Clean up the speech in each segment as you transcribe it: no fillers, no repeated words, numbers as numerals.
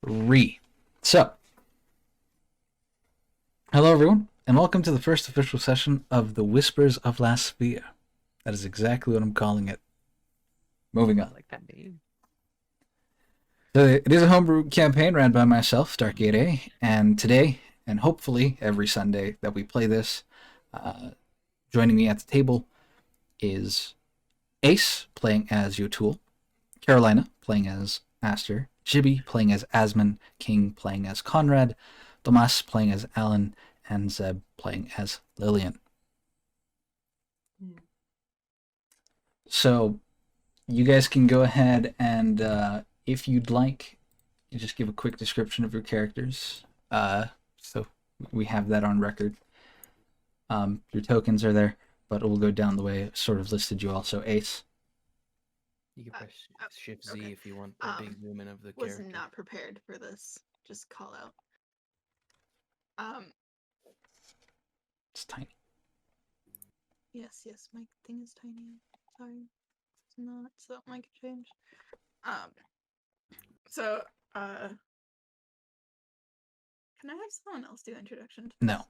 3. So, hello everyone, and welcome to the first official session of the Whispers of Lasveere. That is exactly what I'm calling it. Moving on. I like that name. So it is a homebrew campaign ran by myself, Dark8A, and today, and hopefully every Sunday that we play this, joining me at the table is Ace, playing as Yotul, Carolina, playing as Aster, Jibby, playing as Asmon, King, playing as Conrad, Tomas, playing as Alan, and Zeb, playing as Lillian. So, you guys can go ahead and, if you'd like, just give a quick description of your characters. So we have that on record. Your tokens are there, but we'll go down the way I sort of listed you all. So, Ace. You can press Shift Z okay. if you want a big zoom in of the Was character. not prepared for this. Just call out. It's tiny. Yes, my thing is tiny. Sorry. It's not, so that might change. So, can I have someone else do introduction to No.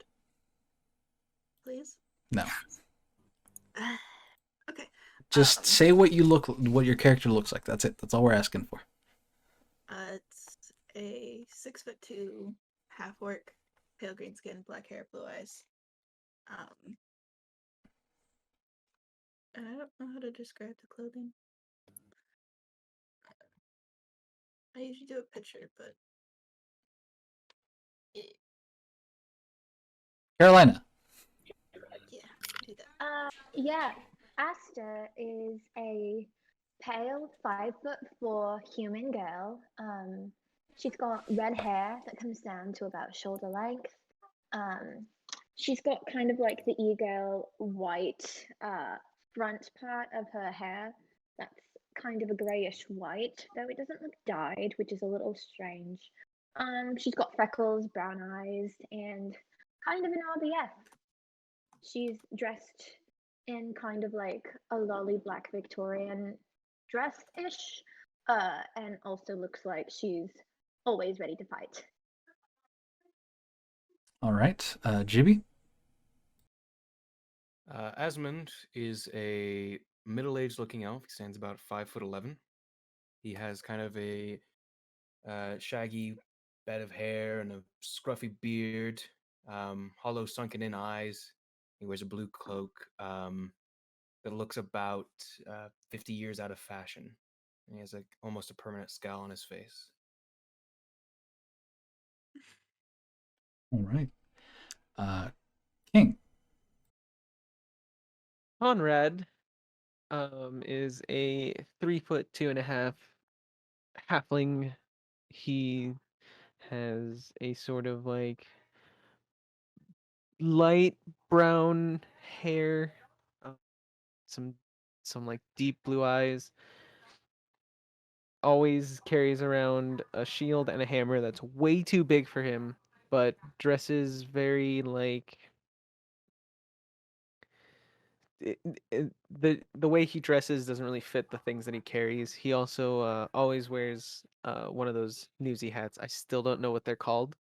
Please? No. Okay. Just say what your character looks like. That's it. That's all we're asking for. It's a 6'2" half orc, pale green skin, black hair, blue eyes. And I don't know how to describe the clothing. I usually do a picture, but Carolina. yeah, do that. Yeah, Asta is a pale 5'4" human girl. She's got red hair that comes down to about shoulder length. She's got kind of like the e-girl white front part of her hair that's kind of a grayish white, though it doesn't look dyed, which is a little strange. She's got freckles, brown eyes, and kind of an RBF. She's dressed in kind of like a lolly black Victorian dress-ish, and also looks like she's always ready to fight. All right. Jibby. Asmund is a middle-aged looking elf. He stands about 5'11". He has kind of a shaggy bed of hair and a scruffy beard, hollow sunken in eyes. He wears a blue cloak that looks about 50 years out of fashion. And he has almost a permanent scowl on his face. All right. King. Conrad is a 3'2.5" halfling. He has a sort of like light brown hair, some like deep blue eyes. Always carries around a shield and a hammer that's way too big for him, but dresses very like the way he dresses doesn't really fit the things that he carries. He also always wears one of those newsy hats. I still don't know what they're called.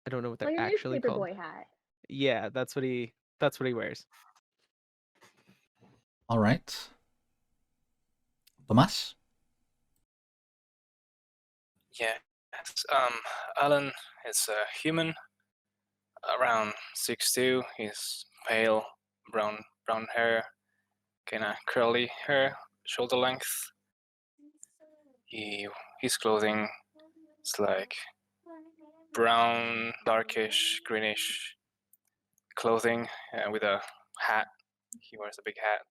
I don't know what they're Like a actually newspaper called. boy hat. Yeah, that's what he wears. All right. Tomas. Yeah. Alan is a human, around 6'2". He's pale, brown hair, kind of curly hair, shoulder length. His clothing is like brown, darkish, greenish clothing with a hat. He wears a big hat.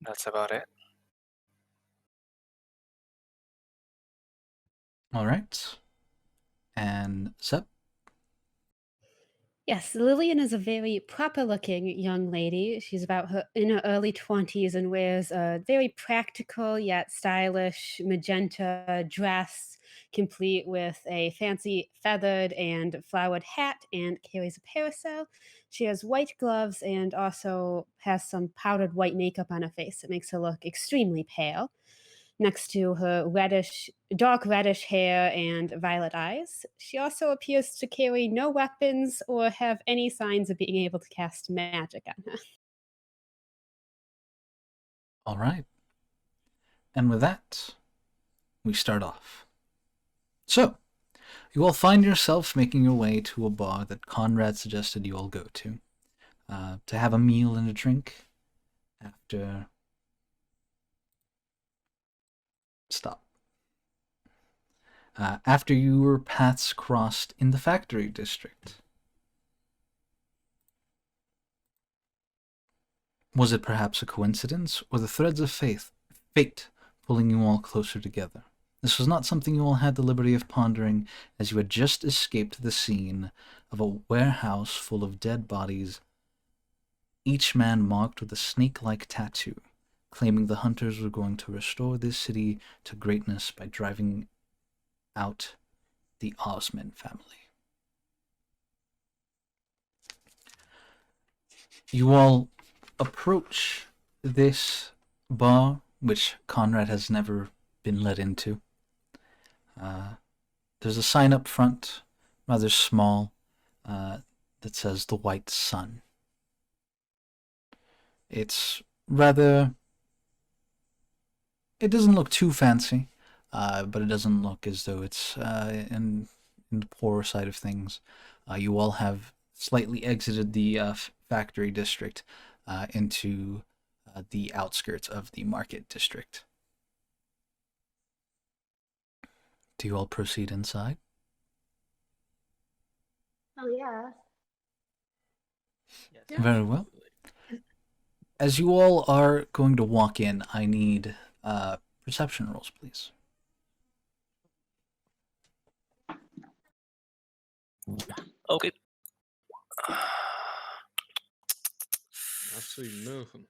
That's about it. All right. And Zeb. Yes, Lillian is a very proper-looking young lady. She's in her early 20s and wears a very practical yet stylish magenta dress, complete with a fancy feathered and flowered hat, and carries a parasol. She has white gloves and also has some powdered white makeup on her face that makes her look extremely pale. next to her dark reddish hair and violet eyes. She also appears to carry no weapons or have any signs of being able to cast magic on her. All right. And with that, we start off. So, you all find yourself making your way to a bar that Conrad suggested you all go to have a meal and a drink after. Stop. After your paths crossed in the factory district. Was it perhaps a coincidence, or the threads of fate pulling you all closer together? This was not something you all had the liberty of pondering, as you had just escaped the scene of a warehouse full of dead bodies, each man marked with a snake-like tattoo, claiming the hunters were going to restore this city to greatness by driving out the Osman family. You all approach this bar, which Conrad has never been let into. There's a sign up front, rather small, that says The White Sun. It's rather. It doesn't look too fancy, but it doesn't look as though it's in the poorer side of things. You all have slightly exited the factory district into the outskirts of the market district. Do you all proceed inside? Oh yeah. Yes. Yeah. Very well. As you all are going to walk in, I need perception rolls, please. Okay. Absolutely nothing.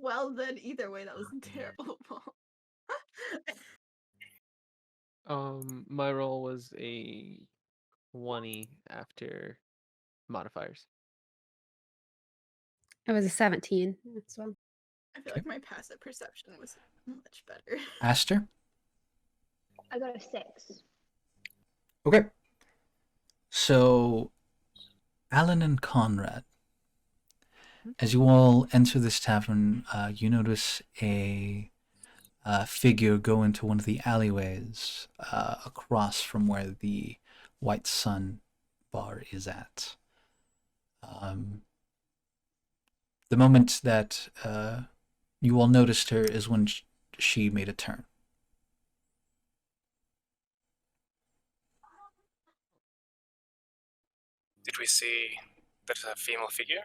Well, then either way, that was terrible. My roll was a 20 after modifiers. It was a 17 as well. I feel like my passive perception was much better. Aster? I got a 6. Okay. So, Alan and Conrad, as you all enter this tavern, you notice a figure go into one of the alleyways across from where the White Sun bar is at. The moment that you all noticed her is when she made a turn. Did we see there's a female figure?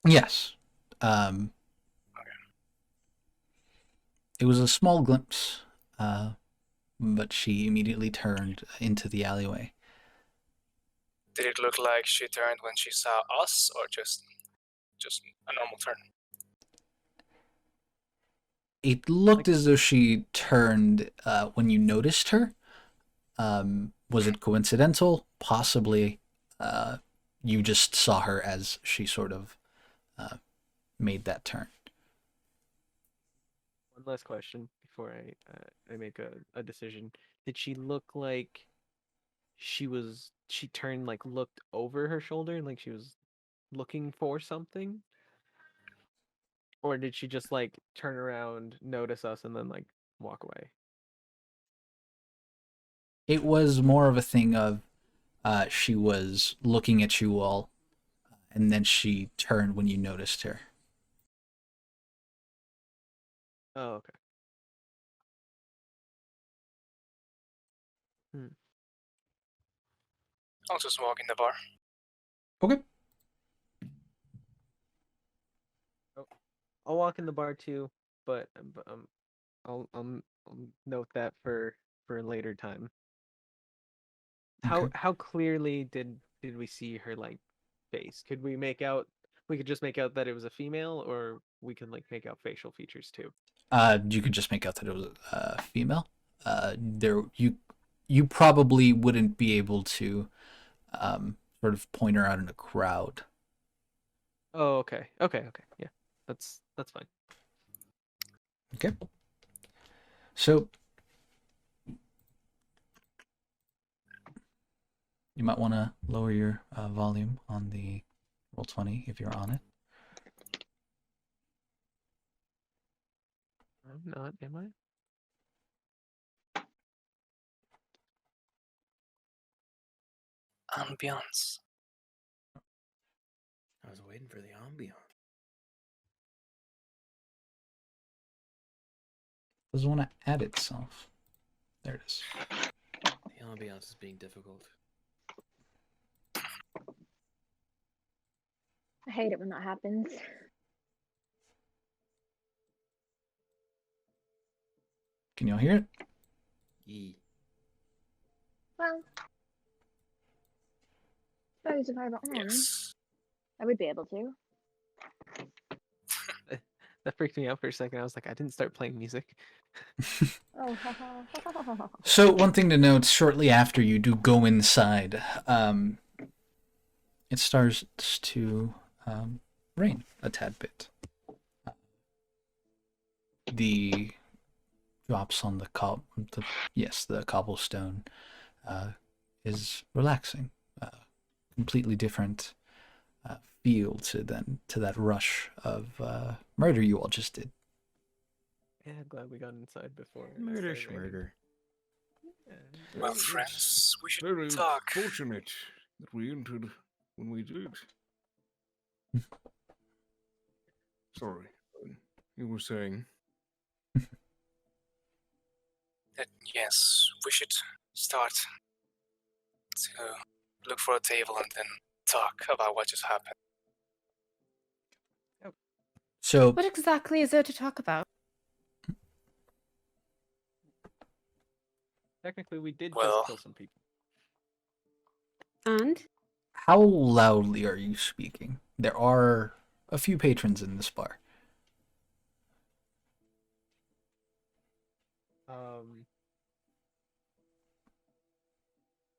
Yes. Okay. It was a small glimpse, but she immediately turned into the alleyway. Did it look like she turned when she saw us, or just a normal turn? It looked as though she turned when you noticed her. Was it coincidental? Possibly. You just saw her as she sort of made that turn. One last question before I make a decision. Did she look like she turned, like, looked over her shoulder, like she was looking for something? Or did she just, like, turn around, notice us, and then, like, walk away? It was more of a thing of she was looking at you all, and then she turned when you noticed her. Oh, okay. I'll just walk in the bar. Okay. I'll walk in the bar too, but I'll note that for a later time. Okay. How clearly did we see her, like, face? Could we make out? We could just make out that it was a female, or we can, like, make out facial features too. You could just make out that it was female. You probably wouldn't be able to sort of point her out in a crowd. Oh, okay. Okay. Yeah, that's fine. Okay. So you might want to lower your volume on the Roll20 if you're on it. I'm not, am I? Ambiance. I was waiting for the ambiance. Doesn't want to add itself. There it is. The ambiance is being difficult. I hate it when that happens. Can you all hear it? Yee. Well, suppose if I were on, Yes. I would be able to. That freaked me out for a second. I was like, I didn't start playing music. Oh, So one thing to note: shortly after you do go inside, it starts to rain a tad bit. The drops on the the cobblestone is relaxing. Completely different feel to that rush of murder you all just did. Yeah, glad we got inside before. it Murder started raining. schmurder. Yeah. Well, It's friends, we should very talk. fortunate that we entered when we did. Sorry, you were saying. That yes, we should start to look for a table and then talk about what just happened. So What exactly is there to talk about? Technically, we did Well- just kill some people. And? how loudly are you speaking? There are a few patrons in this bar.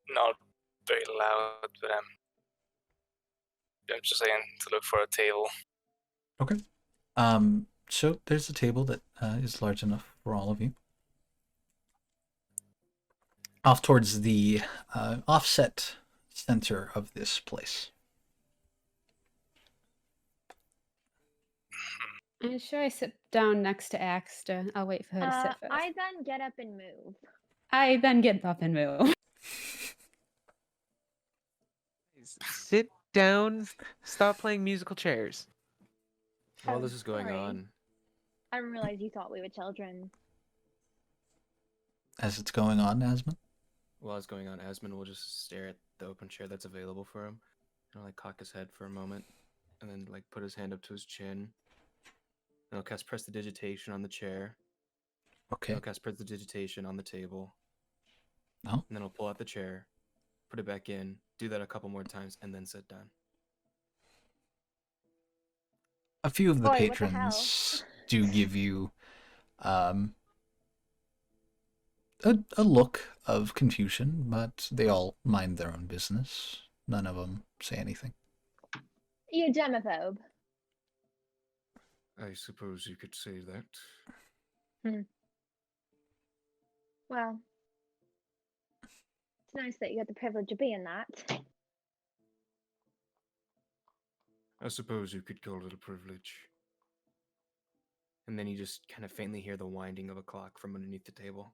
Not very loud, but I'm just saying to look for a table. Okay. So there's a table that is large enough for all of you. Off towards the offset center of this place. I'm sure I sit down next to Axter. I'll wait for her to sit first. I then get up and move. I then get up and move. Sit down. Stop playing musical chairs. While Oh, this is going sorry. on, I didn't realize you thought we were children. As it's going on, Asmund. Asmund will just stare at the open chair that's available for him, and like cock his head for a moment, and then like put his hand up to his chin. And he'll cast prestidigitation on the chair. Okay. He'll cast prestidigitation on the table. Oh. And then he'll pull out the chair, put it back in, do that a couple more times, and then sit down. A few of the Boy, what the hell? patrons do give you a look of confusion, but they all mind their own business. None of them say anything. You germaphobe. I suppose you could say that. Well, it's nice that you got the privilege of being that. I suppose you could call it a privilege. And then you just kind of faintly hear the winding of a clock from underneath the table.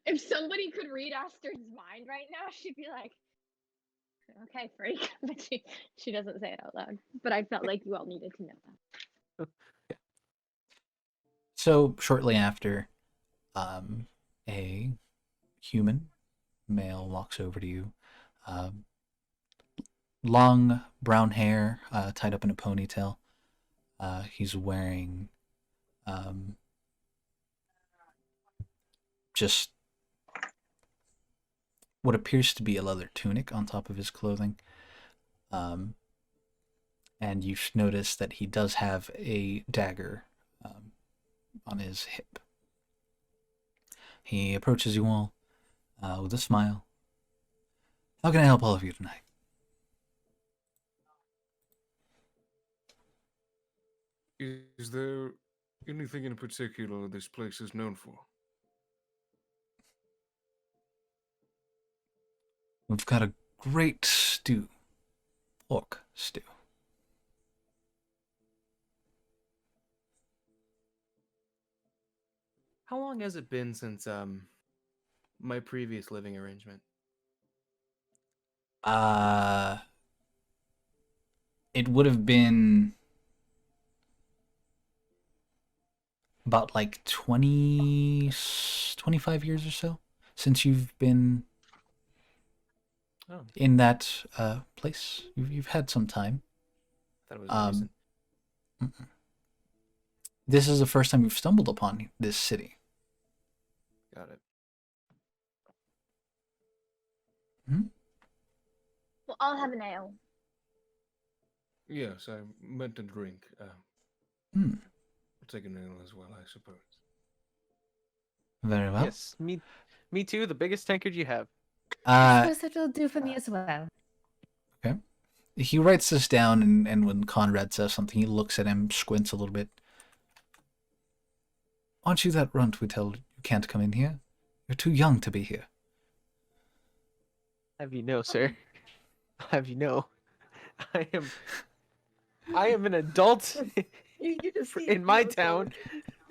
If somebody could read Aster's mind right now, she'd be like, okay, freak. But she doesn't say it out loud. But I felt like you all needed to know that. So shortly after, a human male walks over to you. Long brown hair, tied up in a ponytail. He's wearing just what appears to be a leather tunic on top of his clothing. And you notice that he does have a dagger on his hip. He approaches you all with a smile. How can I help all of you tonight? Is there anything in particular this place is known for? We've got a great stew. Pork stew. How long has it been since my previous living arrangement? It would have been about like 25 years or so since you've been Oh, in that place. You've had some time. I thought it was recent. This is the first time you've stumbled upon this city. Got it. Well, I'll have an ale. Yes, I meant a drink. Hmm. I'll take an ale as well, I suppose. Very well. Yes, me too. The biggest tankard you have. I suppose it'll do for me as well. Okay. He writes this down, and when Conrad says something, he looks at him, squints a little bit. Aren't you that runt we told you can't come in here? You're too young to be here. Have you know, sir? Have you know? I am an adult You just see in my Yoko town.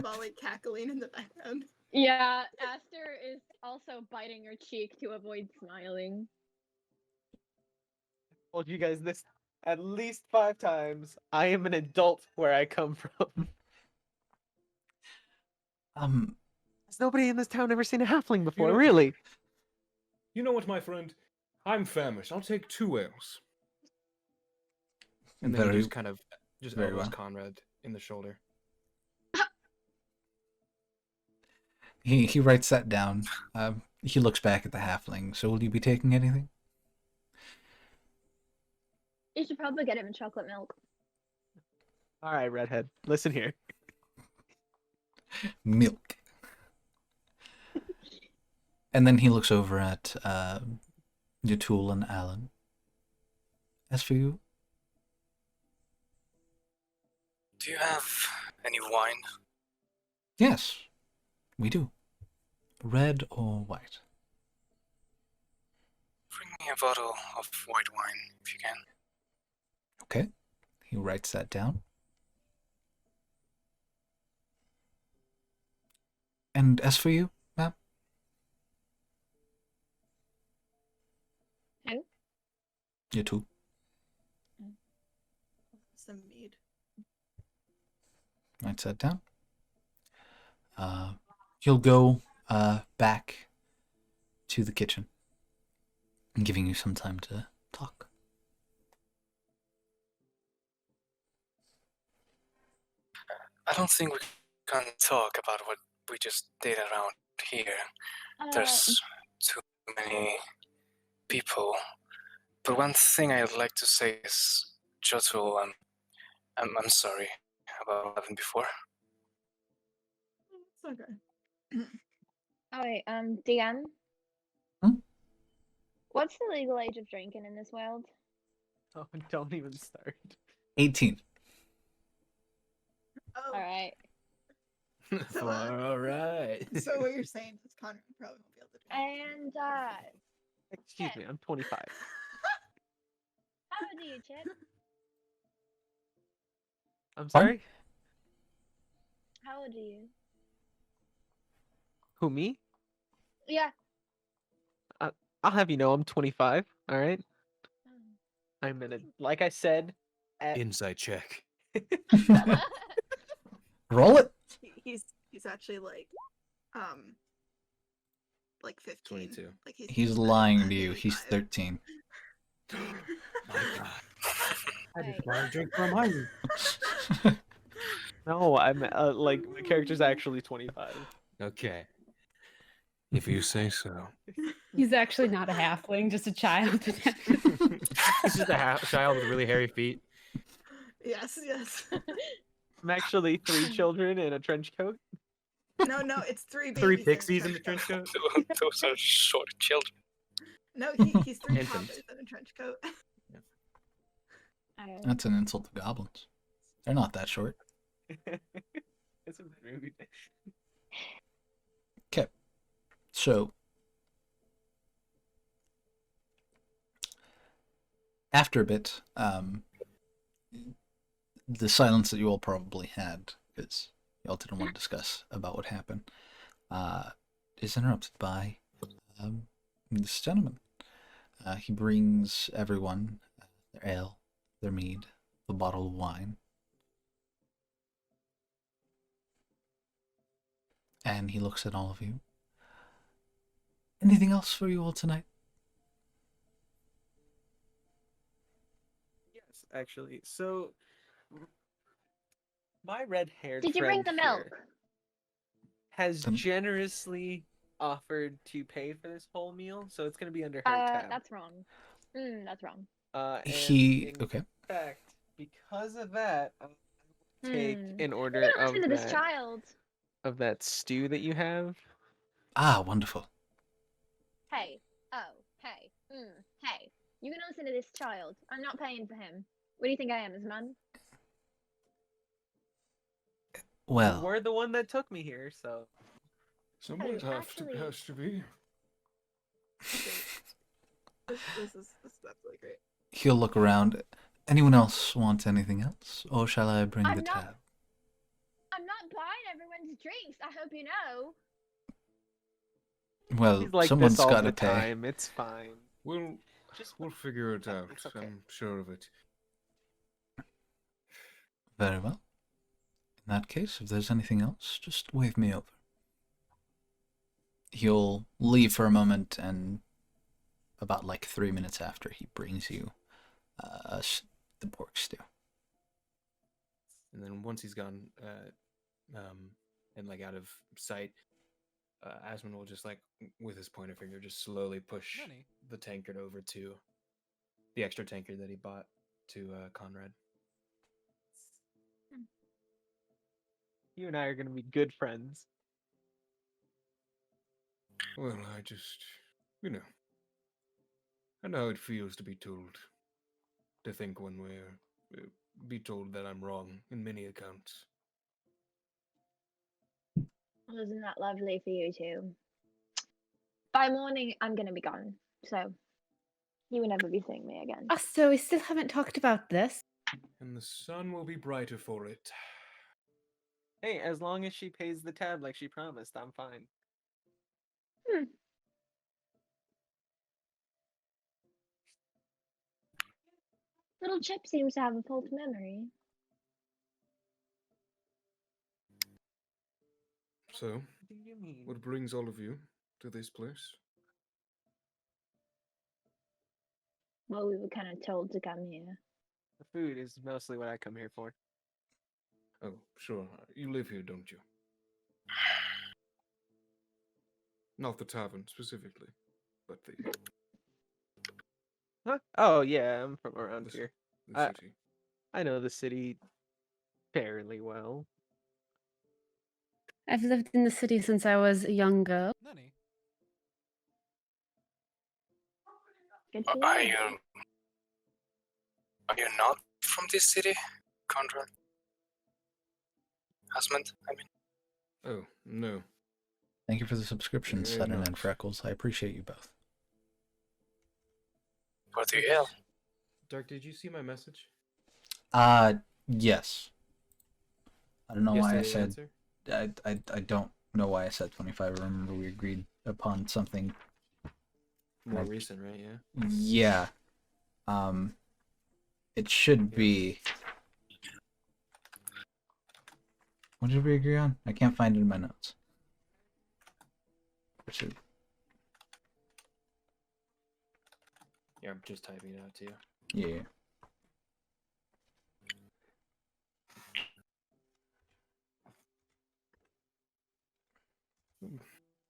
Molly cackling in the background. Yeah, Aster is also biting her cheek to avoid smiling. Told you guys this at least 5 times. I am an adult where I come from. Has nobody in this town ever seen a halfling before? know- Really? You know what, my friend? I'm famished. I'll take 2 ales. And then he Very- just kind of just very elbows well. Conrad in the shoulder. He writes that down. He looks back at the halfling. So will you be taking anything? You should probably get him chocolate milk. All right, redhead. Listen here. Milk. And then he looks over at Yatul and Alan. As for you, Do you have any wine? yes, we do. Red or white? Bring me a bottle of white wine, if you can. Okay. He writes that down. And as for you, ma'am? Who? Yatul. Some mead. Writes that down. He'll go back to the kitchen, giving you some time to talk. I don't think we can talk about what we just did around here. There's too many people. But one thing I'd like to say is, Jotul, I'm sorry about what happened before. It's okay. Oh wait, DM. Hmm? What's the legal age of drinking in this world? Oh, don't even start. 18. Oh, Alright. So, All right. so what you're saying is Connor probably won't be able to drink. And Excuse me, I'm 25. how old are you, Chip? I'm Pardon? sorry? How old are you? Who, me? Yeah. I'll have you know I'm 25, all right? Oh. I'm in a, like I said, Insight check. Roll it. He's actually like 15. 22. Like He's lying to you. He's 13. My God. I just want to drink from home. no, I'm like my character's actually 25. Okay. If you say so. He's actually not a halfling, just a child. He's just a child with really hairy feet. Yes, yes. I'm actually 3 children in a trench coat. No, it's 3 babies. Three in a pixies in the trench trench coat. coat. Those are short children. No, he's three Infant. toddlers in a trench coat. That's an insult to goblins. They're not that short. It's rude. Okay. So, after a bit, the silence that you all probably had, because you all didn't want to discuss about what happened, is interrupted by this gentleman. He brings everyone their ale, their mead, the bottle of wine, and he looks at all of you. Anything else for you all tonight? Yes, actually. So, my red-haired Did you bring friend the here milk? has Um, generously offered to pay for this whole meal, so it's gonna be under her tab. That's wrong. That's wrong. In Okay. fact, because of that, I'll take Hmm. an You order don't of listen to this child. that stew that you have. Ah, wonderful. Hey. Oh. Hey. Hey. You gonna listen to this child? I'm not paying for him. What do you think I am, his mum? You Well, were the one that took me here, so Someone actually- has to be. This is absolutely great. he'll look around. Anyone else want anything else? Or shall I bring I'm the not- tab? I'm not buying everyone's drinks. I hope you know. Well, he's like someone's this all got the to pay. time. It's fine. We'll Just figure it out. It's okay. I'm sure of it. Very well. In that case, if there's anything else, just wave me over. He'll leave for a moment, and about like 3 minutes after, he brings you the pork stew. And then once he's gone, and like out of sight, Asmund will just like with his pointer finger just slowly push the tankard over to the extra tankard that he bought to Conrad. You and I are gonna be good friends. Well, I just, I know how it feels to be told, to think one way or be told that I'm wrong in many accounts. Well, isn't that lovely for you too? By morning, I'm gonna be gone, so you will never be seeing me again. Oh, so we still haven't talked about this. And the sun will be brighter for it. Hey, as long as she pays the tab like she promised, I'm fine. Little Chip seems to have a false memory. So, What do you mean? what brings all of you to this place? Well, we were kind of told to come here. The food is mostly what I come here for. Oh, sure. You live here, don't you? Not the tavern specifically, but the Huh? Oh yeah, I'm from around the, here. the city. I know the city fairly well. I've lived in the city since I was a young girl. Good for Are you. you not from this city, Conrad? Asmund, I mean. Oh, no. Thank you for the subscription, Very Sudden much. and Freckles. I appreciate you both. What do you yell? Dark, did you see my message? Yes. I don't know why I Yesterday's said. answer? I don't know why I said 25. I remember we agreed upon something. More Like- recent, right? Yeah. Yeah. It should Yeah. be. What did we agree on? I can't find it in my notes. Which is, Yeah, I'm just typing it out to you. yeah.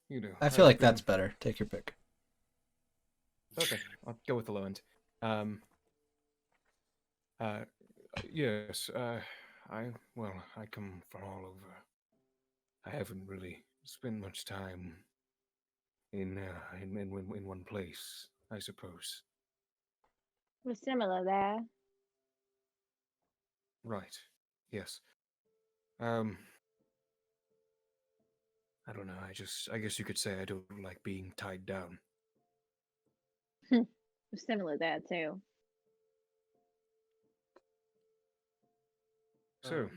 You know. I feel I've like that's been- better. Take your pick. Okay, I'll go with the low end. Yes. I come from all over. I haven't really spent much time in one place. I suppose. We're similar there. Right. Yes. I don't know. I guess you could say I don't like being tied down. We're similar there too. So,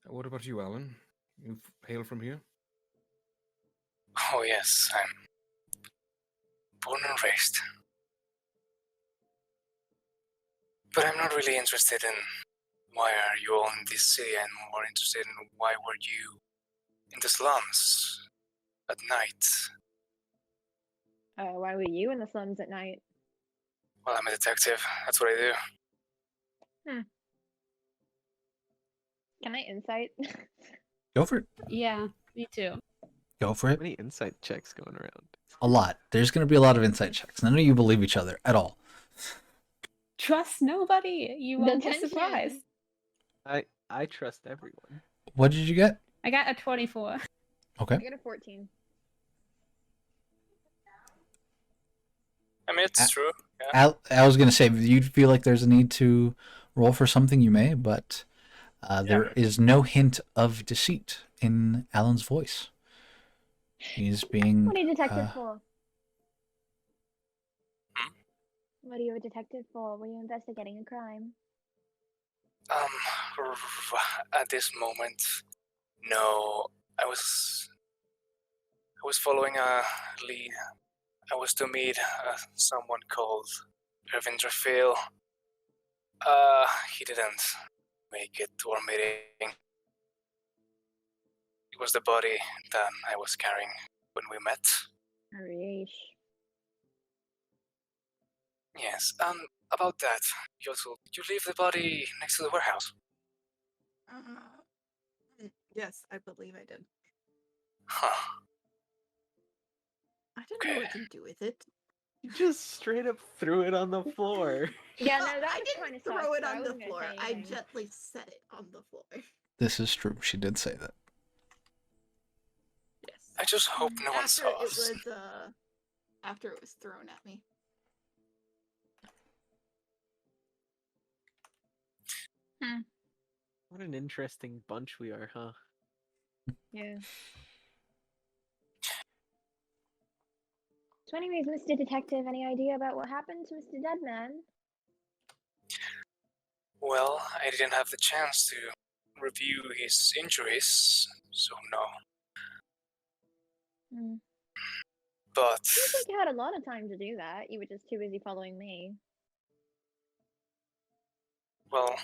what about you, Alan? You hail from here? Oh, yes, I'm born and raised. But I'm not really interested in why are you all in this city. I'm more interested in why were you in the slums at night. Why were you in the slums at night? Well, I'm a detective. That's what I do. Can I insight? Go for it. Yeah, me too. Go for How it. many insight checks going around? A lot. There's going to be a lot of insight checks. None of you believe each other at all. Trust nobody. You The won't be tension. surprised. I trust everyone. What did you get? I got a 24. Okay. I got a 14. I mean, it's true. Yeah. I was going to say, if you feel like there's a need to roll for something, you may, but there is no hint of deceit in Alan's voice. He's being. What are you a detective for? What are you a detective for? Were you investigating a crime? At this moment, no. I was following a lead. I was to meet someone called Irvin Drafil. He didn't make it to our meeting. It was the body that I was carrying when we met. Arish. Yes, about that, did you leave the body next to the warehouse? Yes, I believe I did. Huh. I didn't know what to do with it. You just straight up threw it on the floor. Yeah, no, Well, that I was didn't kind of throw it on the wasn't gonna floor. say I anything. gently set it on the floor. This is true. She did say that. Yes. I just hope no one After saw it us. was after it was thrown at me. What an interesting bunch we are, huh? Yeah. So anyways, Mr. Detective, any idea about what happened to Mr. Deadman? Well, I didn't have the chance to review his injuries, so no. But Seems like you had a lot of time to do that. You were just too busy following me. well,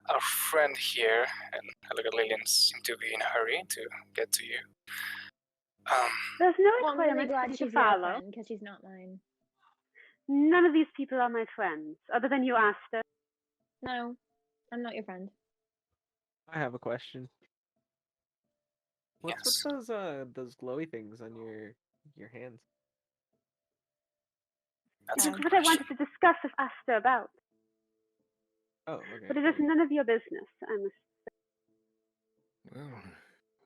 our friend here and I look at Lillian seem to be in a hurry to get to you. There's no Well, I'm really requirement for glad you she's to your follow. friend because she's not mine. None of these people are my friends, other than you, Asta. No, I'm not your friend. I have a question. What's Yes. with those glowy things on your hands? That's a That's good what I question. wanted to discuss with Asta about. Oh, okay. But it is none of your business, I must. Well,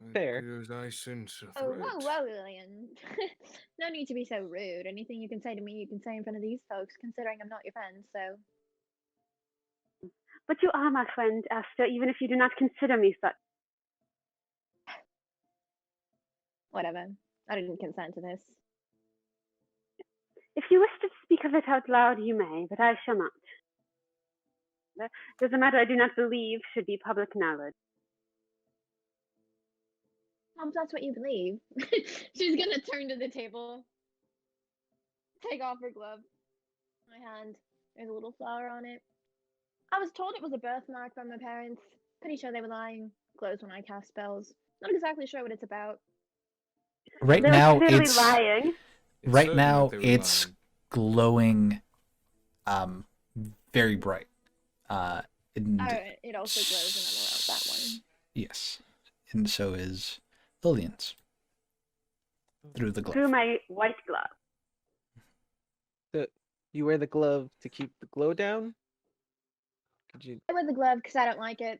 it Fair. appears I sense a Oh, threat. whoa, Lillian. No need to be so rude. Anything you can say to me, you can say in front of these folks, considering I'm not your friend, so. But you are my friend, Asta, even if you do not consider me such. Whatever. I didn't consent to this. If you wish to speak of it out loud, you may, but I shall not. It is a matter I do not believe should be public knowledge. Well, if that's what you believe. She's gonna turn to the table, take off her glove. My hand. There's a little flower on it. I was told it was a birthmark by my parents. Pretty sure they were lying. Closed when I cast spells. Not exactly sure what it's about. Right They now, were clearly it's lying. It's right certain now that they were it's lying. glowing, very bright. And It also glows when I'm around that one. yes, and so is Lillian's through the glove. Through my white glove. So you wear the glove to keep the glow down? Could you? I wear the glove because I don't like it.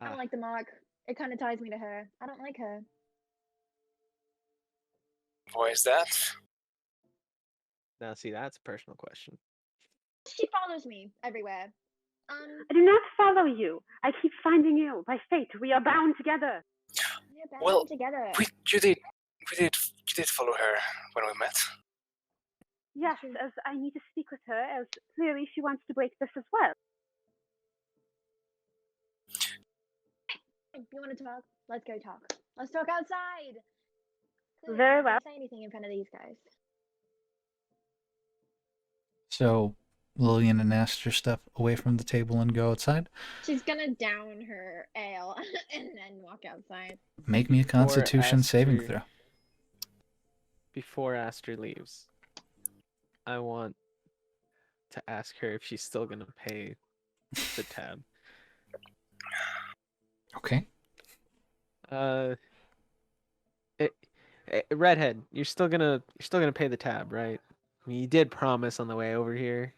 I Ah. don't like the mark. It kind of ties me to her. I don't like her. Why is that? Now, see, that's a personal question. She follows me everywhere. I do not follow you. I keep finding you. By fate, we are bound together. We're bound Well, together. you did follow her when we met. Yes, as I need to speak with her, as clearly she wants to break this as well. You want to talk? Let's go talk. Let's talk outside. Clearly, Very I'm not well. gonna say anything in front of these guys. So Lillian and Aster step away from the table and go outside. She's gonna down her ale and then walk outside. Make me a Constitution saving Aster- throw. Before Aster leaves, I want to ask her if she's still gonna pay the tab. Okay. Redhead, you're still gonna pay the tab, right? I mean, you did promise on the way over here.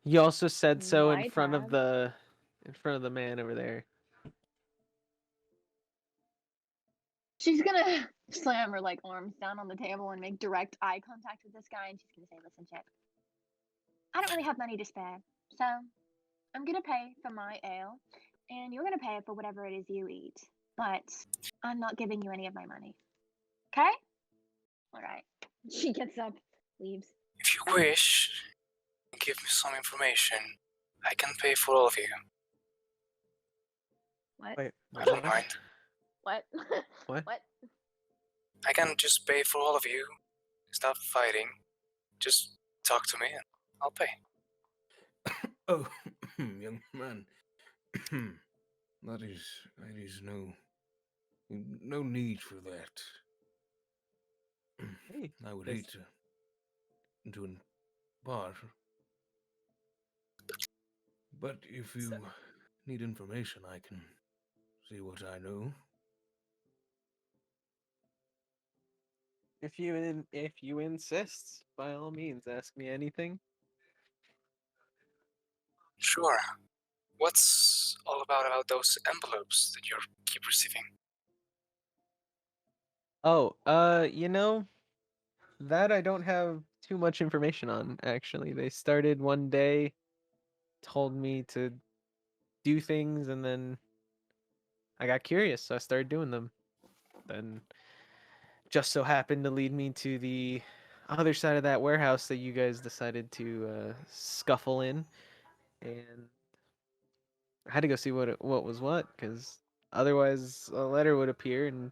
You also said so in My front of tab? the man over there. She's gonna slam her like arms down on the table and make direct eye contact with this guy, and she's gonna say, "Listen, Chip, I don't really have money to spare, so I'm gonna pay for my ale, and you're gonna pay for whatever it is you eat. But I'm not giving you any of my money. Okay? All right." She gets up, leaves. If you wish, give me some information. I can pay for all of you. What? Wait, I don't mind. What? What? What? I can just pay for all of you. Stop fighting. Just talk to me and I'll pay. Oh, young man. That is no need for that. Hey, I would this- hate to impart. But if you need information, I can see what I know. If you insist, by all means, ask me anything. Sure. What's all about those envelopes that you keep receiving? Oh, that I don't have too much information on, actually. They started one day, told me to do things, and then I got curious, so I started doing them. Then just so happened to lead me to the other side of that warehouse that you guys decided to scuffle in, and I had to go see what was what, because otherwise a letter would appear and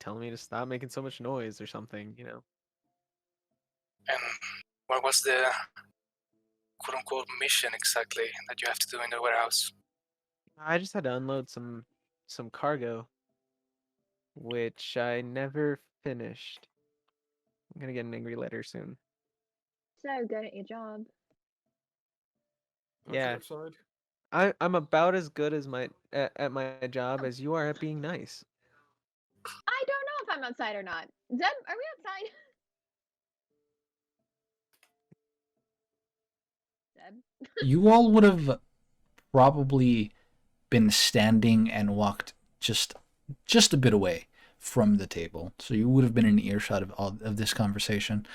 tell me to stop making so much noise or something, And what was the quote-unquote mission exactly that you have to do in the warehouse? I just had to unload some cargo, which I never finished. I'm gonna get an angry letter soon. So good at your job. Aren't Yeah. you outside? I'm about as good as at my job as you are at being nice. I don't know if I'm outside or not. Zeb, are we outside? Zeb? You all would have probably been standing and walked just a bit away from the table, so you would have been in earshot of this conversation.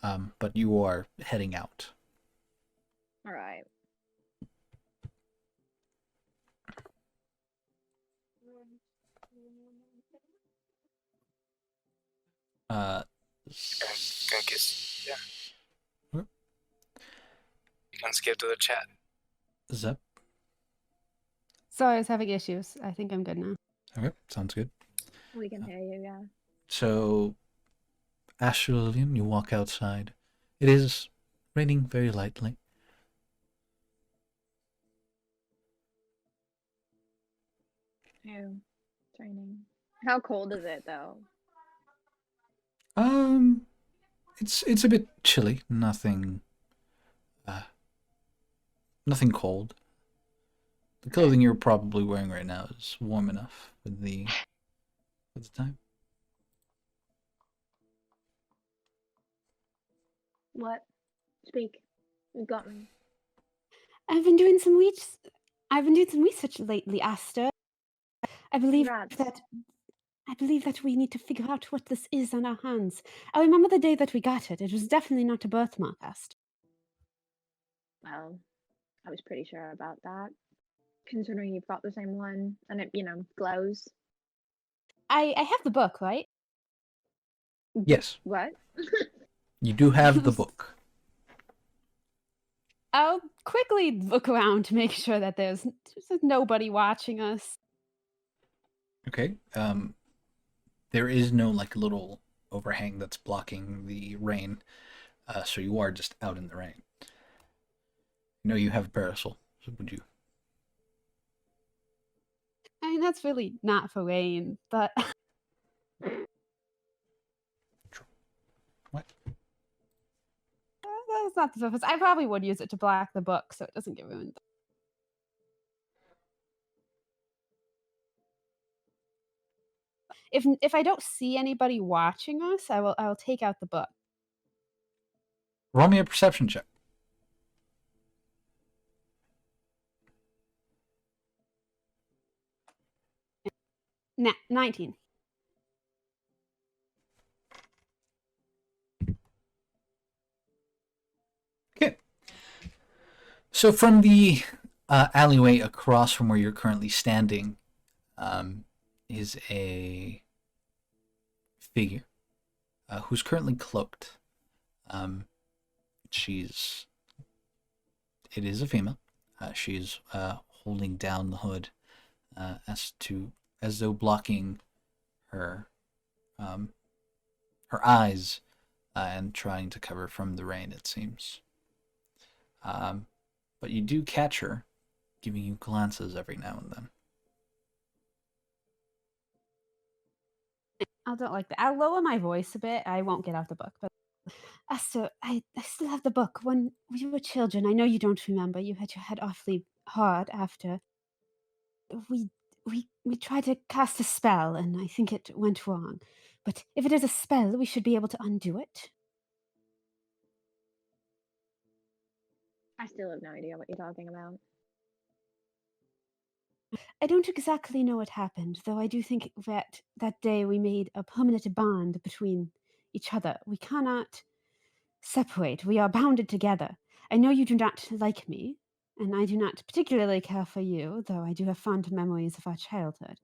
But you are heading out. All right. Can kiss. Yeah. What? You can skip to the chat. Zep. Sorry, I was having issues. I think I'm good now. Okay, sounds good. We can hear you, yeah. So, Asher Lillian, you walk outside. It is raining very lightly. Oh, it's raining. How cold is it though? It's a bit chilly. Nothing cold. The clothing you're probably wearing right now is warm enough for the time. What? Speak. You got me. I've been doing some research lately, Aster. I believe Congrats. that I believe that we need to figure out what this is on our hands. I remember the day that we got it. It was definitely not a birthmark, Asta. Well, I was pretty sure about that, considering you've got the same one and it, glows. I have the book, right? Yes, What? you do have the book. I'll quickly look around to make sure that there's nobody watching us. Okay. There is no like little overhang that's blocking the rain, so you are just out in the rain. No, you have a parasol. So would you? I mean, that's really not for rain, but What? that's not the purpose. I probably would use it to block the book so it doesn't get ruined. If I don't see anybody watching us, I'll take out the book. Roll me a perception check. 19. Okay. So from the alleyway across from where you're currently standing is a figure who's currently cloaked. It is a female. She's holding down the hood as though blocking her her eyes and trying to cover from the rain, it seems. But you do catch her giving you glances every now and then. I don't like that. I'll lower my voice a bit. I won't get out the book, but Esther, I still have the book. When we were children, I know you don't remember. You had your head awfully hard after. We we tried to cast a spell, and I think it went wrong. But if it is a spell, we should be able to undo it. I still have no idea what you're talking about. I don't exactly know what happened, though I do think that that day we made a permanent bond between each other. We cannot separate. We are bounded together. I know you do not like me, and I do not particularly care for you, though I do have fond memories of our childhood.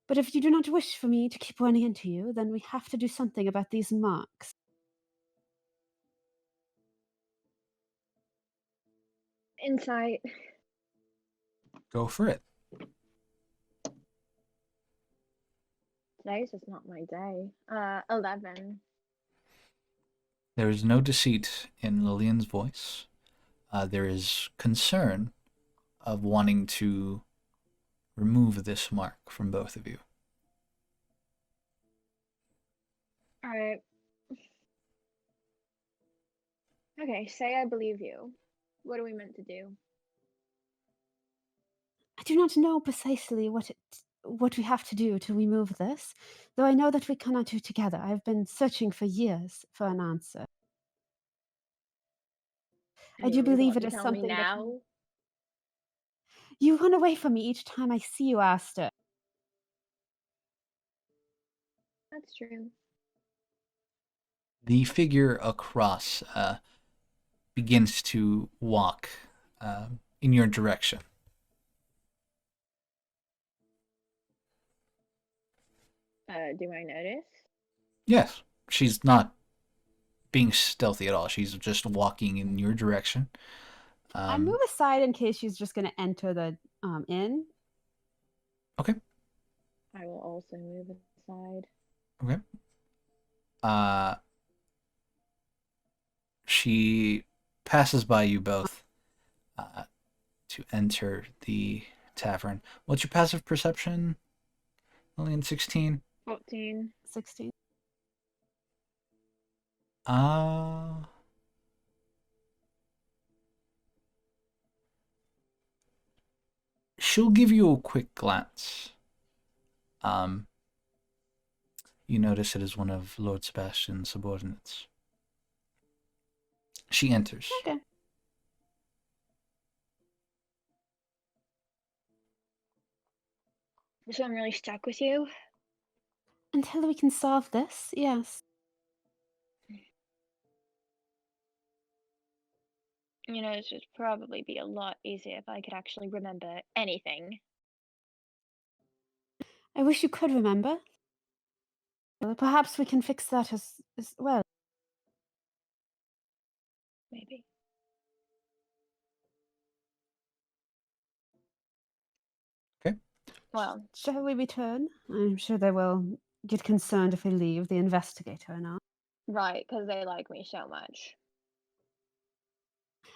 But if you do not wish for me to keep running into you, then we have to do something about these marks. Insight. Go for it. Today's just not my day. 11. There is no deceit in Lillian's voice. There is concern of wanting to remove this mark from both of you. Alright. Okay, say I believe you. What are we meant to do? I do not know precisely what we have to do to remove this, though I know that we cannot do it together. I've been searching for years for an answer. I And do you really believe thought it to is tell me something that now? you run away from me each time I see you, Asta. That's true. The figure across begins to walk in your direction. Do I notice? Yes, she's not being stealthy at all. She's just walking in your direction. I move aside in case she's just going to enter the inn. Okay. I will also move aside. Okay. She passes by you both to enter the tavern. What's your passive perception? Only in 16? 14. 16. She'll give you a quick glance. You notice it is one of Lord Sebastian's subordinates. She enters. Okay. So I'm really stuck with you? Until we can solve this, yes. You know, this would probably be a lot easier if I could actually remember anything. I wish you could remember. Perhaps we can fix that as well. Maybe. Okay. Well, Shall we return? I'm sure they will get concerned if we leave, the investigator and all. right, because they like me so much.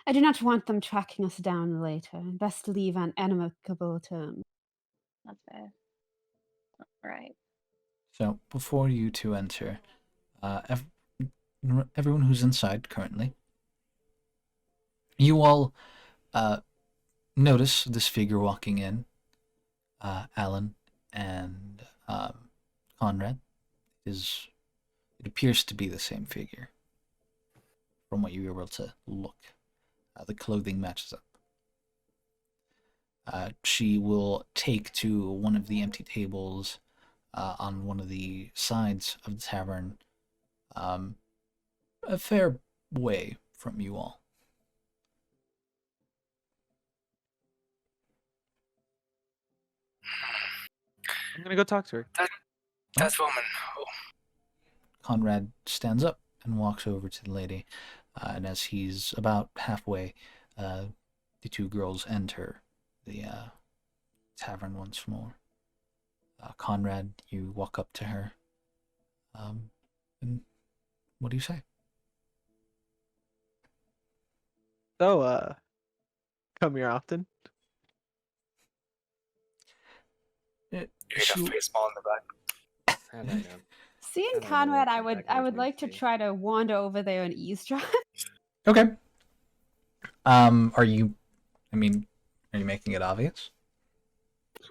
I do not want them tracking us down later. Best leave on amicable terms. That's fair. Right. So before you two enter, everyone who's inside currently, you all notice this figure walking in, Alan and Conrad. It appears to be the same figure from what you were able to look. The clothing matches up. She will take to one of the empty tables on one of the sides of the tavern, a fair way from you all. I'm gonna go talk to her. That woman. Oh, Conrad stands up and walks over to the lady, and as he's about halfway, the two girls enter the tavern once more. Conrad, you walk up to her, and what do you say? So, come here often. you get a She, face ball in the back. Have I now? Seeing I don't know Conrad, what I the would back I room's would going like to be. try to wander over there and eavesdrop. okay. Are you? I mean, are you making it obvious?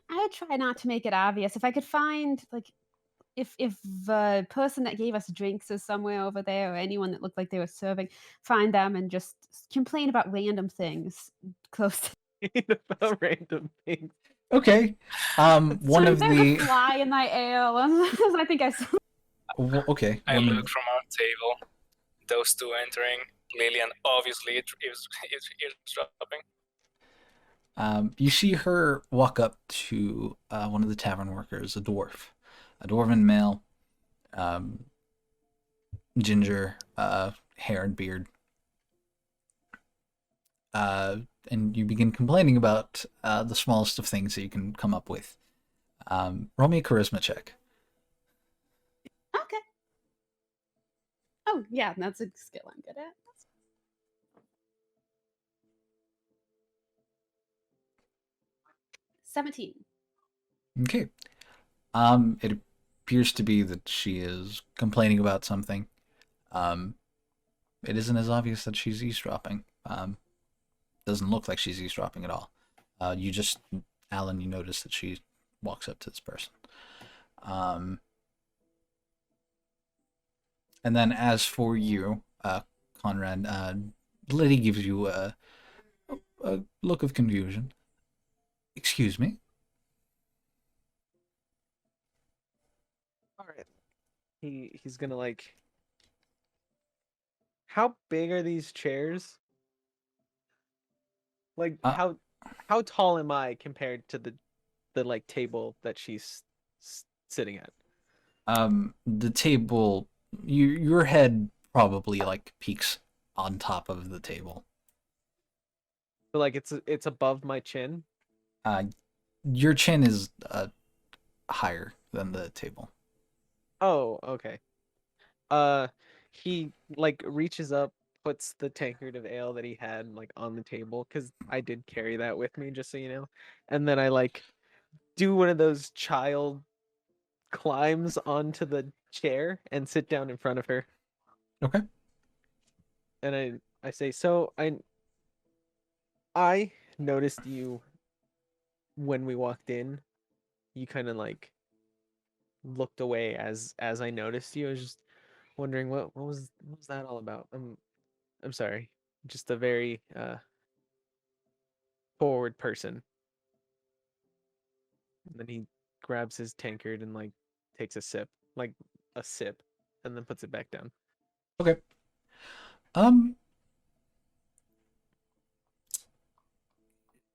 I would try not to make it obvious. If I could find if the person that gave us drinks is somewhere over there or anyone that looked like they were serving, find them and just complain about random things close to About random things. Okay. One so of there's a the fly in my ale. I think I saw. okay. I One look of from our table. Those two entering. Lillian obviously is eavesdropping. you see her walk up to one of the tavern workers, a dwarven male, um, ginger, hair and beard. Uh, and you begin complaining about the smallest of things that you can come up with. Roll me a charisma check. Okay. Oh yeah, that's a skill I'm good at. 17. Okay. It appears to be that she is complaining about something. It isn't as obvious that she's eavesdropping. Doesn't look like she's eavesdropping at all. Alan, you notice that she walks up to this person. And then as for you, Conrad, the lady gives you a look of confusion. Excuse me? All right. He's gonna like. How big are these chairs? Like Uh, how tall am I compared to the like table that she's sitting at? the table, your head probably like peaks on top of the table. So like it's above my chin. Uh, your chin is higher than the table. Oh, okay. Uh, he like reaches up, puts the tankard of ale that he had like on the table because I did carry that with me, just so you know. And then I like do one of those child climbs onto the chair and sit down in front of her. Okay. And I say, so I noticed you when we walked in. You kind of like looked away as I noticed you. I was just wondering what was that all about. I'm sorry. Just a very forward person. And then he grabs his tankard and like takes a sip. like a sip, and then puts it back down. Okay.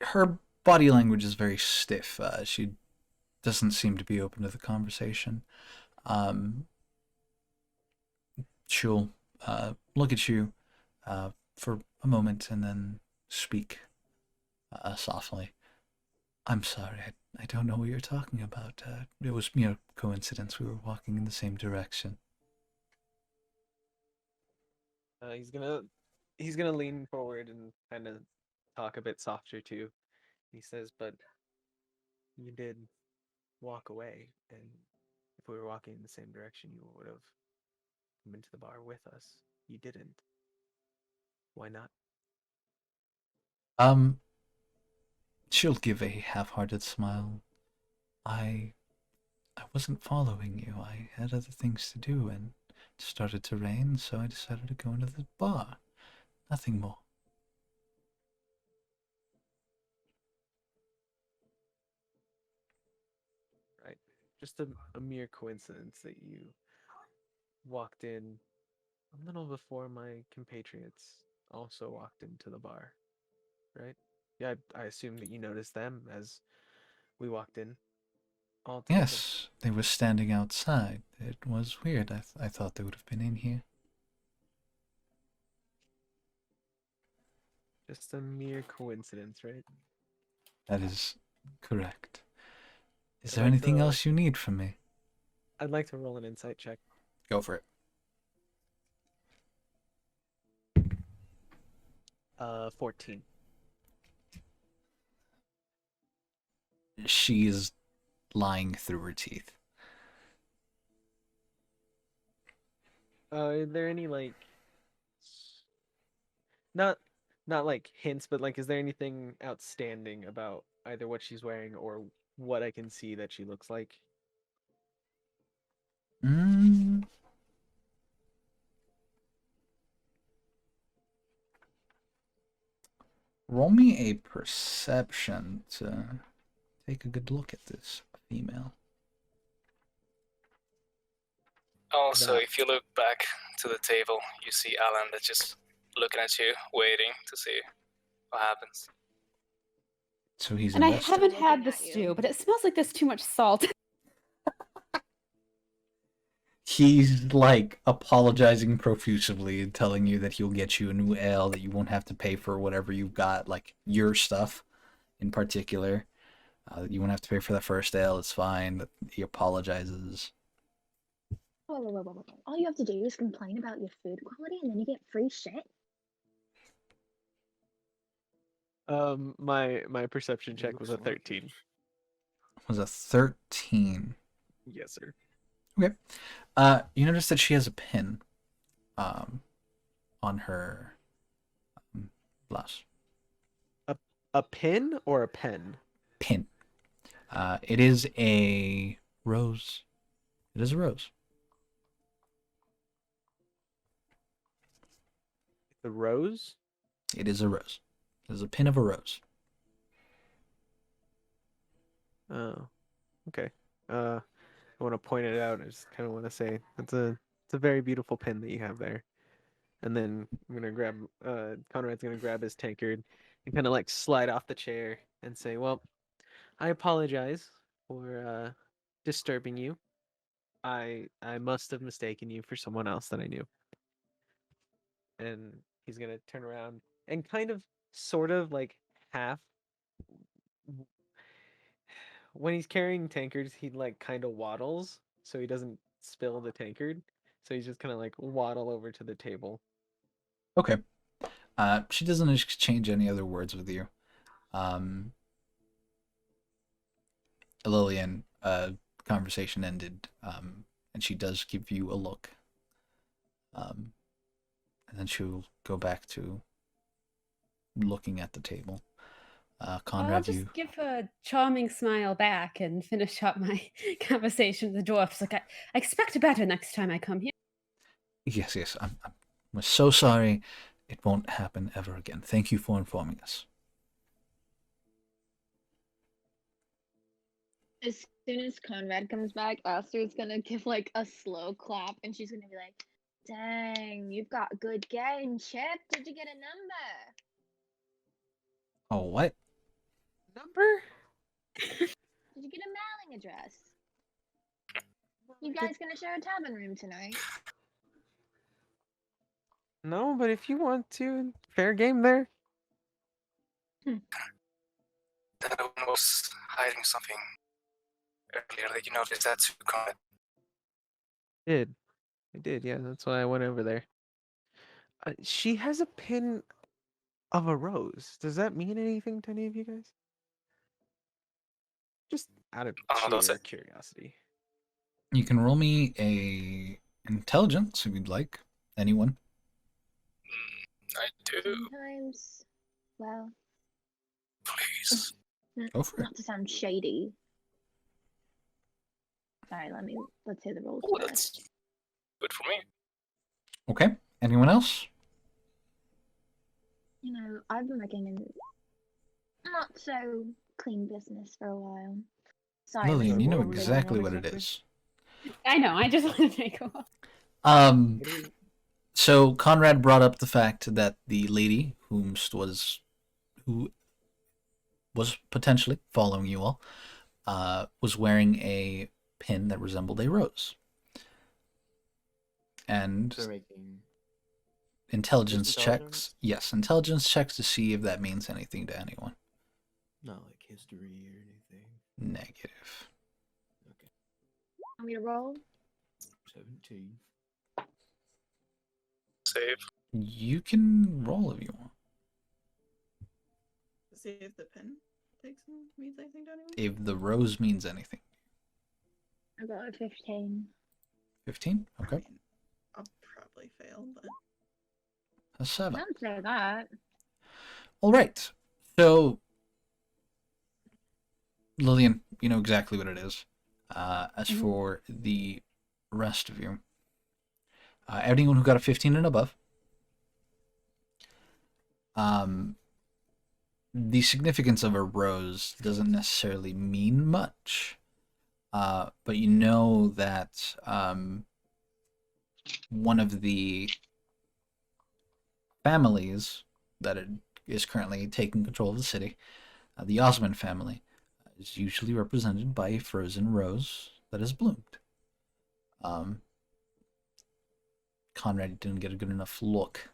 Her body language is very stiff. She doesn't seem to be open to the conversation. She'll look at you for a moment and then speak softly. I'm sorry, I don't know what you're talking about. It was coincidence. We were walking in the same direction. He's gonna lean forward and kind of talk a bit softer too. He says, "But you did walk away, and if we were walking in the same direction, you would have come into the bar with us. You didn't. Why not?" Um, she'll give a half-hearted smile. I I wasn't following you. I had other things to do, and it started to rain, so I decided to go into the bar. Nothing more. Right? Just a mere coincidence that you walked in a little before my compatriots also walked into the bar, right? Yeah, I assume that you noticed them as we walked in all together. Yes, they were standing outside. It was weird. I thought they would have been in here. Just a mere coincidence, right? That is correct. Is I'd there like anything to else you need from me? I'd like to roll an insight check. Go for it. 14. She is lying through her teeth. Are there any like not not like hints, but like is there anything outstanding about either what she's wearing or what I can see that she looks like? Mm. Roll me a perception to take a good look at this female. Also, No. if you look back to the table, you see Alan that's just looking at you, waiting to see what happens. So he's And I invested. haven't Looking had the at you. stew, but it smells like there's too much salt. He's like apologizing profusely and telling you that he'll get you a new ale, that you won't have to pay for whatever you've got, like your stuff in particular. You won't have to pay for the first ale, it's fine. But he apologizes. Whoa. All you have to do is complain about your food quality and then you get free shit. My perception check was a Looks like it. 13. Was a 13. Yes, sir. Okay. You notice that she has a pin on her blouse. A pin or a pen? Pin. It is a rose. It is a rose. The rose? It is a rose. It is a pin of a rose. Oh, okay. I want to point it out. I just kind of want to say it's a very beautiful pin that you have there. And then I'm gonna grab Conrad's gonna grab his tankard and kind of like slide off the chair and say, "Well, I apologize for disturbing you. I must have mistaken you for someone else that I knew." And he's gonna turn around and kind of, sort of like half. When he's carrying tankards, he like kind of waddles so he doesn't spill the tankard. So he's just kind of like waddle over to the table. Okay. She doesn't exchange any other words with you. Lillian, conversation ended, and she does give you a look. And then she'll go back to looking at the table. I'll Conrad, just you. give a charming smile back and finish up my conversation with the dwarfs. Like, I expect better next time I come here. Yes. I'm so sorry. It won't happen ever again. Thank you for informing us. Is soon as Conrad comes back, Aster's gonna give like a slow clap and she's gonna be like, dang, you've got good game, Chip. Did you get a number? Oh, what? Number? Did you get a mailing address? You guys gonna share a tavern room tonight? No, but if you want to, fair game there. That one was hiding something earlier. Did you notice that too, Conrad? I did, yeah. That's why I went over there. She has a pin of a rose. Does that mean anything to any of you guys? Just out of Does sheer it? curiosity. You can roll me a intelligence if you'd like. Anyone? I do. Sometimes, well, Please. Go for it. not to sound shady. Sorry, let's hear the rolls Oh, first. that's good for me. Okay. Anyone else? You know, I've been working in not so clean business for a while. Sorry, Lillian, Mrs. you know what were we Wolverine. going exactly on what it exactly? is. I know. I just want to make a Um, What are we- so Conrad brought up the fact that the lady who was potentially following you all, was wearing a pin that resembled a rose. And So making intelligence Just checks. intelligence? Yes, intelligence checks to see if that means anything to anyone. not like history or anything. Negative. Okay, Want me to roll? 17. Save. You can roll if you want. To see if the pin means anything to anyone. If the rose means anything. I got a 15. 15? I Okay. mean, I'll probably fail, but A 7. Don't say that. All right. So, Lillian, you know exactly what it is. As Mhm. for the rest of you, anyone who got a 15 and above, the significance of a rose doesn't necessarily mean much. But you know that one of the families that is currently taking control of the city, the Osmond family, is usually represented by a frozen rose that has bloomed. Conrad didn't get a good enough look.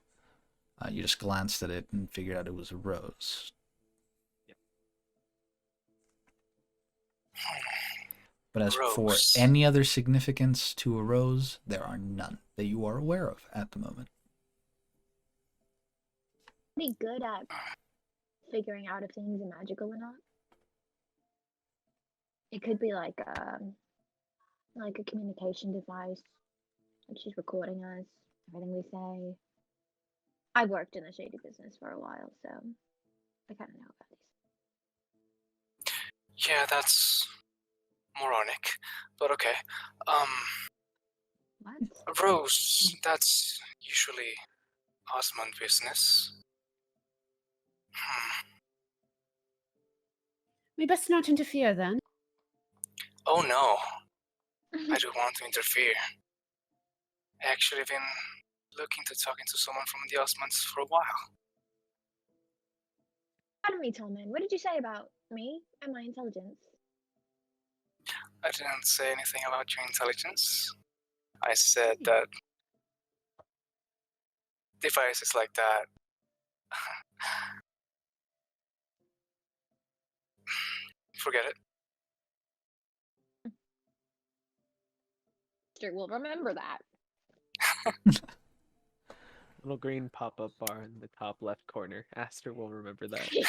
You just glanced at it and figured out it was a rose. But as for Rose. any other significance to a rose, there are none that you are aware of at the moment. Pretty good at figuring out if things are magical or not. It could be like a communication device. Like she's recording us, everything we say. I've worked in the shady business for a while, so I kind of know about these. Yeah, that's moronic, but okay. What? Rose, that's usually Osmond business. We best not interfere then. Oh no, I don't want to interfere. I actually been looking to talking to someone from the Osmonds for a while. Pardon me, Tallman. What did you say about me and my intelligence? I didn't say anything about your intelligence. I said that devices like that forget it. Mister will remember that. Little green pop-up bar in the top left corner. Aster will remember that. Yeah.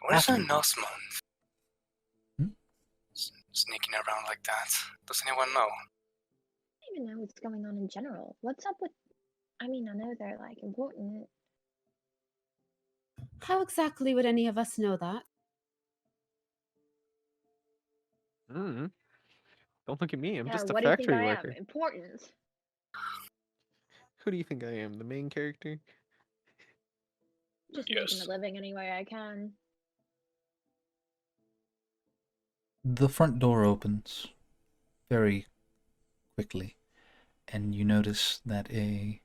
Where's Aster. an Osmond? Hmm? Sneaking around like that. Does anyone know? I don't even know what's going on in general. What's up with? I mean, I know they're like important. How exactly would any of us know that? Mm. Don't look at me. I'm Yeah, just a what do you think factory I worker. am? Important. Who do you think I am? The main character? Just making Yes. a living any way I can. The front door opens very quickly, and you notice that a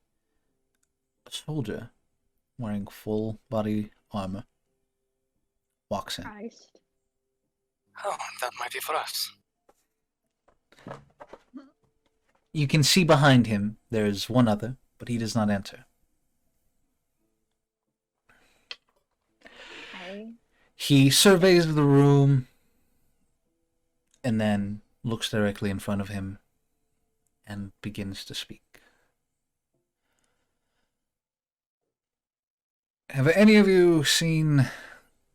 soldier wearing full body armor walks in. Christ. Oh, that might be for us. You can see behind him there's one other, but he does not enter. I He surveys the room and then looks directly in front of him and begins to speak. Have any of you seen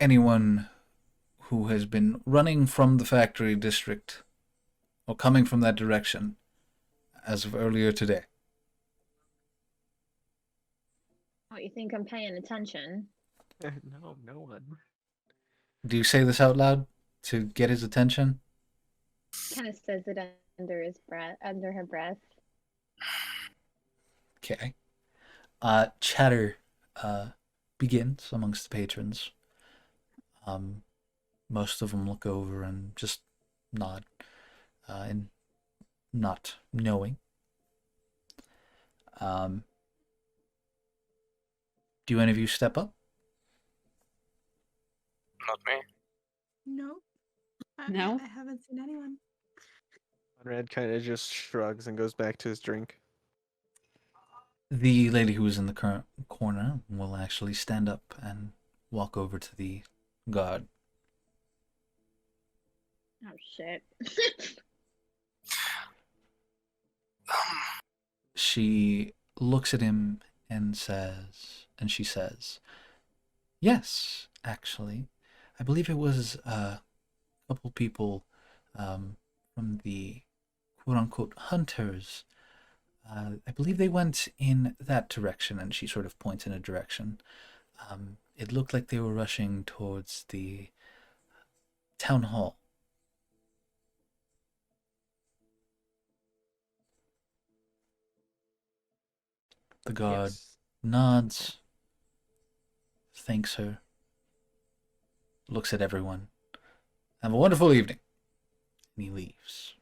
anyone who has been running from the factory district or coming from that direction as of earlier today? What, you think I'm paying attention? No, no one. Do you say this out loud to get his attention? Kind of says it under his breath, under her breath. Okay. Chatter begins amongst the patrons. Most of them look over and just nod, and not knowing. Do any of you step up? Not me. Nope. No? I haven't seen anyone. Conrad kind of just shrugs and goes back to his drink. The lady who is in the current corner will actually stand up and walk over to the guard. Oh shit. She looks at him and she says, "Yes, actually, I believe it was a couple people from the quote-unquote hunters. I believe they went in that direction," and she sort of points in a direction. It looked like they were rushing towards the town hall. The guard Yes. nods, thanks her, looks at everyone. "Have a wonderful evening." And he leaves.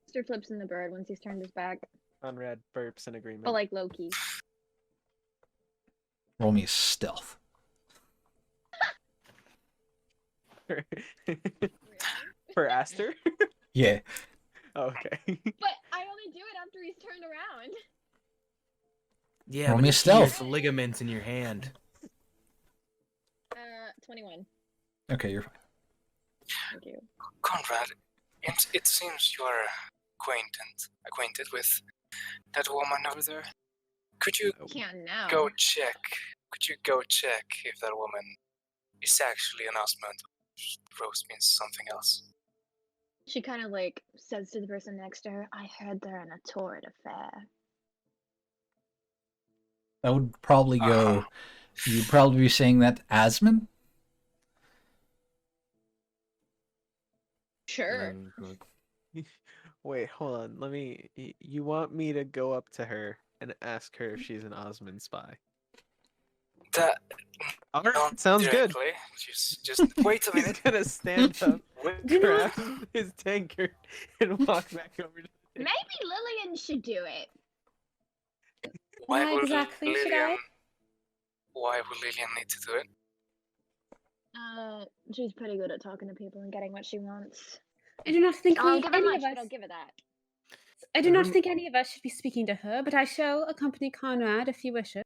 Mr. flips in the bird once he's turned his back. Conrad burps in agreement. But like Loki. Roll me a stealth. For Aster? Yeah. Oh, okay. But I only do it after he's turned around. Yeah, Roll but me a it stealth. hears the ligaments in your hand. 21. Okay, you're fine. Thank you. Conrad, it seems you are acquainted with that woman over there. Could you Can't now. go check? Could you go check if that woman is actually an osmond? Rose means something else. She kind of like says to the person next to her, I heard they're in a torrid affair. That would probably go. You'd probably be saying that to Asmund? Sure. Wait, hold on. Let me. You want me to go up to her and ask her if she's an Osmond spy? That All right, not sounds good. directly. Just wait a He's minute. gonna stand up, Do not- grab his tankard, and walk back over to the table. Maybe Lillian should do it. Why Why would exactly should I? Why would Lillian need to do it? She's pretty good at talking to people and getting what she wants. I do not think I'll we, give her any much, of but us. I'll give her that. I do not think any of us should be speaking to her, but I shall accompany Conrad if he wishes.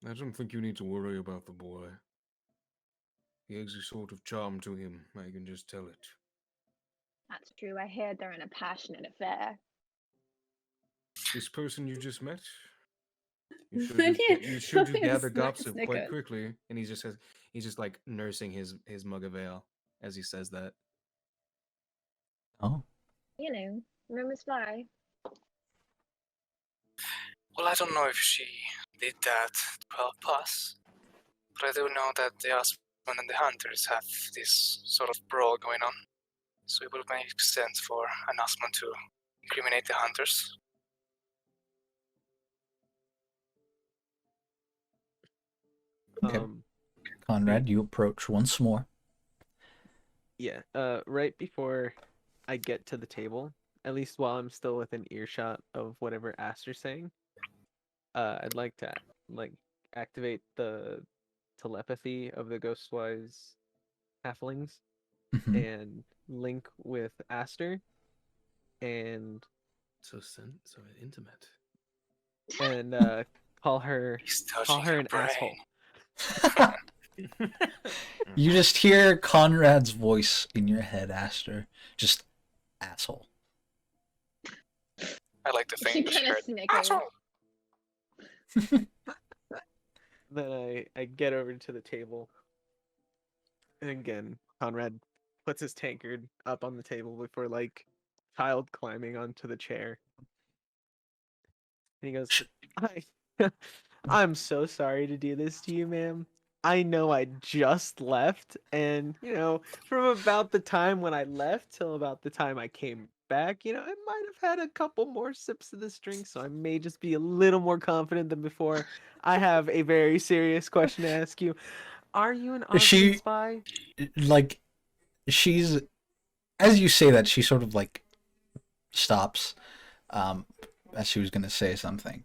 I don't think you need to worry about the boy. He has a sort of charm to him, I can just tell it. That's true. I heard they're in a passionate affair. This person you just met? Maybe- You should maybe gather it's not gossip snickered. quite quickly. And he's just like nursing his mug of ale as he says that. Oh. You know, rumors fly. Well, I don't know if she did that to help us, but I do know that the Osmond and the Hunters have this sort of brawl going on. So it would make sense for an Osmond to incriminate the Hunters. Okay. Um, Conrad, you approach once more. yeah. Right before I get to the table, at least while I'm still within earshot of whatever Aster's saying, I'd like to like activate the telepathy of the Ghostwise halflings Mhm. and link with Aster and So intimate. call her He's touching an her brain. asshole. You just hear Conrad's voice in your head, Aster. Just asshole. I like to She think she kind of heard snickers. asshole. Then I get over to the table. And again, Conrad puts his tankard up on the table before like child climbing onto the chair. And he goes, I I'm so sorry to do this to you, ma'am. I know I just left, and from about the time when I left till about the time I came back, I might have had a couple more sips of this drink, so I may just be a little more confident than before. I have a very serious question to ask you. Are you an Osmond She, spy? like, she's, as you say that, she sort of, like, stops, as she was going to say something.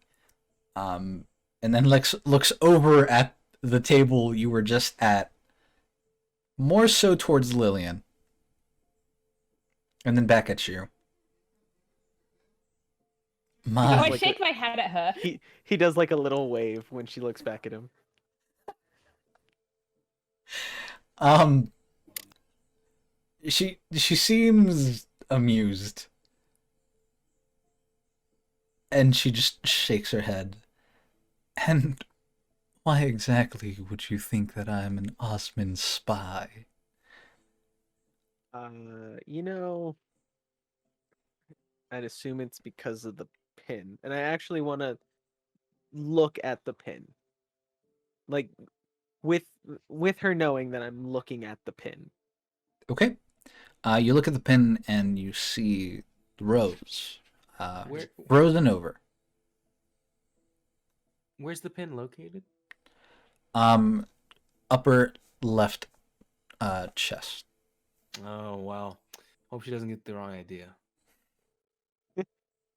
And then looks over at the table you were just at, more so towards Lillian, and then back at you. Oh, My, I like shake my head at her. He does like a little wave when she looks back at him. um, she seems amused, and she just shakes her head. And why exactly would you think that I'm an Osmond spy? You know, I'd assume it's because of the pin, and I actually want to look at the pin, like with her knowing that I'm looking at the pin. Okay. You look at the pin and you see Rose. Where- Frozen over. Where's the pin located? Upper left chest. Oh wow. Hope she doesn't get the wrong idea.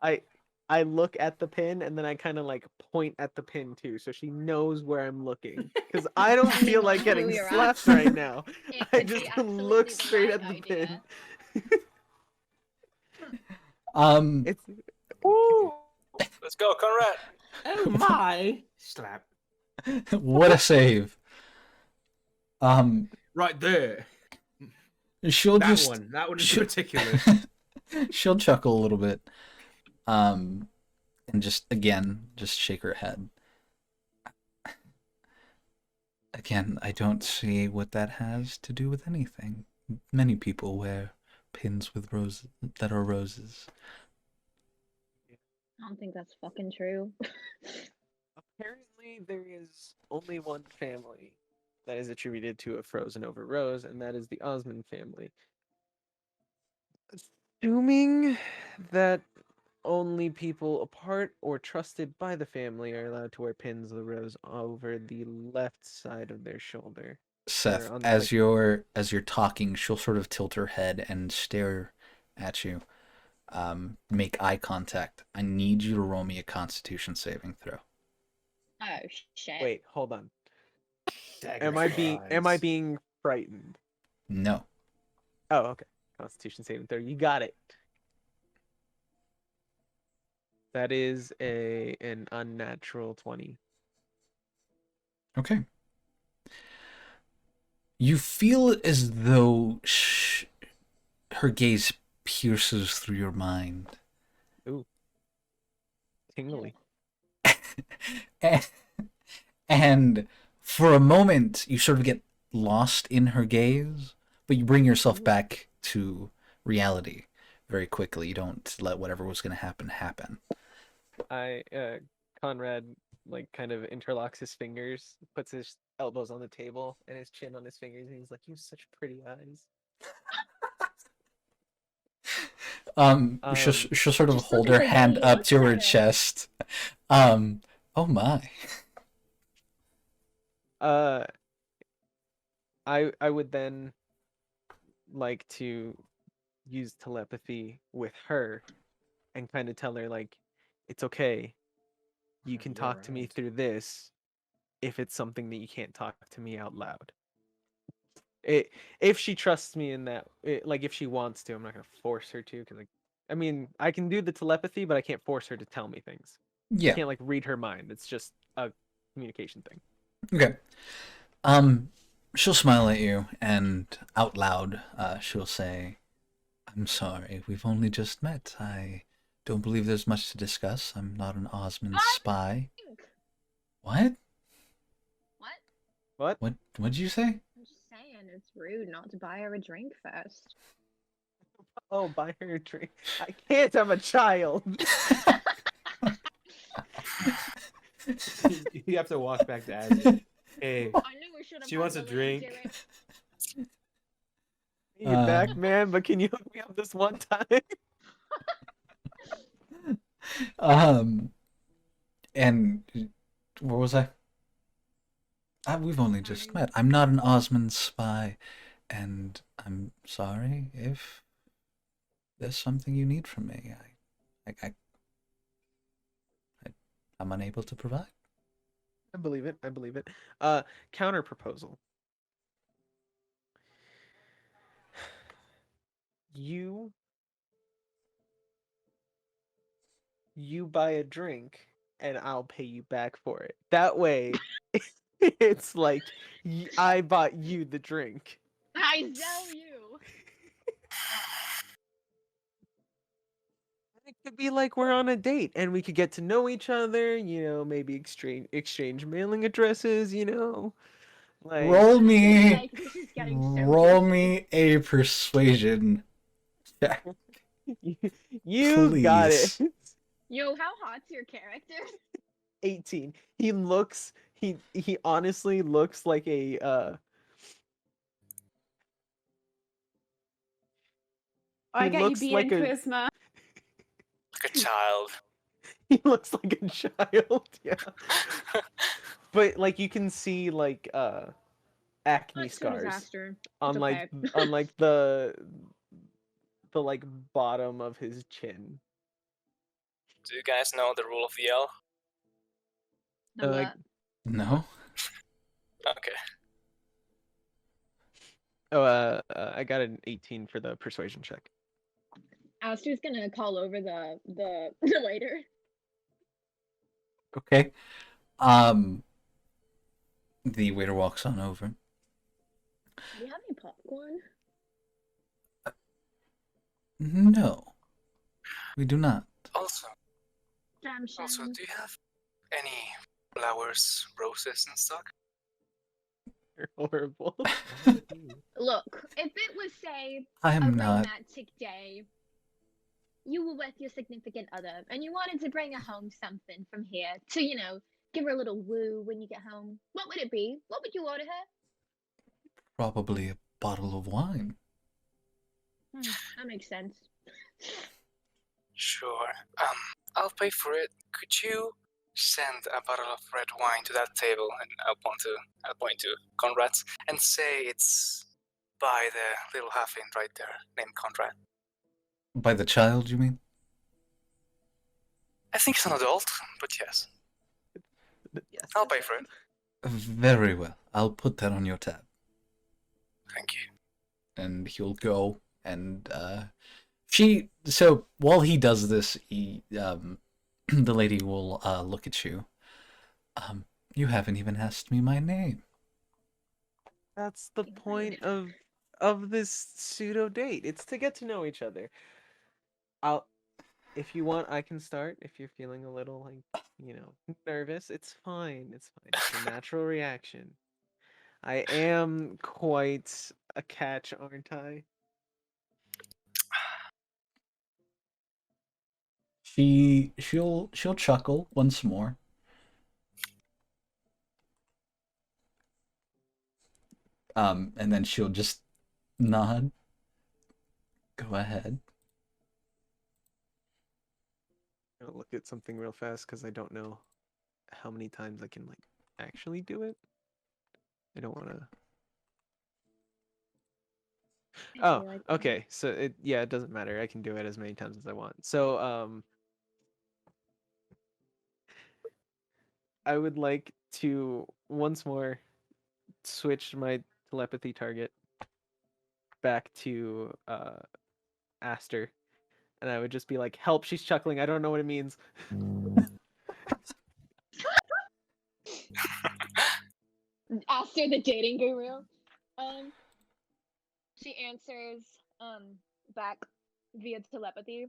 I I look at the pin and then I kind of like point at the pin too, so she knows where I'm looking. Because I don't Depending feel on like who getting you're slapped at. right now. It I could be just absolutely look the straight right at the idea. pin. Um, It's Woo! Let's go, Conrad. Oh my! Slap. what a save. Right there. She'll That just one. That one in she'll- particular. she'll chuckle a little bit, and just shake her head. Again, I don't see what that has to do with anything. Many people wear pins with roses that are roses. I don't think that's fucking true. apparently there is only one family that is attributed to a frozen over rose, and that is the Osmond family. Assuming that only people apart or trusted by the family are allowed to wear pins of the rose over the left side of their shoulder. Seth, on, as like- you're talking, she'll sort of tilt her head and stare at you. Make eye contact. I need you to roll me a Constitution saving throw. Oh shit. Wait, hold on. Am I being frightened? No. Oh, okay. Constitution saving throw. You got it. That is an unnatural 20. Okay. You feel as though her gaze pierces through your mind. Ooh. Tingly. And for a moment, you sort of get lost in her gaze, but you bring yourself back to reality very quickly. You don't let whatever was going to happen. Conrad like kind of interlocks his fingers, puts his elbows on the table and his chin on his fingers, and he's like, "You have such pretty eyes." She'll sort of Just hold look at her her hand gaze. up to Look her at her. chest. Oh my. Uh, I would then like to use telepathy with her and kind of tell her like, it's okay. You can You're talk to me right. through this if it's something that you can't talk to me out loud. If she trusts me in that, like if she wants to, I'm not gonna force her to, because I mean, I can do the telepathy, but I can't force her to tell me things. I Yeah. can't like read her mind. It's just a communication thing. Okay. She'll smile at you, and out loud, she'll say, "I'm sorry. We've only just met. I don't believe there's much to discuss. I'm not an Osmond spy." What? What? What? What'd you say? I'm just saying, it's rude not to buy her a drink first. Oh, buy her a drink. I can't. I'm a child. You have to walk back to Azzy. Hey, I knew we should have. she wants a drink. You back, man, but can you hook me up this one time? And where was I? We've only just met. I'm not an Osmond spy, and I'm sorry if there's something you need from me. I'm unable to provide. I believe it. I believe it. Counter proposal. You buy a drink and I'll pay you back for it. That way, it's like I bought you the drink. I sell you. It could be like we're on a date and we could get to know each other, maybe exchange mailing addresses, like Roll me, Like, this is getting so roll juicy. me a persuasion check, you got it. please. Yo, how hot's your character? 18. He honestly looks like a I he got you looks beat like in a charisma. Like a child. he looks like a child, yeah. But like you can see like acne Not to a scars disaster. on It's like okay. on like the like bottom of his chin. Do you guys know the rule of the L? The like what? No. Okay. I got an 18 for the persuasion check. Aster's gonna call over the the waiter. Okay. The waiter walks on over. Do you have any popcorn? No, we do not. Also, Jam sham. do you have any flowers, roses in stock? You're horrible. Look, if it was say I a am not. romantic day, you were with your significant other, and you wanted to bring her home something from here to, give her a little woo when you get home, what would it be? What would you order her? Probably a bottle of wine. That makes sense. Sure. I'll pay for it. Could you send a bottle of red wine to that table, and I'll point to Conrad's, and say it's by the little halfling right there, named Conrad. By the child, you mean? I think he's an adult, but yes. Yes, I'll pay for it. Very well. I'll put that on your tab. Thank you. And he'll go and so while he does this, the lady will look at you. You haven't even asked me my name. That's the point of this pseudo date. It's to get to know each other. If you want, I can start. If you're feeling a little like, nervous, it's fine. It's fine. It's a natural reaction. I am quite a catch, aren't I? She'll chuckle once more. And then she'll just nod. Go ahead. I'll look at something real fast because I don't know how many times I can like actually do it. I don't want to. I Oh, feel like okay. So it doesn't matter. I can do it as many times as I want. So I would like to once more switch my telepathy target back to Aster, and I would just be like, "Help! She's chuckling. I don't know what it means." Aster, the dating guru. She answers back via telepathy.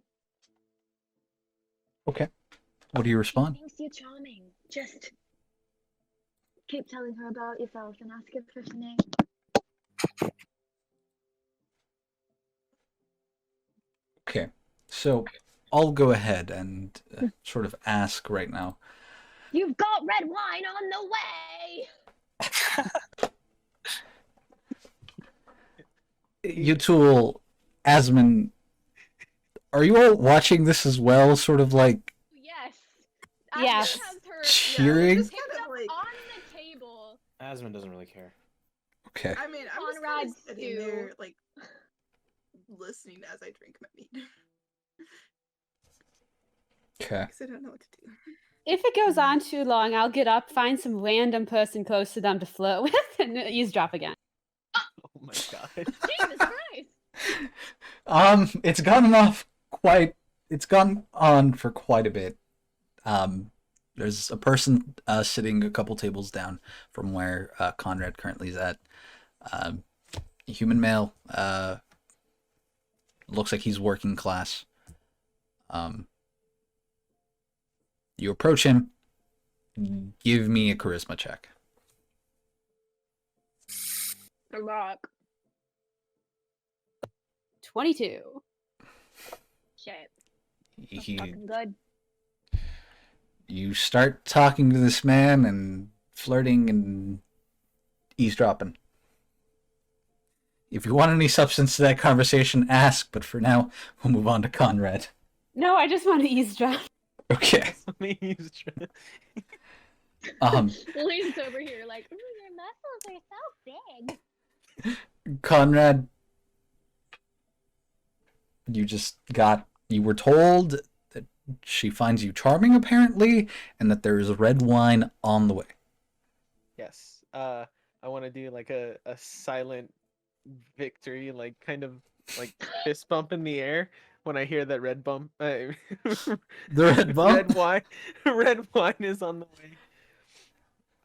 Okay. What do you She respond? thinks you're charming. Just keep telling her about yourself and ask her for her name. Okay. So I'll go ahead and sort of ask right now. You've got red wine on the way. Utul, Asman, are you all watching this as well? Sort of like Yes. Yes. Aster has her cheering? just picked kind up of like. on the table. Asmund doesn't really care. Okay. I mean, I'm just kind Conrad of sitting there, like, listening as I drink my mead. Okay. Because I don't know what to do. If it goes on too long, I'll get up, find some random person close to them to flirt with, and eavesdrop again. Oh my god. Jesus Christ. It's gone off quite. It's gone on for quite a bit. There's a person sitting a couple tables down from where Conrad currently is at. A human male. Looks like he's working class. You approach him. Give me a charisma check. The Rock. 22. Shit. That's He, fucking good. you start talking to this man and flirting and eavesdropping. If you want any substance to that conversation, ask, but for now, we'll move on to Conrad. No, I just want to eavesdrop. Okay. Liam's over here like, ooh, your muscles are so big. Conrad, you were told that she finds you charming, apparently, and that there is red wine on the way. Yes. I want to do like a silent victory, like kind of like fist bump in the air when I hear that red bump. The red bump? Red wine is on the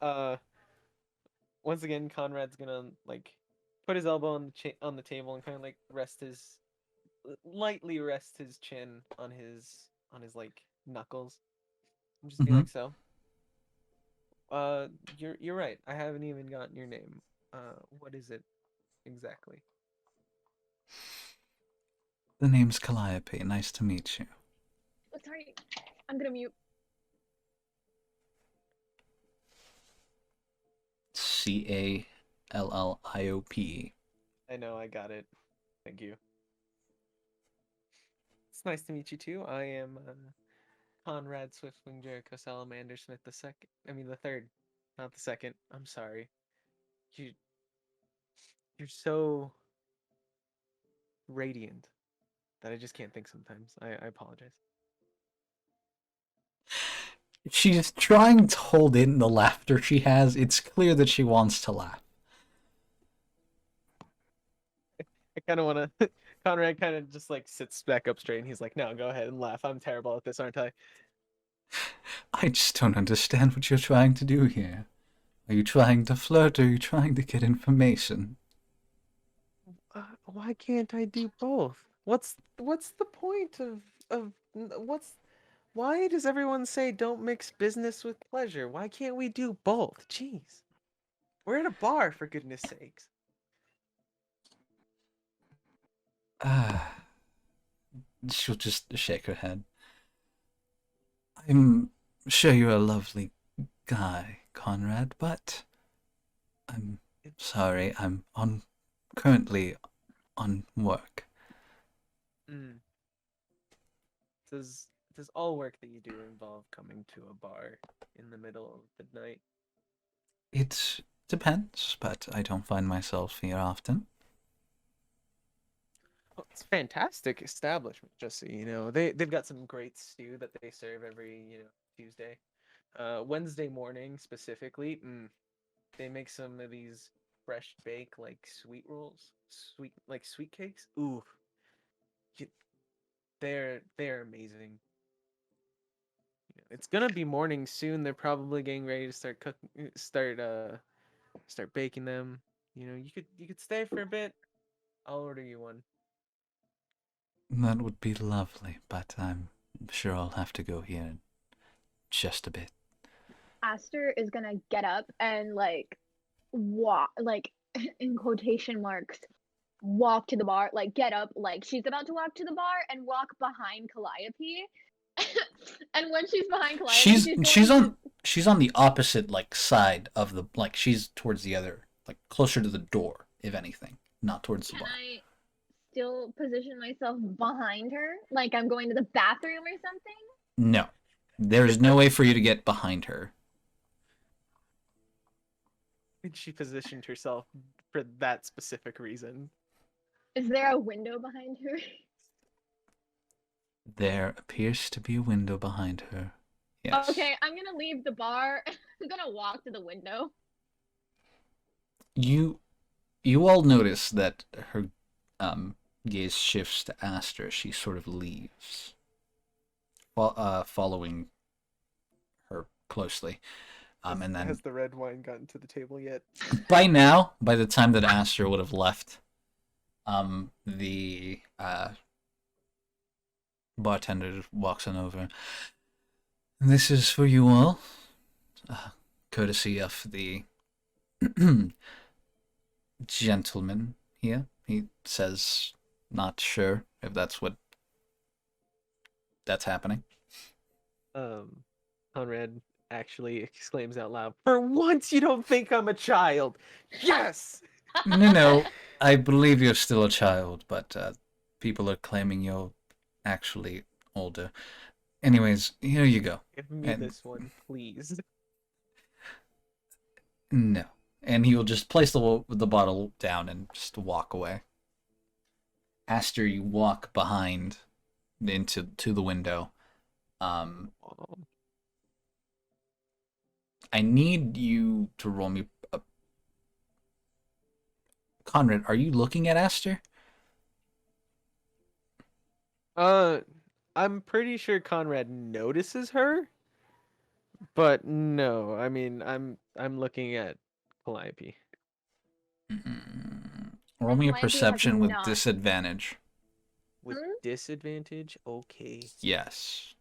way. Once again, Conrad's gonna like put his elbow on the table and kind of like lightly rest his chin on his like knuckles, and just be like, so. You're right. I haven't even gotten your name. What is it exactly? The name's Calliope. Nice to meet you. Oh, sorry. I'm gonna mute. Calliope. I know, I got it. Thank you. It's nice to meet you too. I am Conrad Swiftwing Jericho Salamander Smith the second. I mean the third, not the second. I'm sorry. You're so radiant that I just can't think sometimes. I apologize. She's trying to hold in the laughter she has. It's clear that she wants to laugh. I kind of want to. Conrad kind of just like sits back up straight and he's like, no, go ahead and laugh. I'm terrible at this, aren't I? I just don't understand what you're trying to do here. Are you trying to flirt or are you trying to get information? Why can't I do both? What's the point of what's why does everyone say don't mix business with pleasure? Why can't we do both? Jeez. We're at a bar, for goodness sakes. She'll just shake her head. I'm sure you're a lovely guy, Conrad, but I'm sorry, currently on work. Does all work that you do involve coming to a bar in the middle of the night? It's Depends, but I don't find myself here often. Well, it's a fantastic establishment, just so you know. They've got some great stew that they serve every, Tuesday. Wednesday morning specifically, they make some of these fresh bake like sweet rolls, sweet cakes. Ooh, y- they're amazing. It's gonna be morning soon. They're probably getting ready to start cooking, start baking them. You could stay for a bit. I'll order you one. That would be lovely, but I'm sure I'll have to go here in just a bit. Aster is gonna get up and walk, in quotation marks, walk to the bar, get up, she's about to walk to the bar and walk behind Calliope. And when she's behind Calliope, She's on the opposite side of the she's towards the other closer to the door, if anything, not towards the Can bar. I still position myself behind her, like I'm going to the bathroom or something? No. There's no way for you to get behind her. And she positioned herself for that specific reason. Is there a window behind her? There appears to be a window behind her. Yes. Okay, I'm gonna leave the bar. I'm gonna walk to the window. You all notice that her gaze shifts to Aster. She sort of leaves, following her closely. And then Has the red wine gotten to the table yet? by now, by the time that Aster would have left, the bartender walks on over. This is for you all, courtesy of the gentleman here. He says, not sure if that's happening. Conrad actually exclaims out loud, "For once you don't think I'm a child! Yes!" No, I believe you're still a child, but people are claiming you're actually older. Anyways, here you go. Give me this one, please. No. And he will just place the bottle down and just walk away. Aster, you walk behind to the window. I need you to roll me a... Conrad, are you looking at Aster? I'm pretty sure Conrad notices her, but no. I mean, I'm looking at Calliope. Roll me a Calliope has perception with not. disadvantage. With disadvantage? Okay. Yes.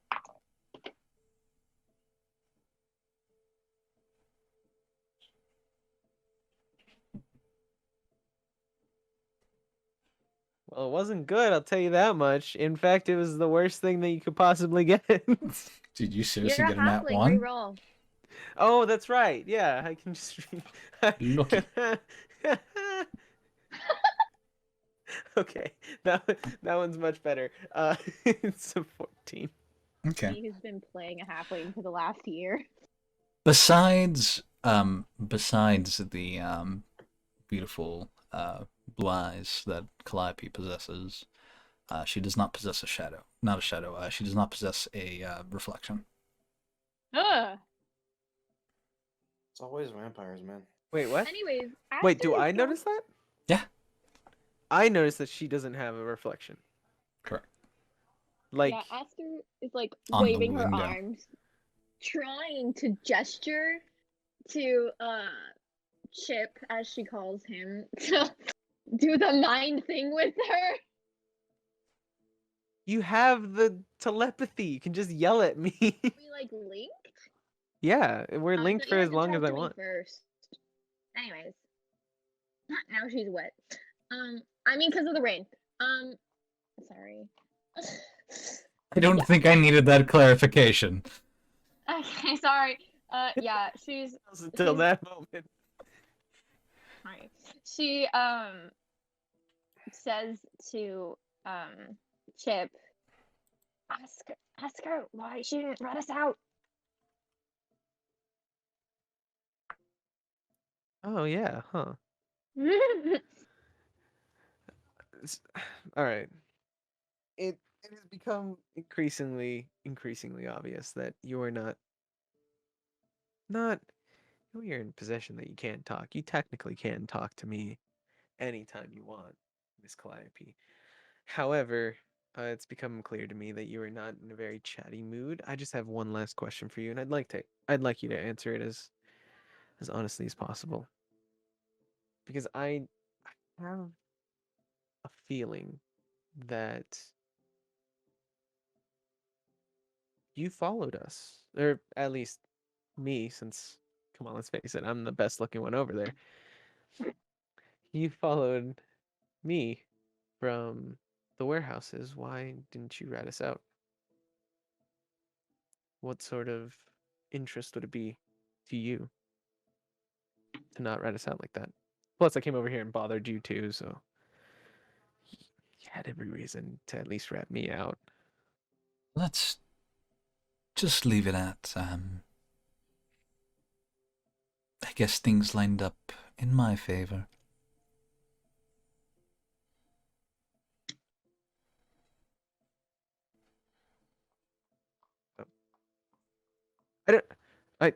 Well, it wasn't good, I'll tell you that much. In fact, it was the worst thing that you could possibly get. Did you seriously You're a get a nat halfling, 1? reroll. Oh, that's right. Yeah, I can just Looky. Okay, that one's much better. It's a 14. Okay. He who's been playing a halfling for the last year. Besides the beautiful blue eyes that Calliope possesses, she does not possess a shadow. Not a shadow. She does not possess a reflection. Ugh. It's always vampires, man. Wait, what? Anyways, Wait, Aster do is I going- notice that? Yeah. I notice that she doesn't have a reflection. Correct. Like, Yeah, Aster is On the waving her window. arms, trying to gesture to Chip, as she calls him, to do the mind thing with her. you have the telepathy. You can just yell at me. We linked. Yeah, we're linked But for you as had to long talk as I to me want. first. Anyways, now she's wet. I mean, because of the rain. Sorry. I don't think I needed that clarification. Okay, sorry. Yeah, she's Until that moment. Right. She says to Chip, ask her why she didn't let us out. Oh yeah, huh? All right. It has become increasingly obvious that you are not when you're in possession that you can't talk. You technically can talk to me anytime you want, Miss Calliope. However, it's become clear to me that you are not in a very chatty mood. I just have one last question for you, and I'd like you to answer it as honestly as possible. Because I have a feeling that you followed us. Or at least me, since come on, let's face it, I'm the best looking one over there. You followed me from the warehouses. Why didn't you rat us out? What sort of interest would it be to you to not rat us out like that? Plus, I came over here and bothered you too, so you had every reason to at least rat me out. Let's just leave it at, I guess things lined up in my favor. I don't. I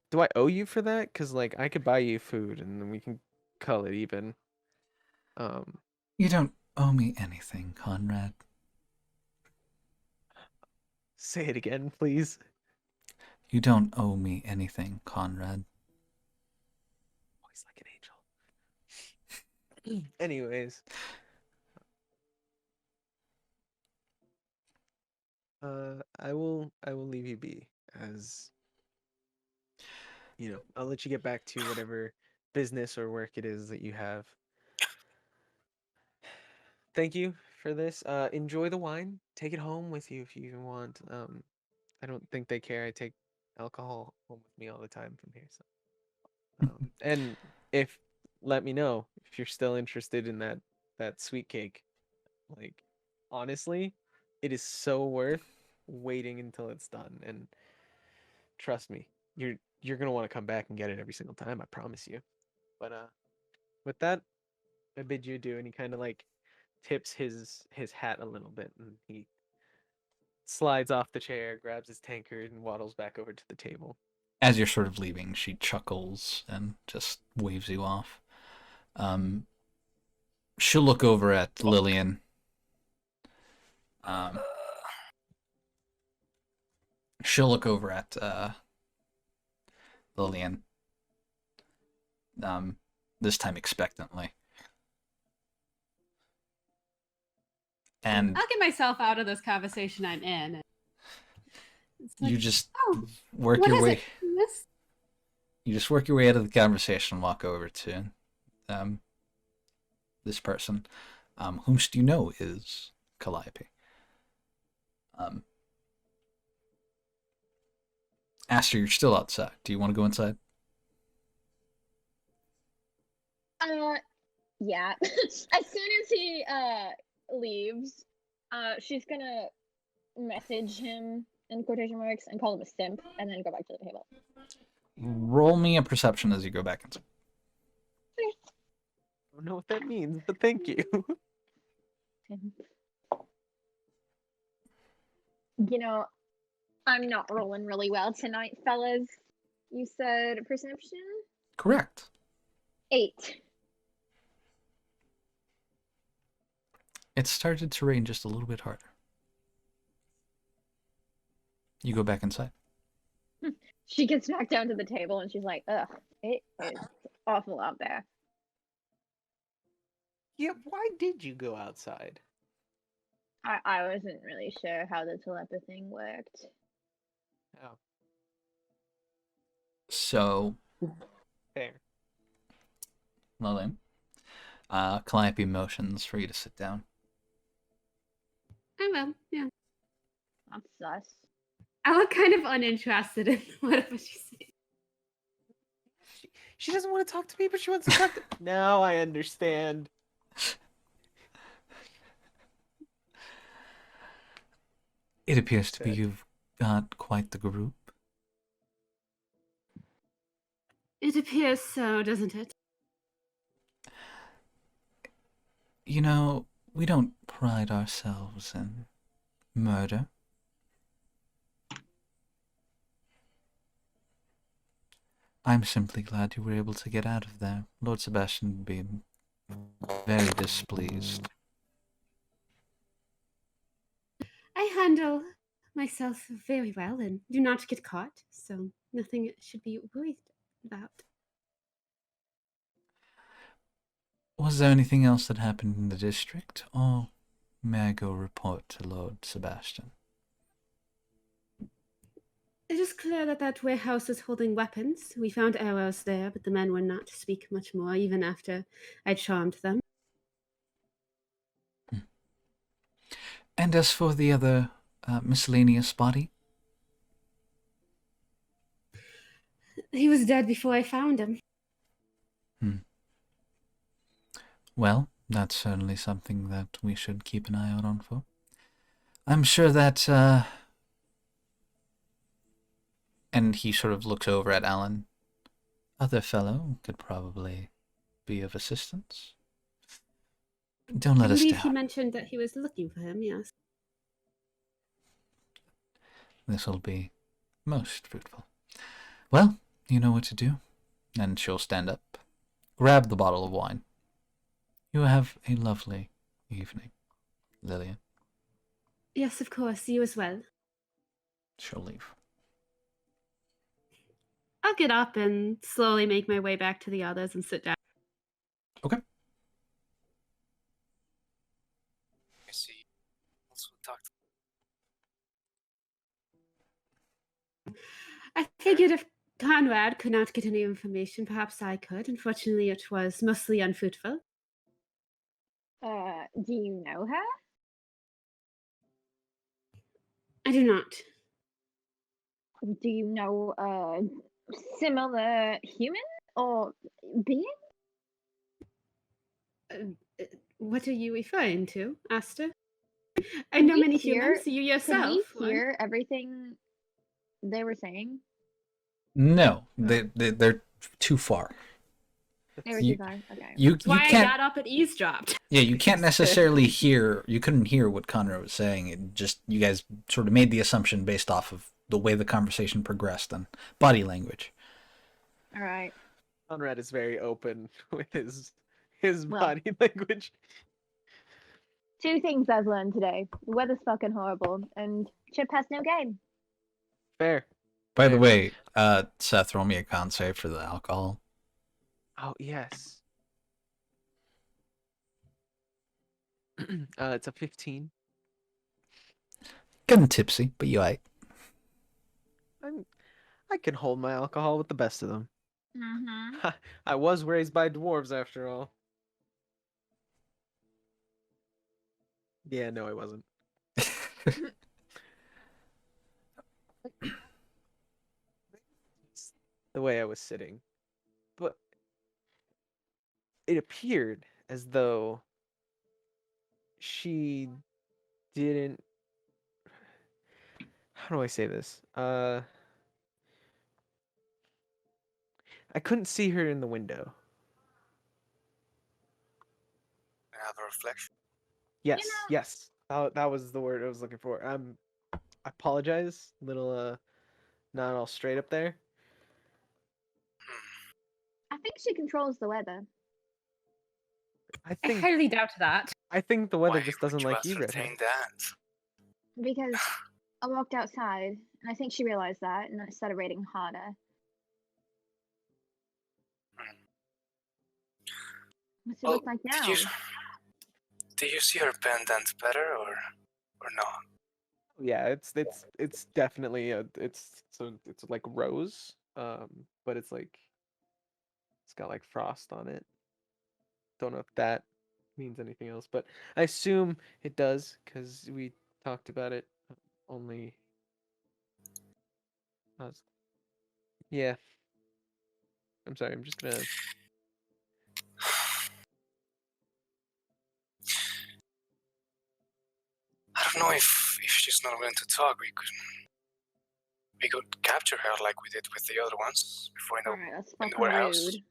do I owe you for that? Cause like I could buy you food and then we can call it even. Um, You don't owe me anything, Conrad. say it again, please. You don't owe me anything, Conrad. Voice like an angel. Anyways, I will leave you be as I'll let you get back to whatever business or work it is that you have. Thank you for this. Enjoy the wine. Take it home with you if you even want. I don't think they care. I take alcohol home with me all the time from here. So, and if let me know if you're still interested in that sweet cake. Like, honestly, it is so worth waiting until it's done. And trust me, you're gonna want to come back and get it every single time. I promise you. But with that, I bid you adieu. And he kind of like tips his hat a little bit, and he slides off the chair, grabs his tankard, and waddles back over to the table. As you're sort of leaving, she chuckles and just waves you off. She'll look over at Lillian. She'll look over at Lillian. This time expectantly. And I'll get myself out of this conversation I'm in. It's like, you just oh, work what your is way. it? Miss? You just work your way out of the conversation and walk over to this person, whomst you know is Calliope. Aster, you're still outside. Do you want to go inside? Yeah. As soon as he leaves, she's gonna message him in quotation marks and call him a simp, and then go back to the table. Roll me a perception as you go back inside. Okay. I don't know what that means, but thank you. You know, I'm not rolling really well tonight, fellas. You said perception? Correct. 8. It started to rain just a little bit harder. You go back inside. She gets back down to the table and she's like, ugh, it is awful out there. Yeah, why did you go outside? I wasn't really sure how the telepathy thing worked. Oh, So, fair. Lillian, Calliope motions for you to sit down. I will, yeah. That's sus. I look kind of uninterested in whatever she's saying. She doesn't want to talk to me, but she wants to talk to. Now I understand. It appears to be you've got quite the group. It appears so, doesn't it? You know, we don't pride ourselves in murder. I'm simply glad you were able to get out of there. Lord Sebastian would be very displeased. I handle myself very well and do not get caught, so nothing should be worried about. Was there anything else that happened in the district, or may I go report to Lord Sebastian? It is clear that that warehouse is holding weapons. We found arrows there, but the men were not to speak much more, even after I charmed them. And as for the other miscellaneous body? He was dead before I found him. Well, that's certainly something that we should keep an eye out on for. I'm sure that, and he sort of looks over at Alan. Other fellow could probably be of assistance. Don't let I us believe he down. mentioned that he was looking for him, yes. This will be most fruitful. Well, you know what to do. And she'll stand up, grab the bottle of wine. You have a lovely evening, Lillian. Yes, of course, you as well. She'll leave. I'll get up and slowly make my way back to the others and sit down. Okay. I see. Also talked. I figured if Conrad could not get any information, perhaps I could. Unfortunately, it was mostly unfruitful. Do you know her? I do not. Do you know a similar human or being? What are you referring to, Asta? I Could know we many hear- humans. You Could yourself. we hear everything they were saying? No, they're too far. They were You- too far. Okay. You That's why I can't. got up and eavesdropped. Yeah, you can't necessarily hear. You couldn't hear what Conrad was saying. It just you guys sort of made the assumption based off of the way the conversation progressed and body language. All right. Conrad is very open with his Well. body language. Two things I've learned today. The weather's fucking horrible, and Chip has no game. Fair. By the Fair. way, Seth, roll me a con save for the alcohol. Oh yes. It's a 15. Getting tipsy, but you aight. I can hold my alcohol with the best of them. Mm-hmm. I was raised by dwarves after all. Yeah, no, I wasn't. The way I was sitting. But it appeared as though she didn't. How do I say this? I couldn't see her in the window. Another reflection. Yes, yes. That was the word I was looking for. I apologize. Little not all straight up there. I think she controls the weather. I I think highly doubt that. I think the weather Why just would doesn't you like you, redhead. ascertain that? Because I walked outside, and I think she realized that, and I started raining harder. What's it look like now? Did you see her pendant better or not? Yeah, it's definitely it's like rose, but it's got like frost on it. Don't know if that means anything else, but I assume it does because we talked about it. Only, yeah. I'm sorry. I'm just gonna. I don't know if she's not willing to talk. We could capture her like we did with the other ones before in Alright, that's in the fucking warehouse. rude.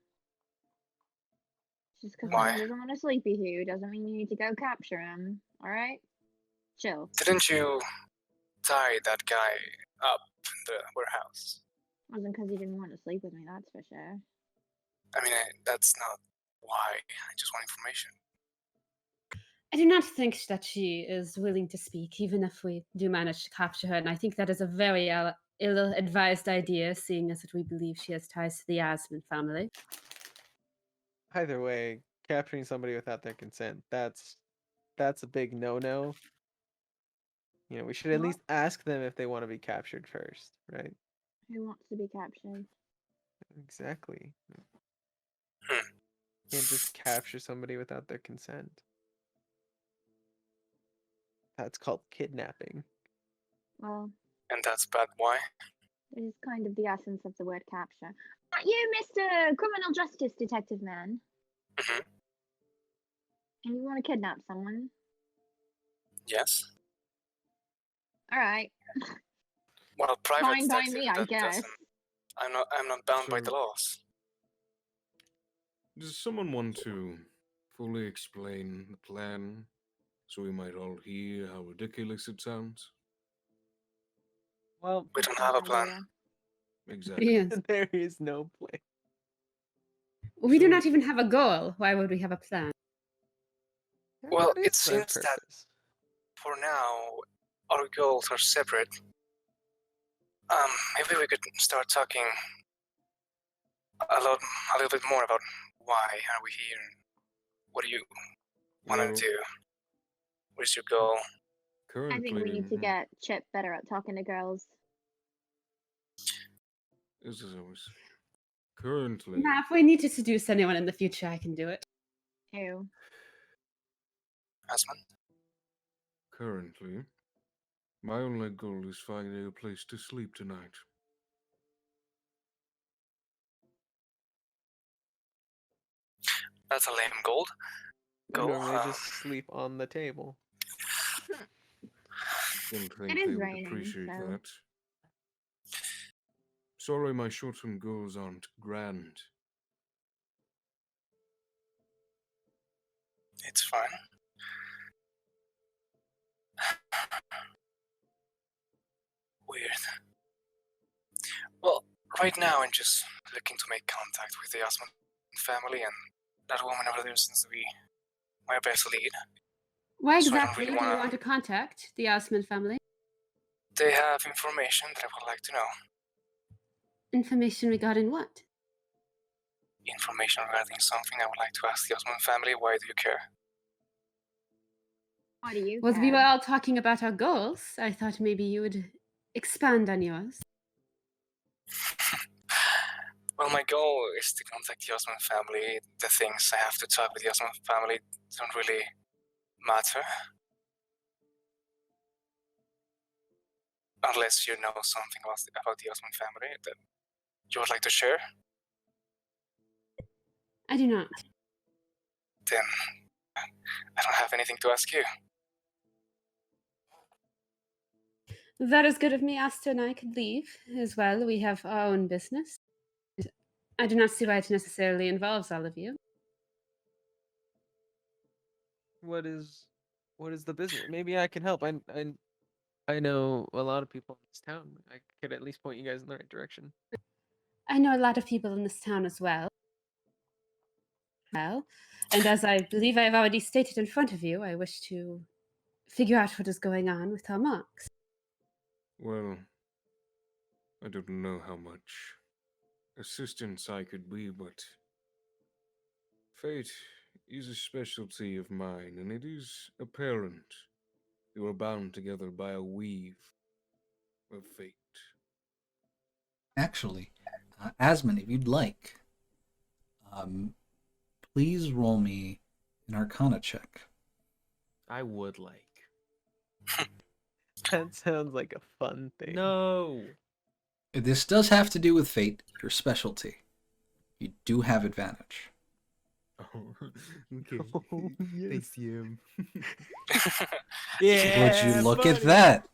Just because Why? someone doesn't want a sleepy Hugh doesn't mean you need to go capture him. All right? Chill. Didn't you tie that guy up in the warehouse? Wasn't because he didn't want to sleep with me, that's for sure. I mean, that's not why. I just want information. I do not think that she is willing to speak, even if we do manage to capture her. And I think that is a very ill-advised idea, seeing as that we believe she has ties to the Asmund family. Either way, capturing somebody without their consent, that's a big no-no. You know, we should at What? least ask them if they want to be captured first, right? Who wants to be captured? Exactly. Hmm. Can't just capture somebody without their consent. That's called kidnapping. Well, And that's bad. Why? it is kind of the essence of the word capture. Not you, Mr. Criminal Justice Detective Man. Mhm. And you want to kidnap someone? Yes. All right. Well, private Fine by detective. me, I That guess. doesn't. I'm not bound by the So- laws. Does someone want to fully explain the plan so we might all hear how ridiculous it sounds? Well, We don't have a plan. Idea. Exactly. Yes. there is no plan. We do So- not even have a goal. Why would we have a plan? Well, What it is their seems that purpose? for now, our goals are separate. Maybe we could start talking a little bit more about why are we here? What do you want Well, to do? Where's your goal? I currently, think we need to get Chip better at talking to girls. This is always. Currently, Now, if we need to seduce anyone in the future, I can do it. Ew. Asman? currently, my only goal is finding a place to sleep tonight. That's a lame goal. We Goal. normally just sleep on the table. Don't think It is they would raining, appreciate so- that. Sorry, my short-term goals aren't grand. It's fine. Weird. Well, right now I'm just looking to make contact with the Osman family and that woman over there since my best lead. Why So I don't exactly really do you wanna- want to contact the Osmond family? They have information that I would like to know. Information regarding what? Information regarding something I would like to ask the Osman family. Why do you care? Why do you Well, we were care? all talking about our goals. I thought maybe you would expand on yours. Well, my goal is to contact the Osman family. The things I have to talk with the Osman family don't really matter. Unless you know something about the Osman family that you would like to share, I do not. then I don't have anything to ask you. That is good of me. Asta and I could leave as well. We have our own business. I do not see why it necessarily involves all of you. What is the business? Maybe I can help. I know a lot of people in this town. I could at least point you guys in the right direction. I know a lot of people in this town as well. And as I believe I have already stated in front of you, I wish to figure out what is going on with our marks. Well, I don't know how much assistance I could be, but fate is a specialty of mine, and it is apparent we were bound together by a weave of fate. Actually, Asmund, if you'd like, please roll me an Arcana check. I would like. That sounds like a fun thing. No. This does have to do with fate, your specialty. You do have advantage. Oh, okay. Oh, yes. Thanks, TM. Would you look at that?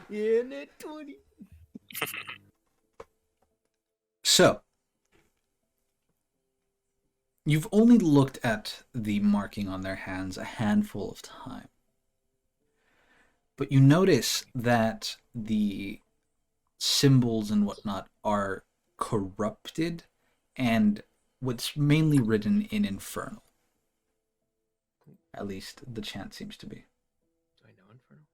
Yeah, net 20. So, You've only looked at the marking on their hands a handful of times, but you notice that the symbols and whatnot are corrupted and what's mainly written in Infernal. At least the chant seems to be. Do I know Infernal?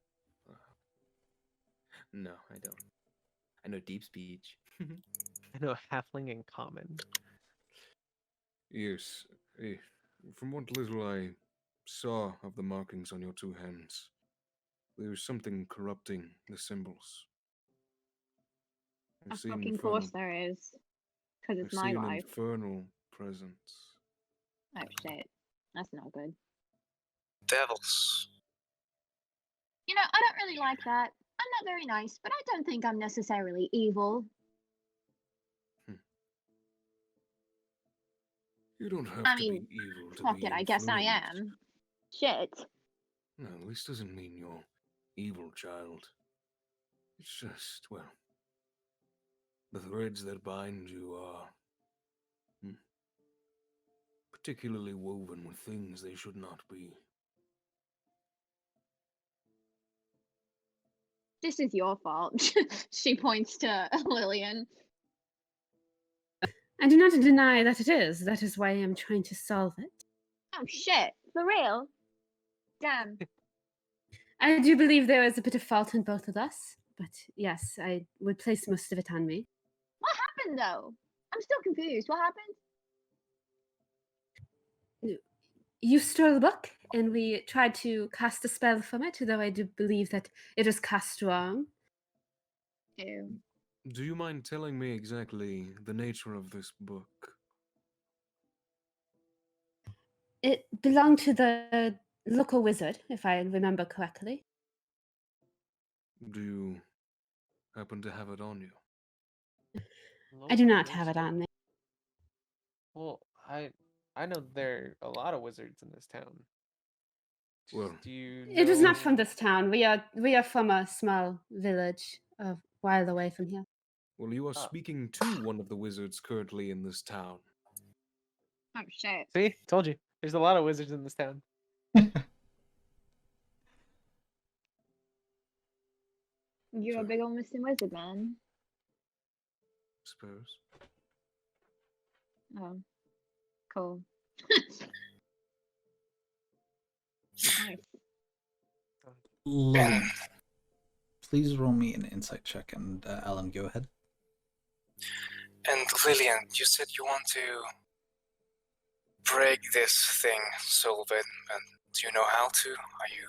No, I don't. I know Deep Speech. I know halfling in common. Yes. From what little I saw of the markings on your two hands, there's something corrupting the symbols. I Of see an fucking infernal. course there is. Because I it's my see an life. infernal presence. Oh shit. That's not good. Devils. You know, I don't really like that. I'm not very nice, but I don't think I'm necessarily evil. You don't have I to mean, be evil to fuck be it, I guess I influenced. am. Shit. No, this doesn't mean you're evil, child. It's just, well, the threads that bind you are particularly woven with things they should not be. This is your fault. She points to Lillian. I do not deny that it is. That is why I am trying to solve it. Oh shit. For real? Damn. I do believe there is a bit of fault in both of us, but yes, I would place most of it on me. What happened though? I'm still confused. What happened? You stole the book, and we tried to cast a spell from it, though I do believe that it was cast wrong. Ew. Do you mind telling me exactly the nature of this book? It belonged to the local wizard, if I remember correctly. Do you happen to have it on you? I do Local not have it wizard. on me. Well, I know there are a lot of wizards in this town. Well, Do you It was not from know- this town. We are from a small village a while away from here. well, you are Oh. speaking to one of the wizards currently in this town. Oh shit. See, told you. There's a lot of wizards in this town. You're a So- big old Mr. Wizard, man. Suppose. Oh. Cool. Nice. Lillian, please roll me an insight check, and Alan, go ahead. And Lillian, you said you want to break this thing, solve it, and do you know how to? Are you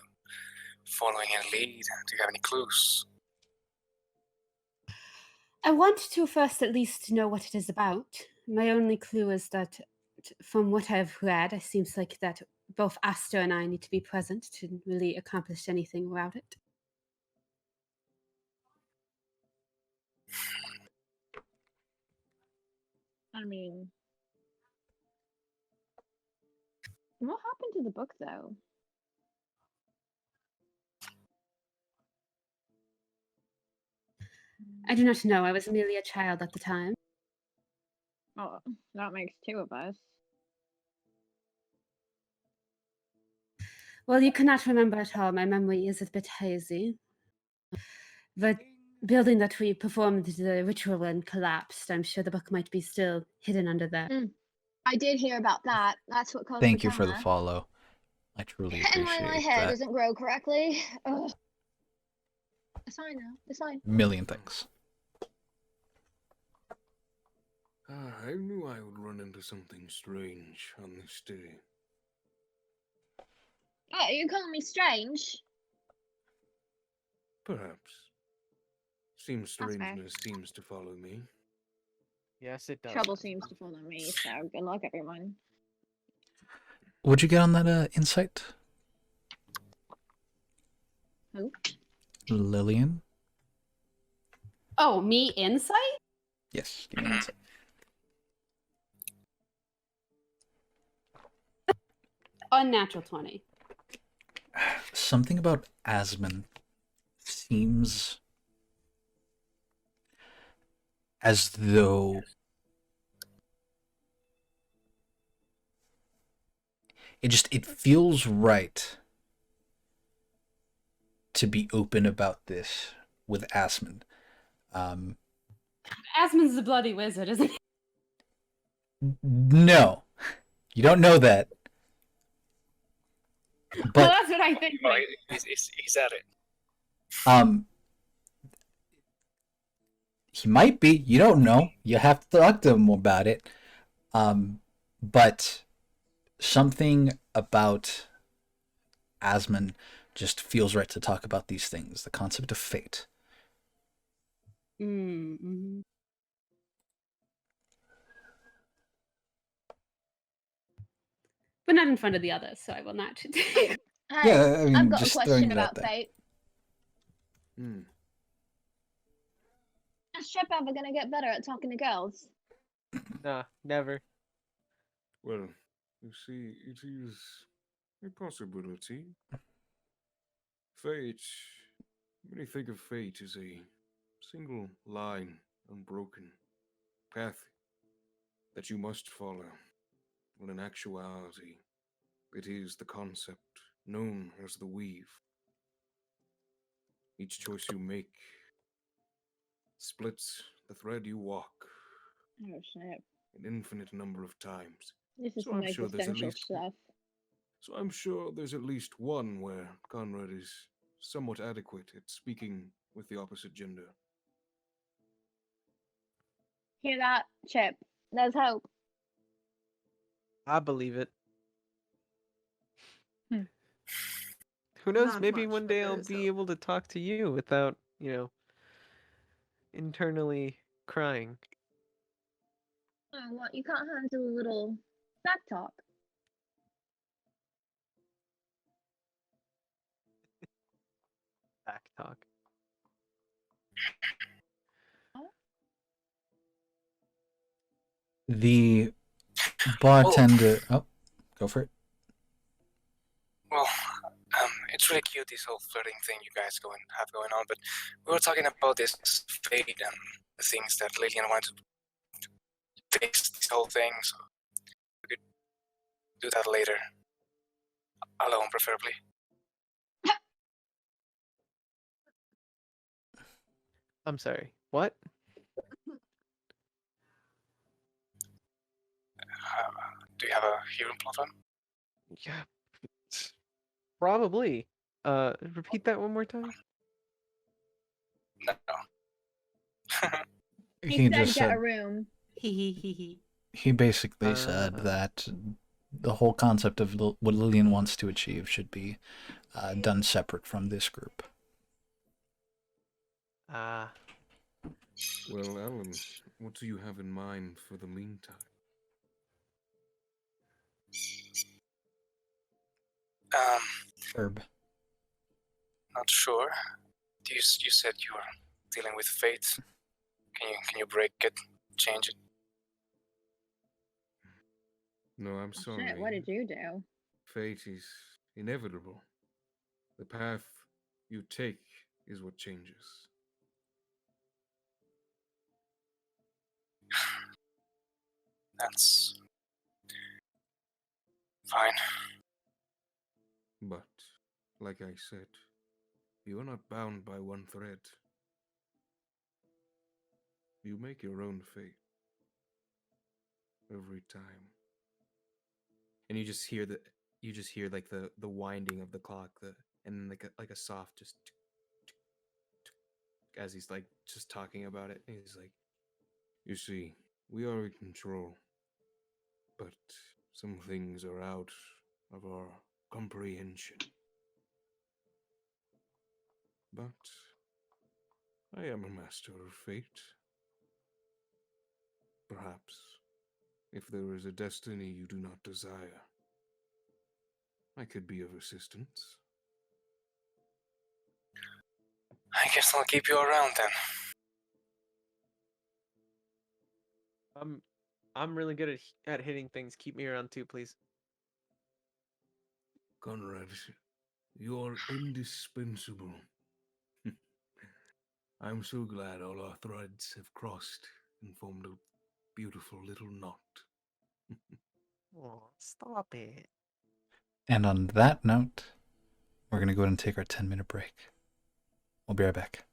following a lead? Do you have any clues? I want to first at least know what it is about. My only clue is that, from what I've read, it seems like that both Asta and I need to be present to really accomplish anything about it. I mean, what happened to the book though? I do not know. I was merely a child at the time. Oh, that makes two of us. Well, you cannot remember at all. My memory is a bit hazy. The building that we performed the ritual in collapsed. I'm sure the book might be still hidden under there. I did hear about that. That's what caused Thank the you for the tremor. follow. I truly And why my appreciate hair that. doesn't grow correctly. Ugh. It's fine now. It's fine. Million thanks. I knew I would run into something strange on this day. Oh, you calling me strange? Perhaps. Seems That's fair. strangeness seems to follow me. Yes, it does. Trouble seems to follow me, so good luck, everyone. What'd you get on that insight? Who? Lillian? Oh, me insight? Yes, give me an insight. Unnatural 20. Something about Asmon seems as though it feels right to be open about this with Asmund. Um, Asmund's the bloody wizard, isn't he? no, you don't know that, Well, but that's what I think. Well, he's at it. um, he might be. You don't know. You have to talk to him about it. But something about Asmund just feels right to talk about these things. The concept of fate. Mm-hmm. But not in front of the others, so I will not. Hey, Yeah, I mean, I've got a just throwing question it out about there. fate. Hmm. Is Shep ever gonna get better at talking to girls? Nah, never. Well, you see, it is a possibility. Fate. Many think of fate as a single line, unbroken path that you must follow. When in actuality, it is the concept known as the weave. Each choice you make splits the thread you walk Oh shit. an infinite number of times. This is So some I'm sure there's at existential least stuff. So I'm sure there's at least one where Conrad is somewhat adequate at speaking with the opposite gender. Hear that, Chip? There's hope. I believe it. Hmm. Who knows? Not Maybe much, one but day there I'll is be hope. able to talk to you without, internally crying. Oh, what? You can't handle a little back talk? Back talk. The bartender. Oh, go for it. Well, it's really cute, this whole flirting thing you guys have going on, but we were talking about this fate and the things that Lillian wanted to fix this whole thing, so we could do that later. Alone, preferably. I'm sorry. What? Do you have a hearing problem? Yeah. Probably. Repeat that one more time. No. He He said just get said a room. he basically said that the whole concept of what Lillian wants to achieve should be done separate from this group. Ah. Well, Alan, what do you have in mind for the meantime? Herb. Not sure. You said you were dealing with fate. Can you break it, change it? No, I'm Oh, sorry. shit, what did you do? Fate is inevitable. The path you take is what changes. That's fine. But, like I said, you are not bound by one thread. You make your own fate. Every time. And you just hear like the winding of the clock, and then like a soft just as he's like just talking about it. And he's like, You see, we are in control. But some things are out of our comprehension. But I am a master of fate. Perhaps, if there is a destiny you do not desire, I could be of assistance. I guess I'll keep you around then. I'm really good at hitting things. Keep me around too, please. Conrad, you're indispensable. I'm so glad all our threads have crossed and formed a beautiful little knot. Oh, stop it. And on that note, we're going to go ahead and take our 10-minute break. We'll be right back.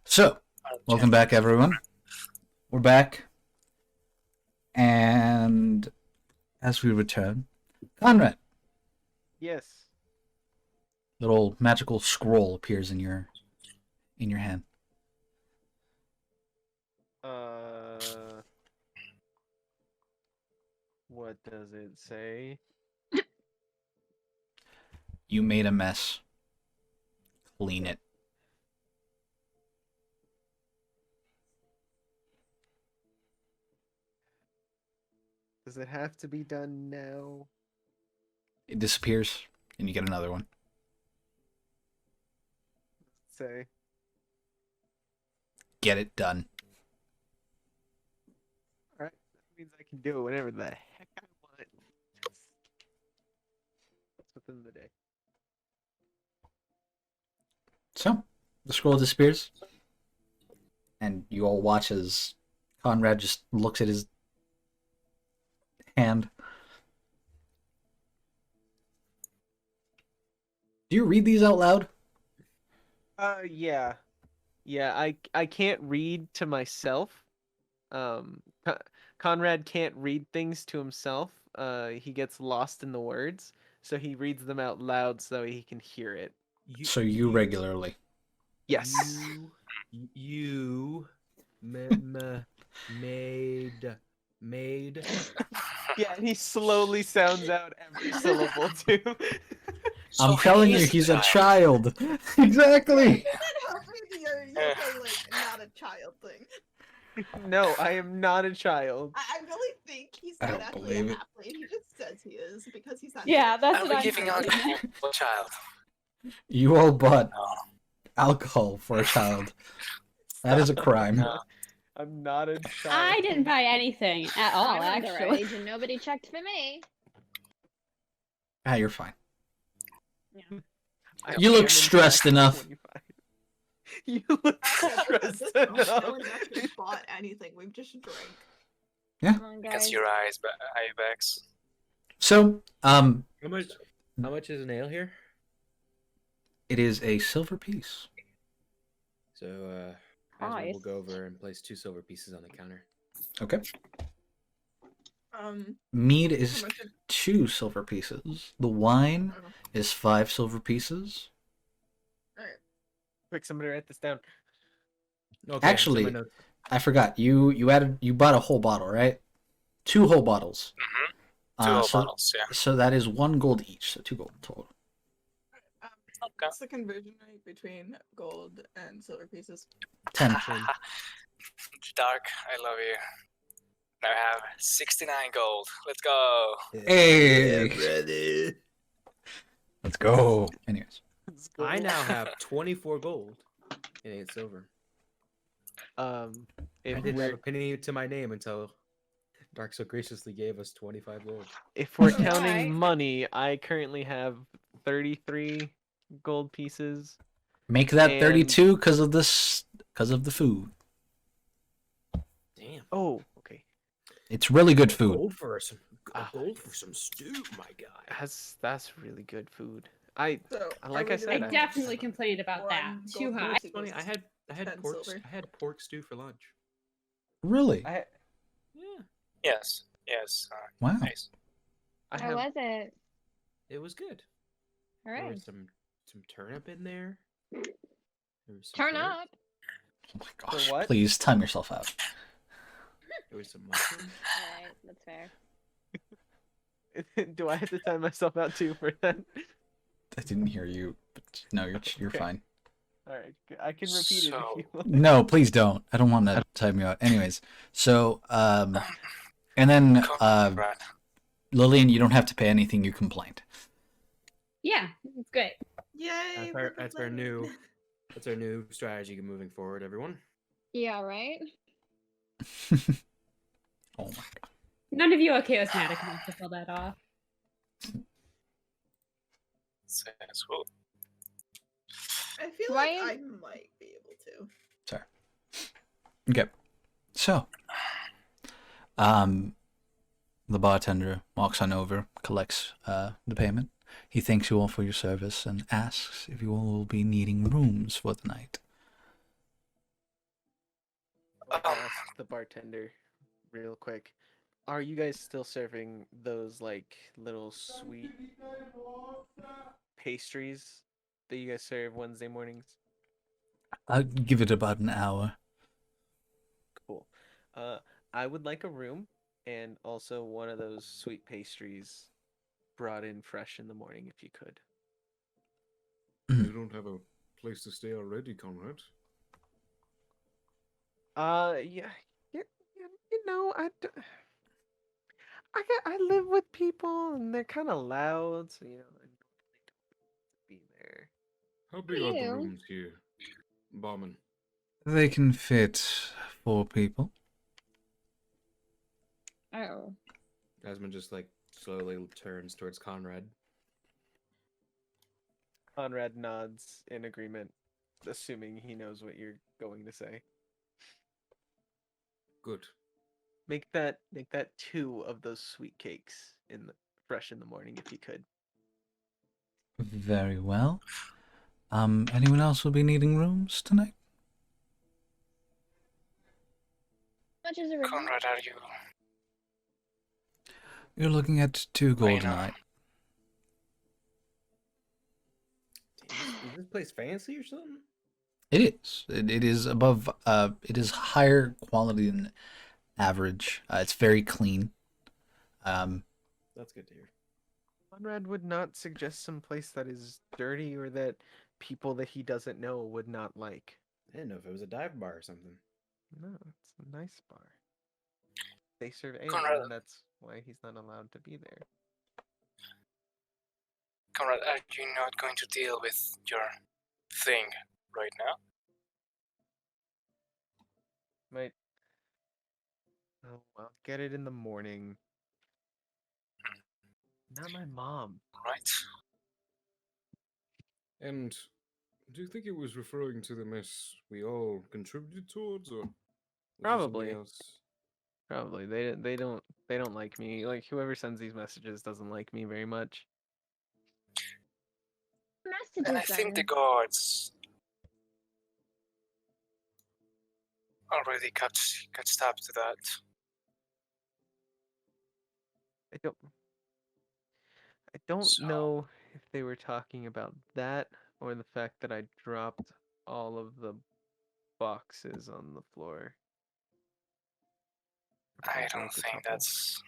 So, welcome back, everyone. We're back. And as we return, Conrad, Yes. little magical scroll appears in your hand. What does it say? You made a mess. Clean it. Does it have to be done now? It disappears, and you get another one. Say. Get it done. Alright, that means I can do it whenever the heck I want. It's within the day. So, the scroll disappears, and you all watch as Conrad just looks at his hand. Do you read these out loud? Yeah. Yeah, I can't read to myself. Conrad can't read things to himself. He gets lost in the words, so he reads them out loud so he can hear it. So you regularly. Yes. You made. Yeah, and he slowly sounds out every syllable too. I'm telling you, he's a child. Exactly. How freaky are you say like not a child thing? No, I am not a child. I really think he's I not don't actually believe a it. halfling. He just says he is because he's not. Yeah, that's Are what we I'm giving thinking. alcohol for a child? You all bought No. alcohol for a child. That is a crime. No. I'm not a child. I didn't buy anything at all, I'm actually. underage and nobody checked for me. Ah, you're fine. I You am look in stressed fact enough. 25. You look stressed No enough. one's actually bought anything. We've just drank. Come on, I can guys. see your eyes, but eye bags. So, How much is an ale here? it is a silver piece. So, Asma will go over and place 2 silver pieces on the counter. Okay. How Mead is much is- 2 silver pieces. The wine Oh, is 5 silver pieces. alright. Quick, somebody write this down. Okay, Actually, so my notes. I forgot. You bought a whole bottle, right? 2 whole bottles. Two whole so, bottles, yeah. So that is 1 gold each. So 2 gold total. Okay. What's the conversion rate between gold and silver pieces? 10. Dark, I love you. Now I have 69 gold. Let's go. Hey, brother. let's go. Anyways, I now have 24 gold and 8 silver. I If didn't have we're a penny to my name until Dark so graciously gave us 25 gold. if we're Alright. counting money, I currently have 33 gold pieces. make that And- 32 because of this, because of the food. Damn. Oh, okay. It's really good food. Gold for some Ah. gold for some stew, my guy. That's really good food. I So, like are I we said, I doing I- definitely complained about that. one Too gold high. piece It's funny. equals I had 10 pork. silver? I had pork stew for lunch. Really? I Yeah, Yes, yes. Wow. Nice. I How have was it? it was good. There Hooray. was some turnip in there. There There was some Turn carrots. up. Oh my gosh! what? Please time yourself out. There was some mushrooms. All right, that's fair. Do I have to time myself out too for that? I didn't hear you, but no, you're Okay. fine. All right, I can repeat it if you want. No, please don't. I don't want to time you out. Anyways, so and then Conrad, Lillian, you don't have to pay anything. You complained. Yeah, it's great. Yay! That's we're our complaining. new that's our new strategy moving forward, everyone. Yeah, right. Oh my god. None of you are charismatic enough to pull that off. says well. I feel Ryan? like I might be able to. Sorry. Okay. So, the bartender walks on over, collects the payment. He thanks you all for your service and asks if you all will be needing rooms for the night. I'll ask the bartender real quick. Are you guys still serving those like little sweet pastries that you guys serve Wednesday mornings? I'll give it about an hour. Cool. I would like a room and also one of those sweet pastries brought in fresh in the morning if you could. You don't have a place to stay already, Conrad. Yeah, you know, I live with people and they're kind of loud, so you know, I don't be there. How big are the You. rooms here, barman? They can fit 4 people. Oh. Asmund just like slowly turns towards Conrad. Conrad nods in agreement, assuming he knows what you're going to say. Good. Make that 2 of those sweet cakes fresh in the morning if you could. Very well. Anyone else will be needing rooms tonight? How much is a room? Conrad, are you? You're looking at 2 gold a know. night. Is this place fancy or something? It is. It is above. It is higher quality than average. It's very clean. That's good to hear. Conrad would not suggest some place that is dirty or that people that he doesn't know would not like. I didn't know if it was a dive bar or something. No, it's a nice bar. They serve ale, Conrad. and that's why he's not allowed to be there. Conrad, are you not going to deal with your thing right now? Might. Oh, I'll get it in the morning. Not my mom. Right. And do you think it was referring to the mess we all contributed towards, or was there something Probably. else? Probably. They don't like me. Like whoever sends these messages doesn't like me very much. Messages And I think the then. guards already cut stop to that. I don't So- know if they were talking about that or the fact that I dropped all of the boxes on the floor. I don't broke a think couple. that's.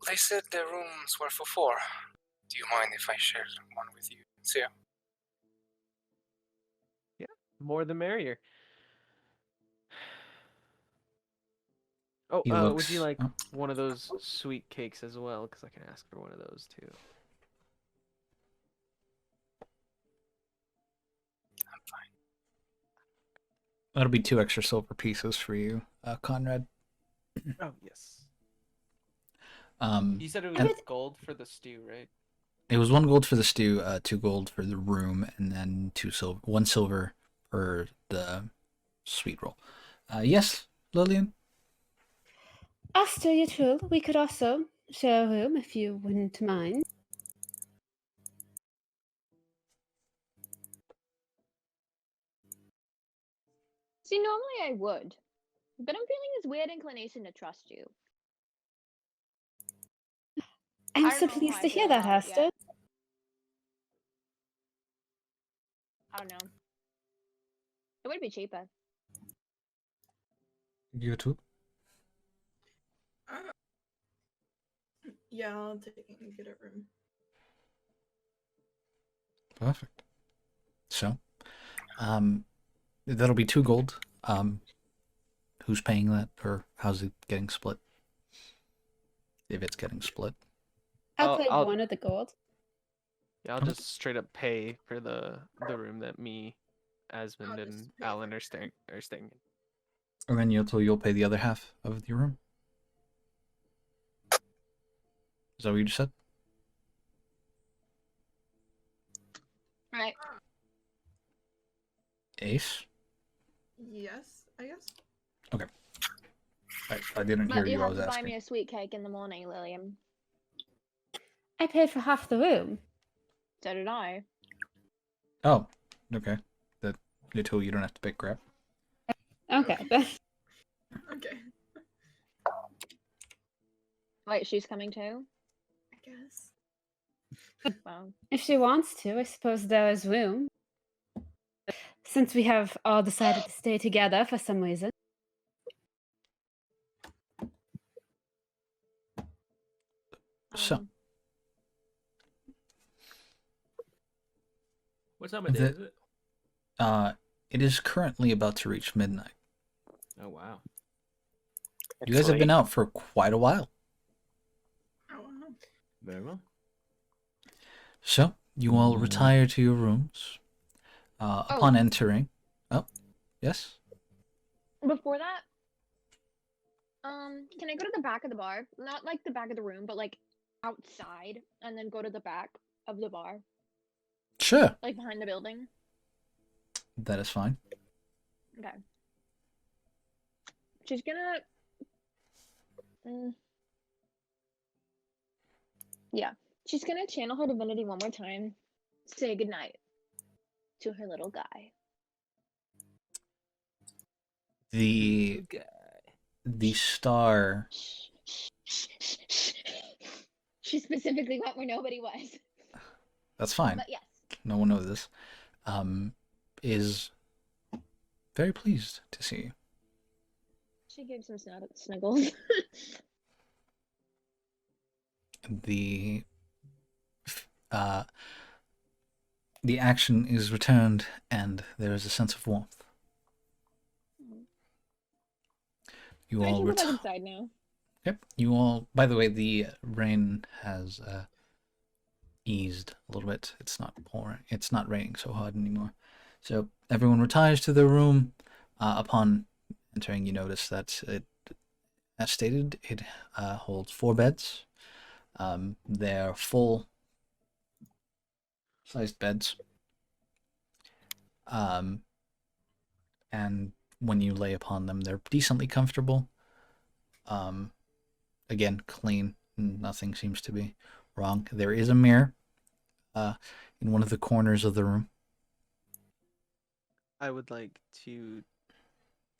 They said the rooms were for 4. Do you mind if I share one with you? So, More the merrier. Oh, He would you looks- like oh. one of those sweet cakes as well? Because I can ask for one of those too. I'm fine. That'll be 2 extra silver pieces for you, Conrad. Oh yes. Um, You said it was and gold for the stew, right? it was 1 gold for the stew, 2 gold for the room, and then 1 silver for the sweet roll. Yes, Lillian. Asta, you're true. We could also share a room if you wouldn't mind. See, normally I would, but I'm feeling this weird inclination to trust you. I'm I so don't know how pleased I to feel hear that, about it Asta. yet. I don't know. It would be cheaper. You too. Uh, yeah, I'll take and get a room. Perfect. So, that'll be 2 gold. Who's paying that, or how's it getting split? If it's getting split. I'll I'll- pay I'll- 1 of the gold. Yeah, I'll Okay. just straight up pay for the room that me, Asmund, I'll and just pay Alan for are staying in. And then you'll pay the other half of your room. Is that what you just said? Right. Ace? Yes, I guess. I didn't hear But you you. I have was to buy asking. me a sweet cake in the morning, Lillian. I paid for half the room. So did I. Oh, okay. That you told you don't have to pick crap. Okay. Okay, Wait, she's coming too? I guess. Wow. If she wants to, I suppose there is room. Since we have all decided to stay together for some reason. So, What time of day The- is it? it is currently about to reach midnight. Oh wow. You guys have been late. out for quite a while. Oh, wow. Very well. So, you all retire to your rooms. Upon entering... Oh, yes? Before that, can I go to the back of the bar? Not like the back of the room, but like outside, and then go to the back of the bar, Sure. like behind the building. That is fine. Okay. She's gonna. Yeah, she's gonna channel her divinity one more time. Say goodnight to her little guy. The star... Shh, shh, shh, shh, shh. She specifically went where nobody was. That's fine. But yes. No one knows this. Is very pleased to see you. She gave some snuggles. The the action is returned, and there is a sense of warmth. You I all should go back return. inside now. Yep. You all. By the way, the rain has eased a little bit. It's not pouring. It's not raining so hard anymore. So everyone retires to their room. Upon entering, you notice that it, as stated, it holds 4 beds. They're full-sized beds. And when you lay upon them, they're decently comfortable. Again, clean. Nothing seems to be wrong. There is a mirror in one of the corners of the room. I would like to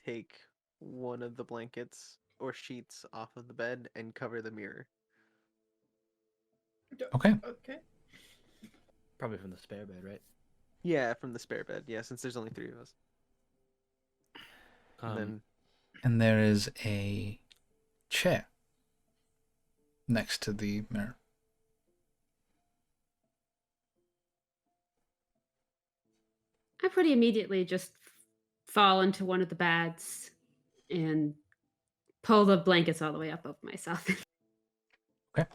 take one of the blankets or sheets off of the bed and cover the mirror. Okay. Okay. Probably from the spare bed, right? Yeah, from the spare bed. Yeah, since there's only 3 of us. And then And there is a chair next to the mirror. I pretty immediately just fall into one of the beds and pull the blankets all the way up over myself. Okay.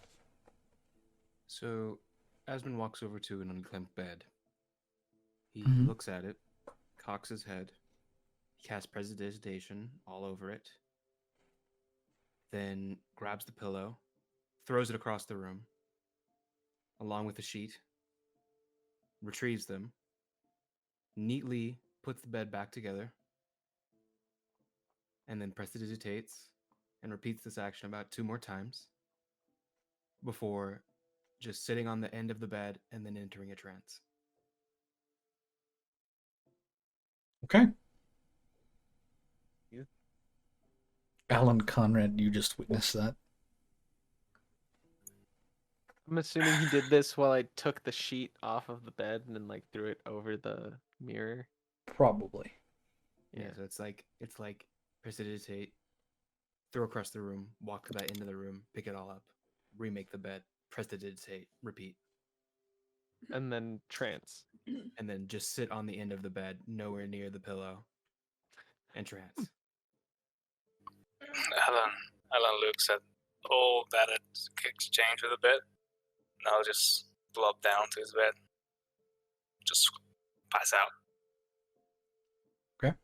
So, Asmund walks over to an unclimped bed. He Mhm. looks at it, cocks his head, casts Prestidigitation all over it, then grabs the pillow, throws it across the room, along with the sheet, retrieves them, neatly puts the bed back together, and then prestidigitates and repeats this action about 2 more times before just sitting on the end of the bed and then entering a trance. Okay. You? Alan Conrad, you just witnessed that. I'm assuming he did this while I took the sheet off of the bed and then like threw it over the mirror. Probably. Yeah, so it's like prestidigitate, throw across the room, walk that into the room, pick it all up, remake the bed, prestidigitate, repeat, And then trance. and then just sit on the end of the bed, nowhere near the pillow, and trance. Alan looks at all that exchange with the bed. Now just flop down to his bed. Just pass out. Okay.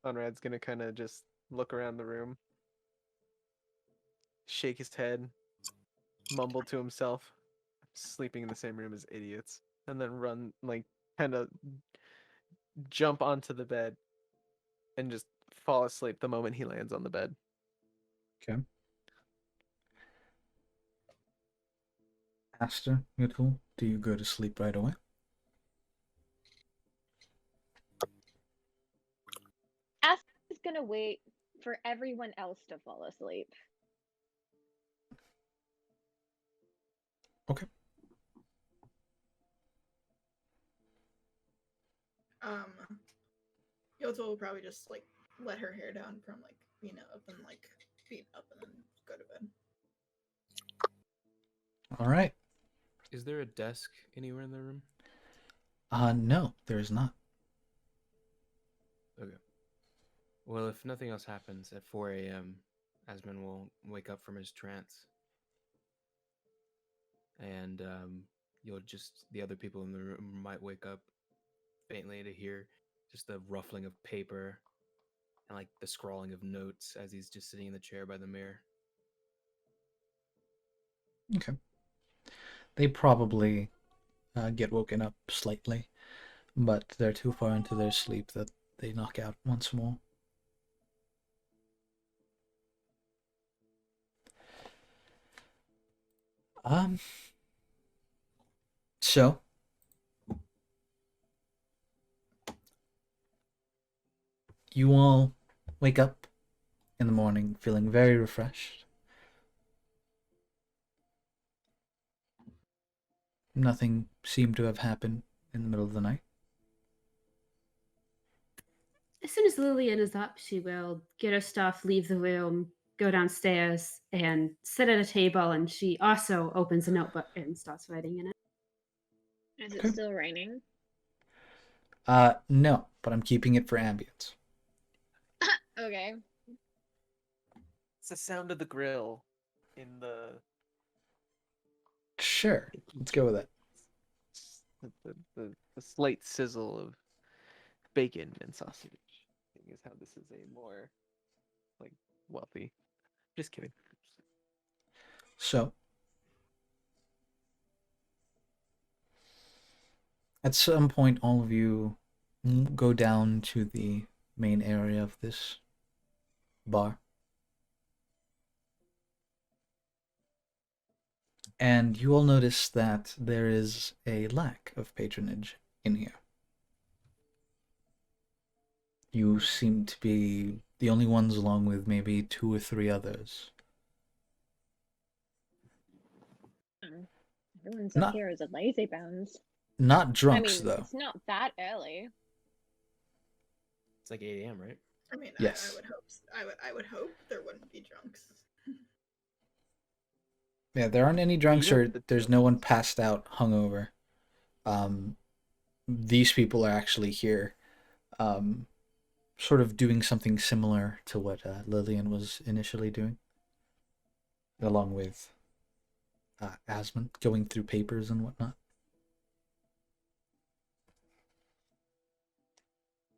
Conrad's gonna kind of just look around the room, shake his head, mumble to himself, sleeping in the same room as idiots, and then run, like, kind of jump onto the bed and just fall asleep the moment he lands on the bed. Okay. Asta, Mitchell, do you go to sleep right away? Asta's gonna wait for everyone else to fall asleep. Okay. Yota will probably just like let her hair down from like being up and like being up and then go to bed. All right. Is there a desk anywhere in the room? No, there is not. Okay. Well, if nothing else happens, at 4 a.m., Asmund will wake up from his trance. And the other people in the room might wake up faintly to hear just the ruffling of paper and like the scrawling of notes as he's just sitting in the chair by the mirror. Okay. They probably get woken up slightly, but they're too far into their sleep that they knock out once more. So you all wake up in the morning feeling very refreshed. Nothing seemed to have happened in the middle of the night. As soon as Lillian is up, she will get her stuff, leave the room, go downstairs, and sit at a table. And she also opens a notebook and starts writing in it. Is it Okay. still raining? No, but I'm keeping it for ambience. Okay. It's the sound of the grill in the Sure, let's go with it. the slight sizzle of bacon and sausage. I think is how this is a more like wealthy. Just kidding. So, at some point, all of you go down to the main area of this bar. And you all notice that there is a lack of patronage in here. You seem to be the only ones, along with maybe 2 or 3 others. Everyone's Not- up here as a lazy bones. Not drunks, I mean, though. it's not that early. It's like 8 a.m., right? I mean, Yes. I would hope. I would hope there wouldn't be drunks. Yeah, there aren't any drunks, don't or have the there's no one tokens. passed out hungover. These people are actually here, sort of doing something similar to what Lillian was initially doing, along with Asmund, going through papers and whatnot.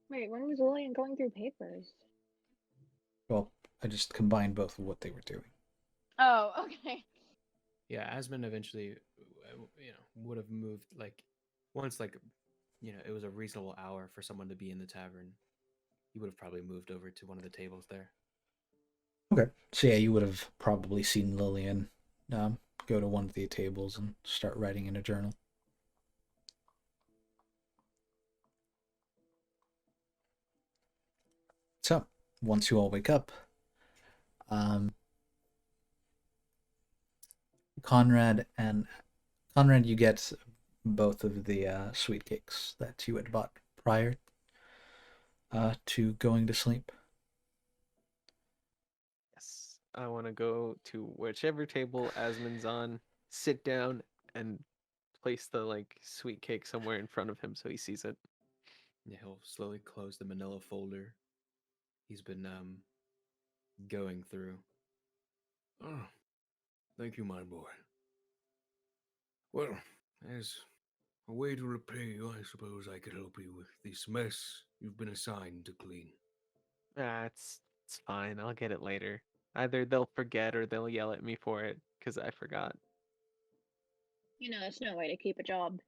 Wait, when was Lillian going through papers? Well, I just combined both of what they were doing. Oh, okay. Yeah, Asmund eventually, would have moved like once it was a reasonable hour for someone to be in the tavern. He would have probably moved over to one of the tables there. Okay. So yeah, you would have probably seen Lillian go to one of the tables and start writing in a journal. So, once you all wake up, Conrad, you get both of the sweet cakes that you had bought prior to going to sleep. Yes. I want to go to whichever table Asmund's on, sit down, and place the like sweet cake somewhere in front of him so he sees it. Yeah, he'll slowly close the manila folder he's been going through. Oh, thank you, my boy. Well, as a way to repay you, I suppose I could help you with this mess you've been assigned to clean. Ah, it's fine. I'll get it later. Either they'll forget or they'll yell at me for it because I forgot. You know, it's no way to keep a job.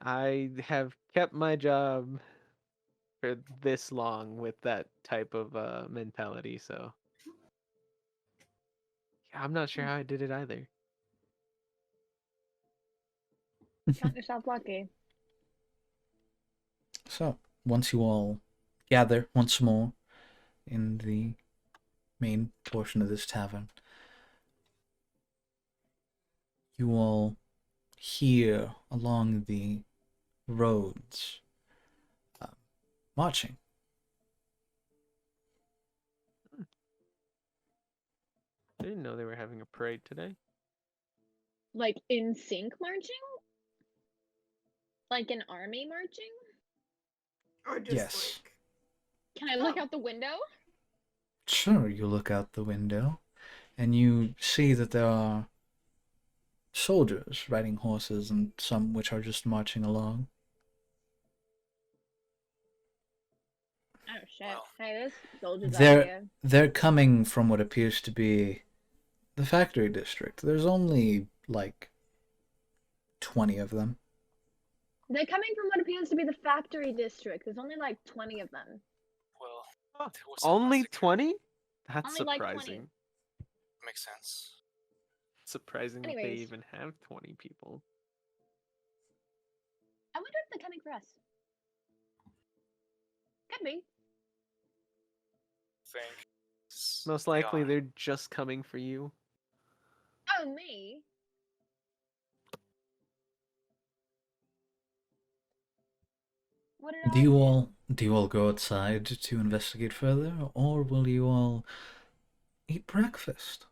I have kept my job for this long with that type of mentality, so yeah, I'm not sure how I did it either. Count yourself lucky. So, once you all gather once more in the main portion of this tavern, you all hear along the roads marching. I didn't know they were having a parade today. Like in sync marching? Like an army marching? Or just Yes. like Can I look out the window? Sure, you look out the window and you see that there are soldiers riding horses and some which are just marching along. Oh shit. Well, Hey, this soldier's out They're here. they're coming from what appears to be the factory district. There's only like 20 of them. They're coming from what appears to be the factory district. There's only like 20 of them. well, there was a Only massacre. 20? That's Only like 20. surprising. Makes sense. Surprising that they Anyways. even have 20 people. I wonder if they're coming for us. Could be. Think. Most they likely are. they're just coming for you. Oh, me? What did Do I you do? all go outside to investigate further, or will you all eat breakfast?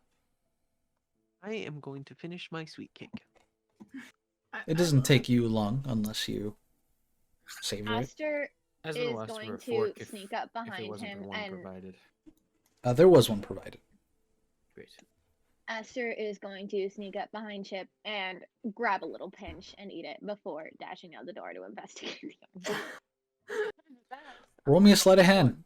I am going to finish my sweet cake. It doesn't take you long unless you savor it. Aster Asmund is will ask for going a to fork if sneak up there behind wasn't him one and provided. There was one provided. Great. Aster is going to sneak up behind Chip and grab a little pinch and eat it before dashing out the door to investigate. Roll me a sleight of hand.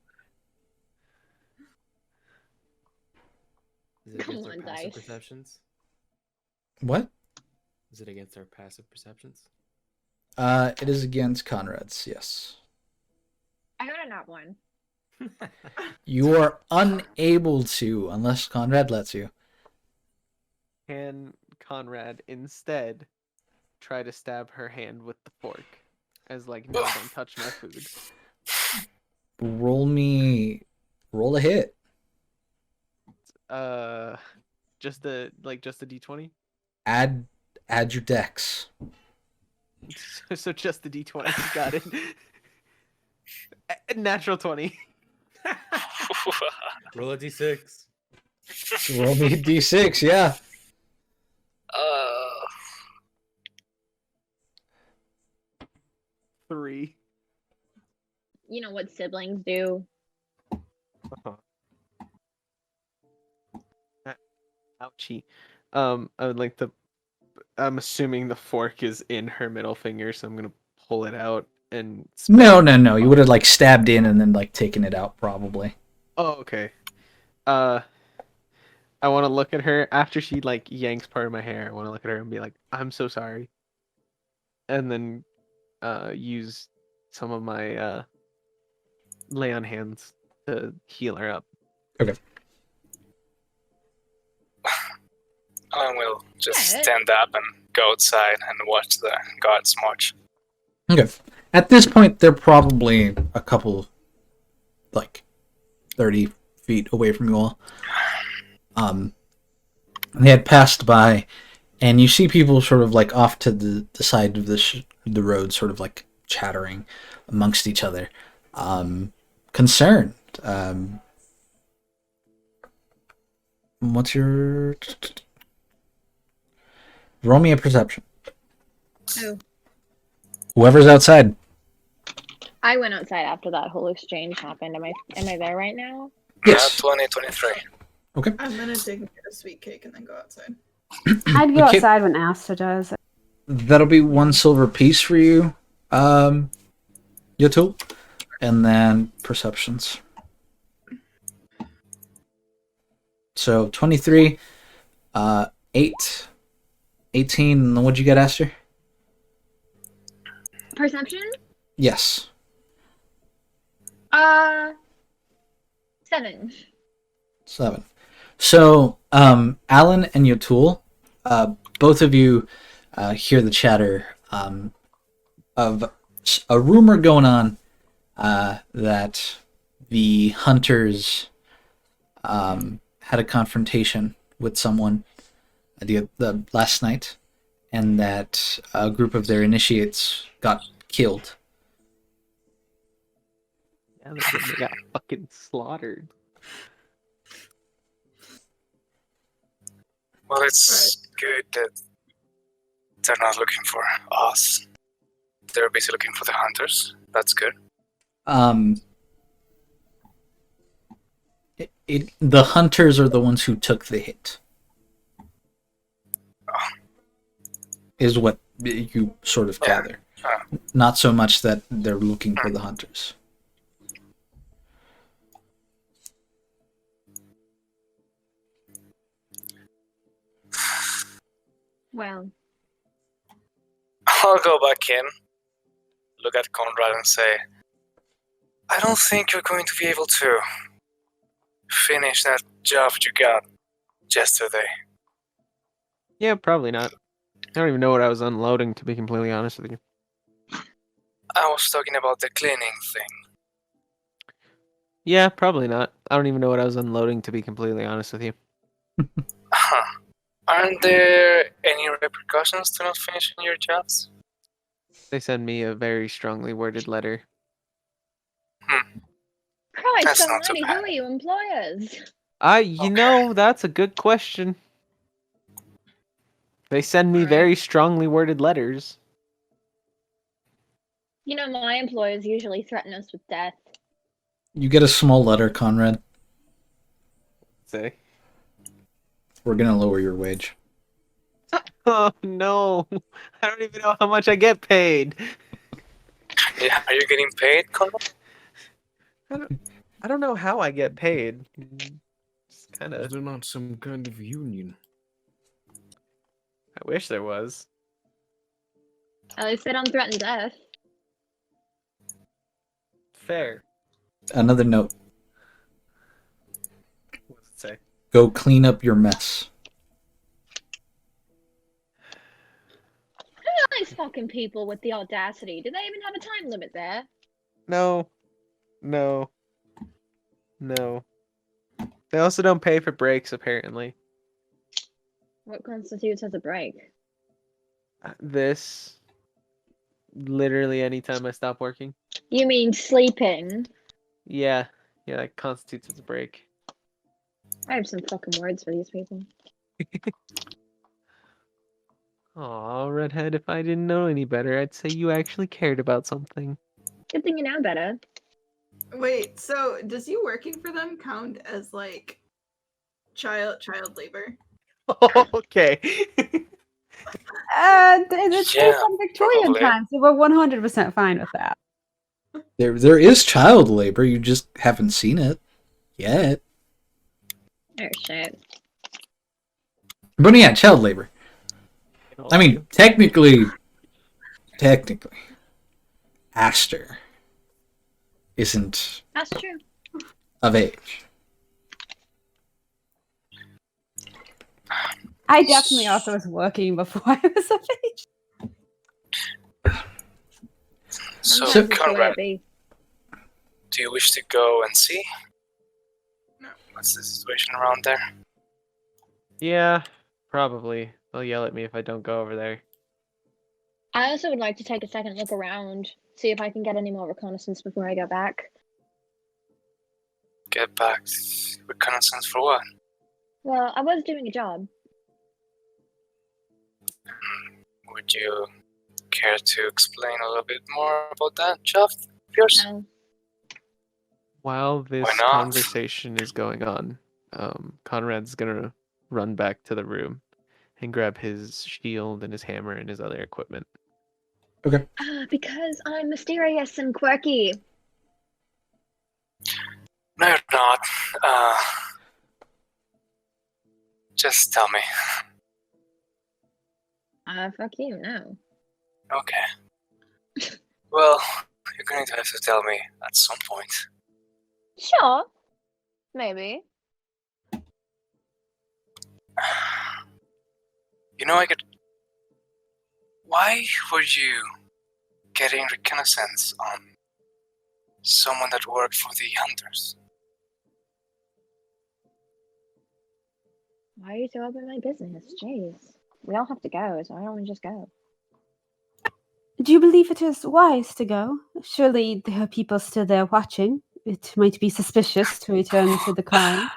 Is it Come against our on, passive dice. perceptions? What? Is it against our passive perceptions? It is against Conrad's, yes. I got a nat one. You are unable to, unless Conrad lets you. Can Conrad instead try to stab her hand with the fork? As like, no, don't touch my food. Roll a hit. Just a D20? Add your dex. So just the D20. Got it. Natural 20. Roll a d6. Roll me a d6, yeah. Uh, 3. You know what siblings do. Ouchie. I would like to. I'm assuming the fork is in her middle finger, so I'm gonna pull it out and. No. You would have like stabbed in and then like taken it out probably. Oh, okay. I want to look at her after she like yanks part of my hair. I want to look at her and be like, "I'm so sorry," and then use some of my lay on hands to heal her up. Okay. I will just Yeah. stand up and go outside and watch the guards march. Okay. At this point, they're probably a couple, like, 30 feet away from you all. They had passed by And you see people sort of like off to the side of the road, sort of like chattering amongst each other, concerned. What's your roll me a perception? Oh. Whoever's outside. I went outside after that whole exchange happened. Am I there right now? Yes. 20, 23. Okay. I'm gonna dig and get a sweet cake and then go outside. I'd go Okay. outside when Asta does. That'll be 1 silver piece for you, Yatul, and then perceptions. So 23, 8, 18, and then what'd you get, Esther? Perception? Yes. 7. 7. So, Alan and Yatul, both of you hear the chatter of a rumor going on that the hunters had a confrontation with someone the last night, and that a group of their initiates got killed. Yeah, they got fucking slaughtered. Well, it's good that they're not looking for us. They're busy looking for the hunters. That's good. The hunters are the ones who took the hit. Is what you sort of gather. Not so much that they're looking for the hunters. Well, I'll go back in, look at Conrad and say, I don't think you're going to be able to finish that job you got yesterday. Yeah, probably not. I don't even know what I was unloading, to be completely honest with you. I was talking about the cleaning thing. Yeah, probably not. I don't even know what I was unloading, to be completely honest with you. Huh. Aren't there any repercussions to not finishing your jobs? They send me a very strongly worded letter. Christ That's not so almighty, who are you employers? You know, that's a good question. They send me very strongly worded letters. You know, my employers usually threaten us with death. You get a small letter, Conrad. Say. We're gonna lower your wage. Oh no! I don't even know how much I get paid. Yeah, are you getting paid, Conrad? I don't know how I get paid. It's kind Is of. there not some kind of union? I wish there was. At least they don't threaten death. Fair. Another note. What does it say? Go clean up your mess. Who are these fucking people with the audacity? Do they even have a time limit there? No. No. No. They also don't pay for breaks, apparently. What constitutes as a break? This. Literally anytime I stop working. You mean sleeping? Yeah. Yeah, that constitutes as a break. I have some fucking words for these people. Aw, Redhead, if I didn't know any better, I'd say you actually cared about something. Good thing you know better. Wait, so does you working for them count as like child labor? Okay. It's Yeah, based on Victorian probably. times, so we're 100% fine with that. There is child labor. You just haven't seen it yet. Oh shit. But yeah, child labor. I mean, technically, Aster isn't That's true. of age. I definitely also was working before I was of age. So, Sometimes it's the way it Conrad, be. do you wish to go and see? What's the situation around there? Yeah, probably. They'll yell at me if I don't go over there. I also would like to take a second look around, see if I can get any more reconnaissance before I go back. Get back. Reconnaissance for what? Well, I was doing a job. Would you care to explain a little bit more about that job of yours? No. While this not? conversation is going on, Conrad's gonna run back to the room and grab his shield and his hammer and his other equipment. Okay. Because I'm mysterious and quirky. No, you're not. Just tell me. Fuck you, no. Okay. Well, you're going to have to tell me at some point. Sure. Maybe. You know, I could. Why were you getting reconnaissance on someone that worked for the hunters? Why are you so up in my business? Jeez. We all have to go, so why don't we just go? Do you believe it is wise to go? Surely there are people still there watching. It might be suspicious to return to the crime.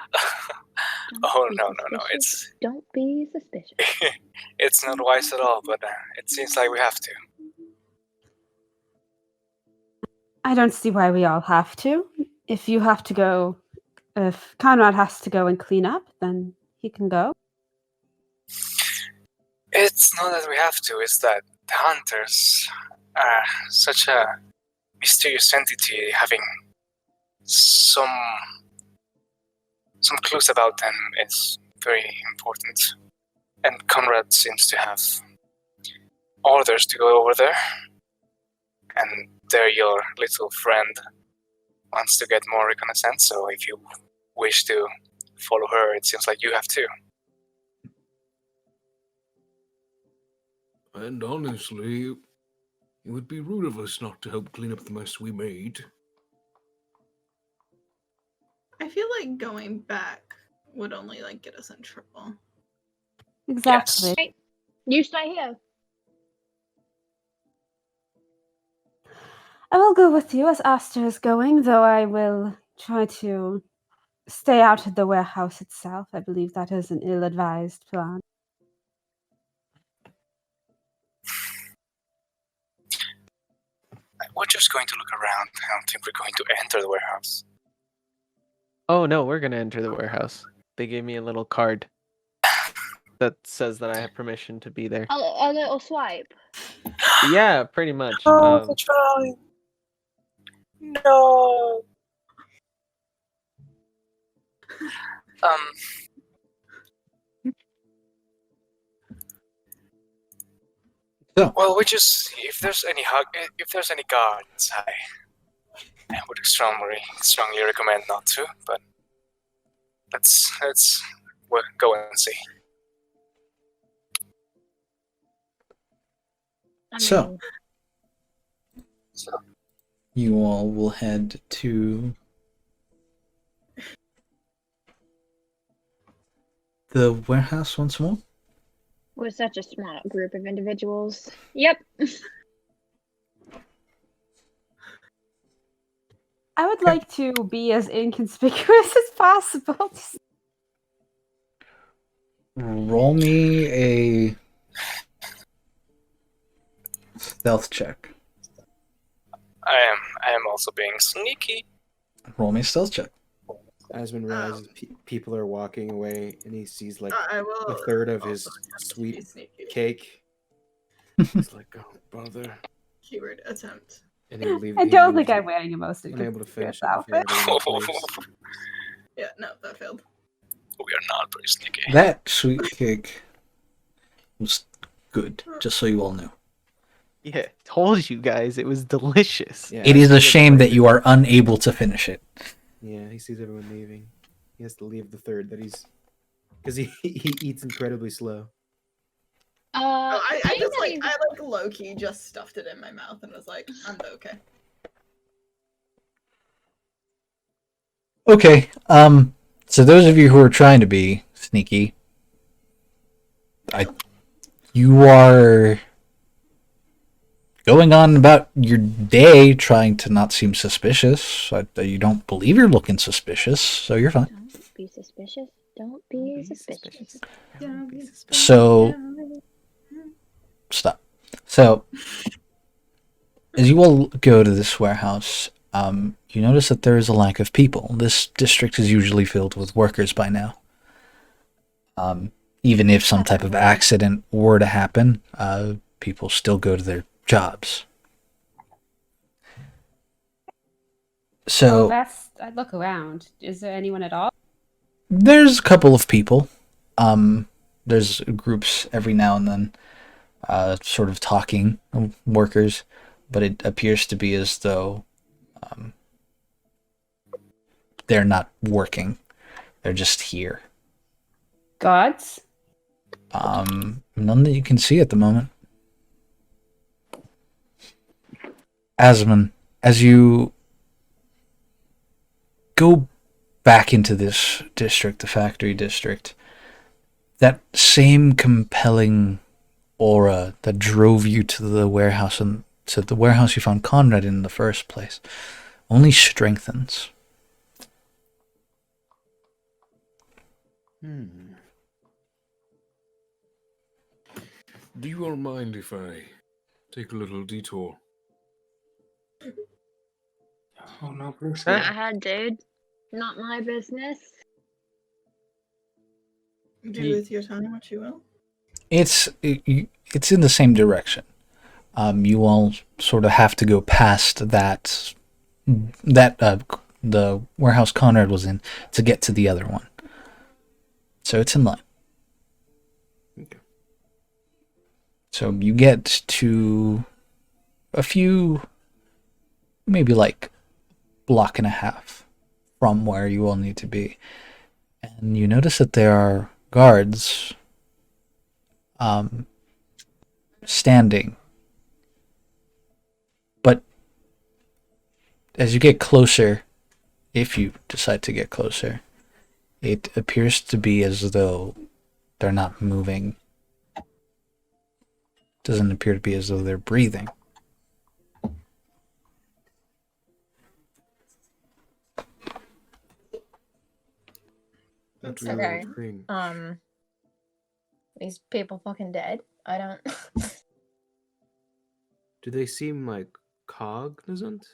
Oh, no. It's Don't be suspicious. it's not wise at all, but it seems like we have to. I don't see why we all have to. If you have to go, if Conrad has to go and clean up, then he can go. It's not that we have to, it's that the hunters are such a mysterious entity, having some clues about them is very important. And Conrad seems to have orders to go over there. And there your little friend wants to get more reconnaissance, so if you wish to follow her, it seems like you have to. And honestly, it would be rude of us not to help clean up the mess we made. I feel like going back would only like get us in trouble. Exactly. Hey, you stay here. I will go with you as Aster is going, though I will try to stay out of the warehouse itself. I believe that is an ill-advised plan. We're just going to look around. I don't think we're going to enter the warehouse. Oh no, we're gonna enter the warehouse. They gave me a little card that says that I have permission to be there. A little swipe. Yeah, pretty much. That's right. No. So. Well, we just if there's any guards, I would strongly recommend not to. But let's go and see. So you all will head to the warehouse once more. We're such a smart group of individuals. Yep. I would like to be as inconspicuous as possible. Roll me a stealth check. I am also being sneaky. Roll me a stealth check. Asmund realizes people are walking away, and he sees like I will a third of his sweet cake. He's like, "Oh, bother!" Keyword attempt. And he'll leave. I don't think I'm wearing a most unable to finish outfit. Yeah, no, that failed. We are not very sneaky. That sweet cake was good, just so you all know. Yeah, told you guys it was delicious. Yeah, It is a shame that you are unable to finish it. Yeah, he sees everyone leaving. He has to leave the third that he's because he eats incredibly slow. I low key just stuffed it in my mouth and was like, I'm okay. Okay, so those of you who are trying to be sneaky, You are going on about your day, trying to not seem suspicious. You don't believe you're looking suspicious, so you're fine. Don't be suspicious. Don't be suspicious. Don't be So stop. So as you all go to this warehouse, you notice that there is a lack of people. This district is usually filled with workers by now. Even if some type of accident were to happen, people still go to their jobs. So I'd look around. Is there anyone at all? there's a couple of people. There's groups every now and then, sort of talking, workers, but it appears to be as though they're not working. They're just here. Guards? None that you can see at the moment. Asman, as you go back into this district, the factory district, that same compelling aura that drove you to the warehouse and to the warehouse you found Conrad in the first place only strengthens. Do you all mind if I take a little detour? Oh no, please. Go ahead, dude. Not my business. Do with your time what you will. It's in the same direction. You all sort of have to go past that the warehouse Conrad was in to get to the other one. So it's in line. Okay. So you get to a few, maybe like block and a half from where you all need to be, and you notice that there are guards standing. But as you get closer, if you decide to get closer, it appears to be as though they're not moving. Doesn't appear to be as though they're breathing. That's Okay. thing. These people fucking dead. I don't. Do they seem like cognizant?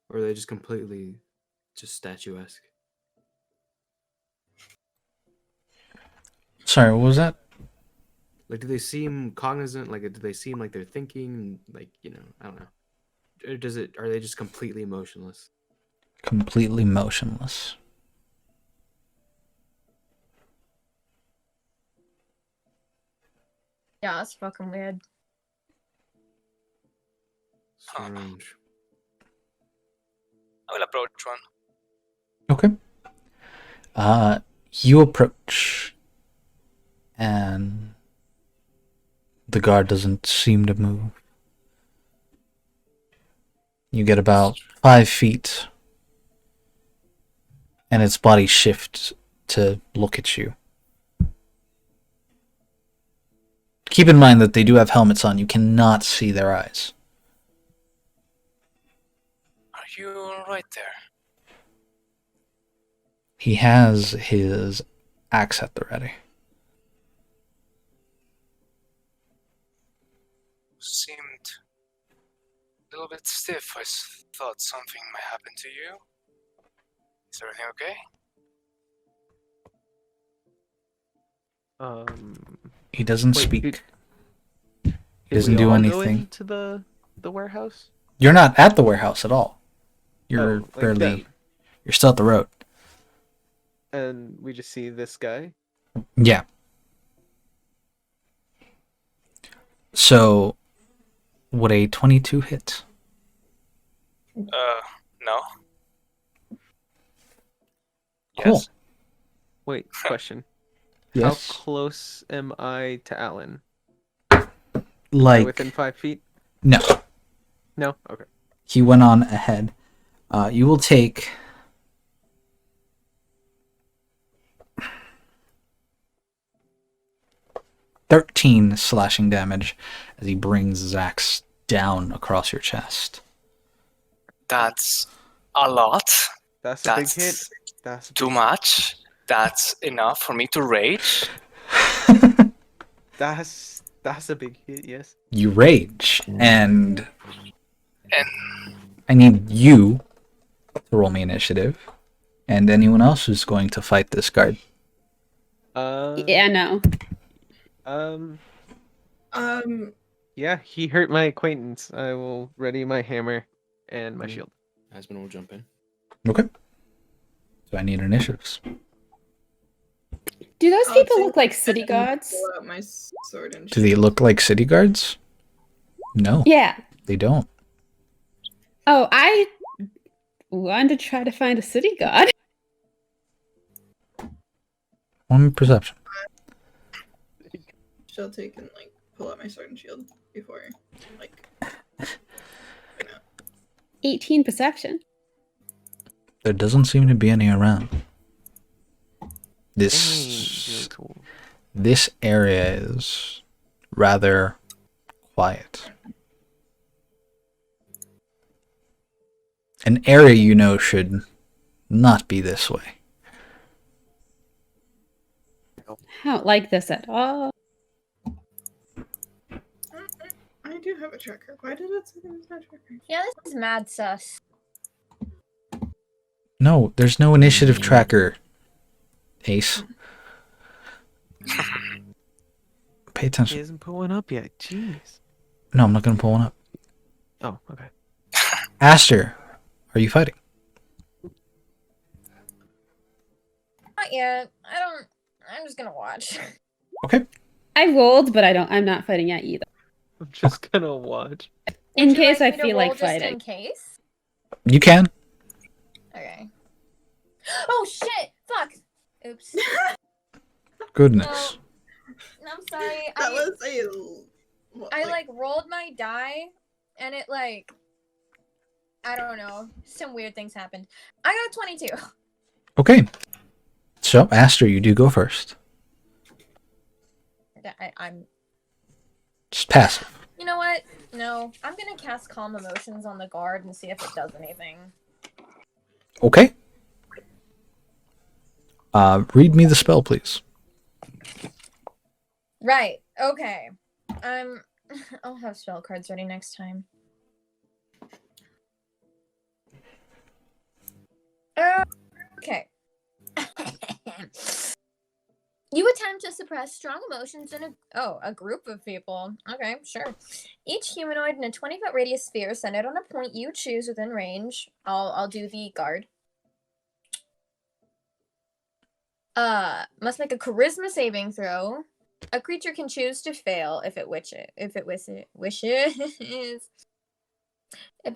Or are they just completely just statuesque? Sorry, what was that? Like, do they seem cognizant? Like, do they seem like they're thinking? Like, I don't know. Or are they just completely emotionless? Completely motionless. Yeah, that's fucking weird. Strange. I will approach one. Okay. You approach, and the guard doesn't seem to move. You get about 5 feet, and its body shifts to look at you. Keep in mind that they do have helmets on. You cannot see their eyes. Are you alright there? He has his axe at the ready. Seemed a little bit stiff. I thought something might happen to you. Is everything okay? He doesn't Wait, speak. Did He doesn't we do all anything. Go into the warehouse? You're not at the warehouse at all. You're Oh, like barely. them. You're still at the road. And we just see this guy. Yeah. So, would a 22 hit? No. Cool. Yes. Wait, question. Yes. How close am I to Alan? Am I within 5 feet? No. No? Okay. He went on ahead. You will take... 13 slashing damage as he brings Zax down across your chest. That's a lot. That's a big hit. That's too much. That's enough for me to rage. That's a big hit. Yes. You rage, and I need you to roll me initiative, and anyone else who's going to fight this guard. Yeah, no. Yeah, he hurt my acquaintance. I will ready my hammer and my shield. Aspen will jump in. Okay. So I need initiatives. Do those I'll people take look like it city and guards? pull out my sword and Do they look like city guards? No. Yeah. They don't. Oh, I wanted to try to find a city guard. One perception. She'll take and like pull out my sword and shield before like 18 perception. There doesn't seem to be any around. Really This cool. this area is rather quiet. An area you know should not be this way. I don't like this at all. I do have a tracker. Why did it say there was no tracker? Yeah, this is mad sus. No, there's no initiative tracker. Ace. Pay He attention. hasn't put one up yet. Jeez. No, I'm not going to pull one up. Oh, okay. Aster, are you fighting? Not yet. I'm just gonna watch. Okay. I rolled, but I'm not fighting yet either. I'm just gonna watch. In Would you case I me to feel roll like just fighting. in case? You can. Okay. Oh shit! Fuck. Oops. Goodness. I'm sorry. That was I like rolled my die, and it like I don't know. Some weird things happened. I got a 22. Okay. So, Aster, you do go first. I'm. Just passive. You know what? No, I'm gonna cast Calm Emotions on the guard and see if it does anything. Okay. Read me the spell, please. Right. Okay. I'll have spell cards ready next time. Okay. You attempt to suppress strong emotions in a group of people. Okay, sure. Each humanoid in a 20-foot radius sphere centered on a point you choose within range. I'll do the guard. Must make a charisma saving throw. A creature can choose to fail if it wishes. If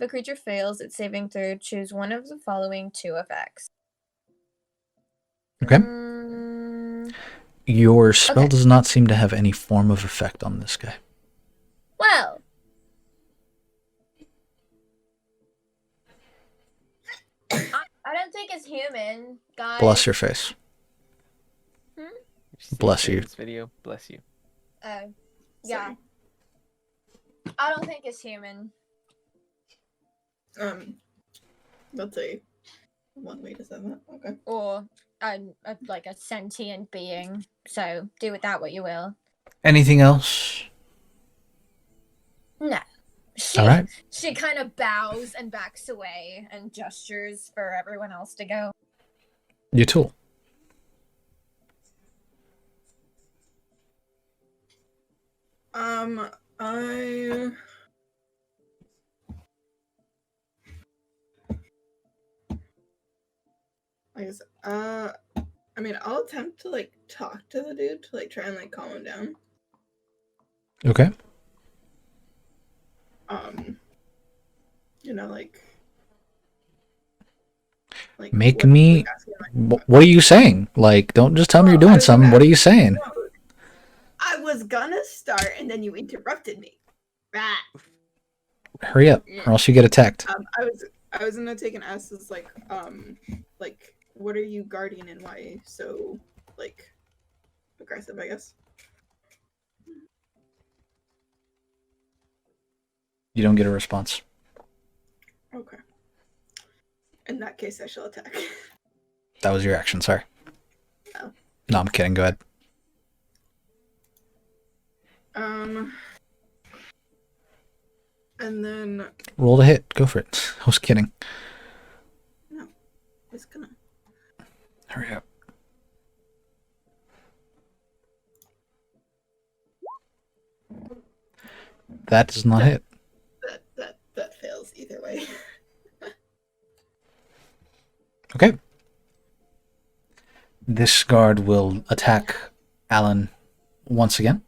a creature fails its saving throw, choose one of the following 2 effects. Okay. Your spell does not seem to have any form of effect on this guy. Well. I don't think it's human, guys. Bless your face. Bless you. This video. Bless you. Yeah. I don't think it's human. That's one way to say that. Okay. Or like a sentient being. So do with that what you will. Anything else? No. All right. She kind of bows and backs away and gestures for everyone else to go. Your tool. I guess, I mean, I'll attempt to like talk to the dude to like try and like calm him down. Okay. You know, like Make me. What are you saying? Like, don't just tell me you're doing something. What are you saying? I was gonna start and then you interrupted me. Right. Hurry up, or else you get attacked. I was gonna take an S as like what are you guarding and why so like aggressive, I guess. You don't get a response. Okay. In that case, I shall attack. That was your action, sorry. Oh. No, I'm kidding. Go ahead. And then Roll to hit. Go for it. I was kidding. no, it's gonna. Hurry up. That does not hit. That fails either way. Okay. This guard will attack Alan once again.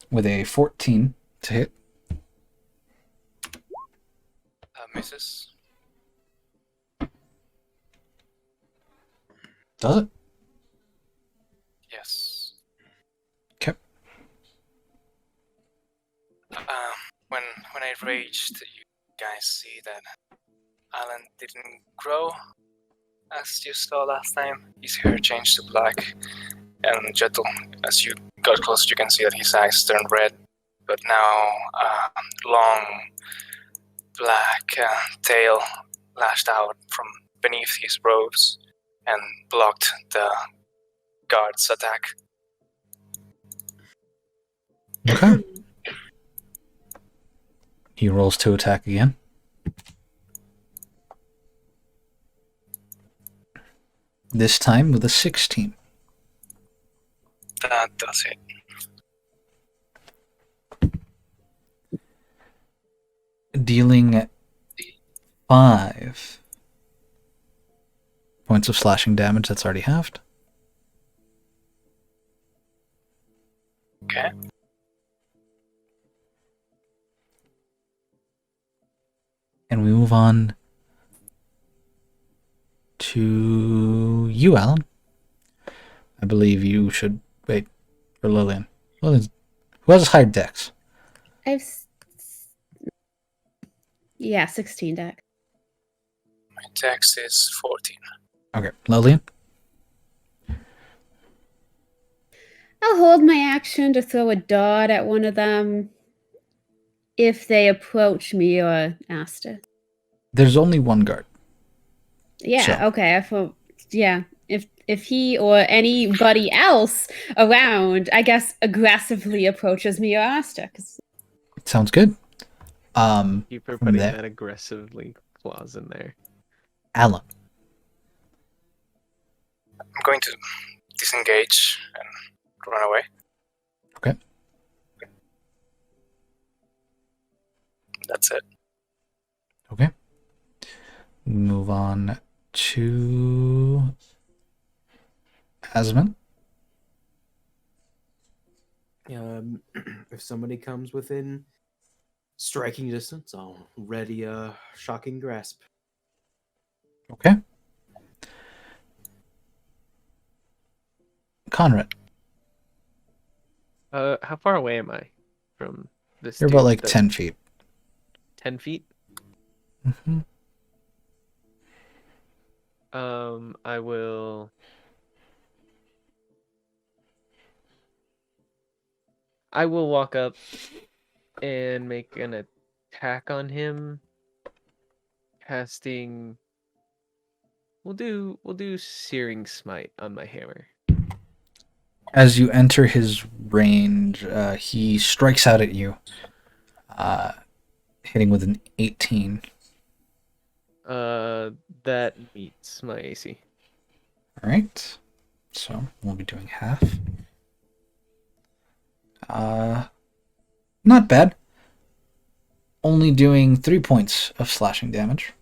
With a 14 to hit. Misses. Does it? Yes. Okay. When I raged, you guys see that Alan didn't grow as you saw last time. His hair changed to black and gentle. As you got closer, you can see that his eyes turned red, but now long black tail lashed out from beneath his robes and blocked the guard's attack. Okay. He rolls to attack again. This time with a 16. That does it. Dealing 5 points of slashing damage. That's already halved. Okay. And we move on to you, Alan. I believe you should wait for Lillian. Lillian, who has higher dex? Yeah, 16 deck. My dex is 14. Okay, Lillian. I'll hold my action to throw a dart at one of them if they approach me or Asta. There's only one guard. Yeah, So. okay. I thought, yeah. If he or anybody else around, I guess, aggressively approaches me or Asta. Sounds good. Keep for from putting there, that aggressively clause in there. Alan. I'm going to disengage and run away. Okay. That's it. Okay. Move on to Asman. If somebody comes within striking distance, I'll ready a shocking grasp. Okay. Conrad. How far away am I from this? You're dude? about like 10 feet. 10 feet? Mm-hmm. I will. I will walk up and make an attack on him. Casting. We'll do Searing Smite on my hammer. As you enter his range, he strikes out at you, hitting with an 18. That meets my AC. All right. So we'll be doing half. Not bad. Only doing 3 points of slashing damage.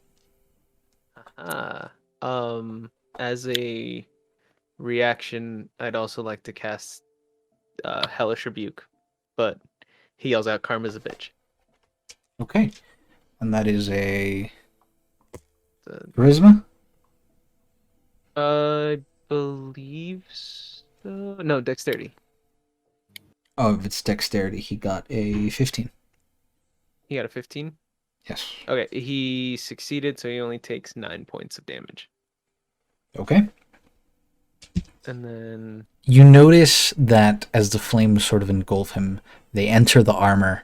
As a reaction, I'd also like to cast Hellish Rebuke, but he yells out, "Karma's a bitch." Okay. And that is a charisma? I believe so. No, dexterity. Oh, if it's dexterity, he got a 15. He got a 15? Yes. Okay, he succeeded, so he only takes 9 points of damage. Okay. And then You notice that as the flames sort of engulf him, they enter the armor,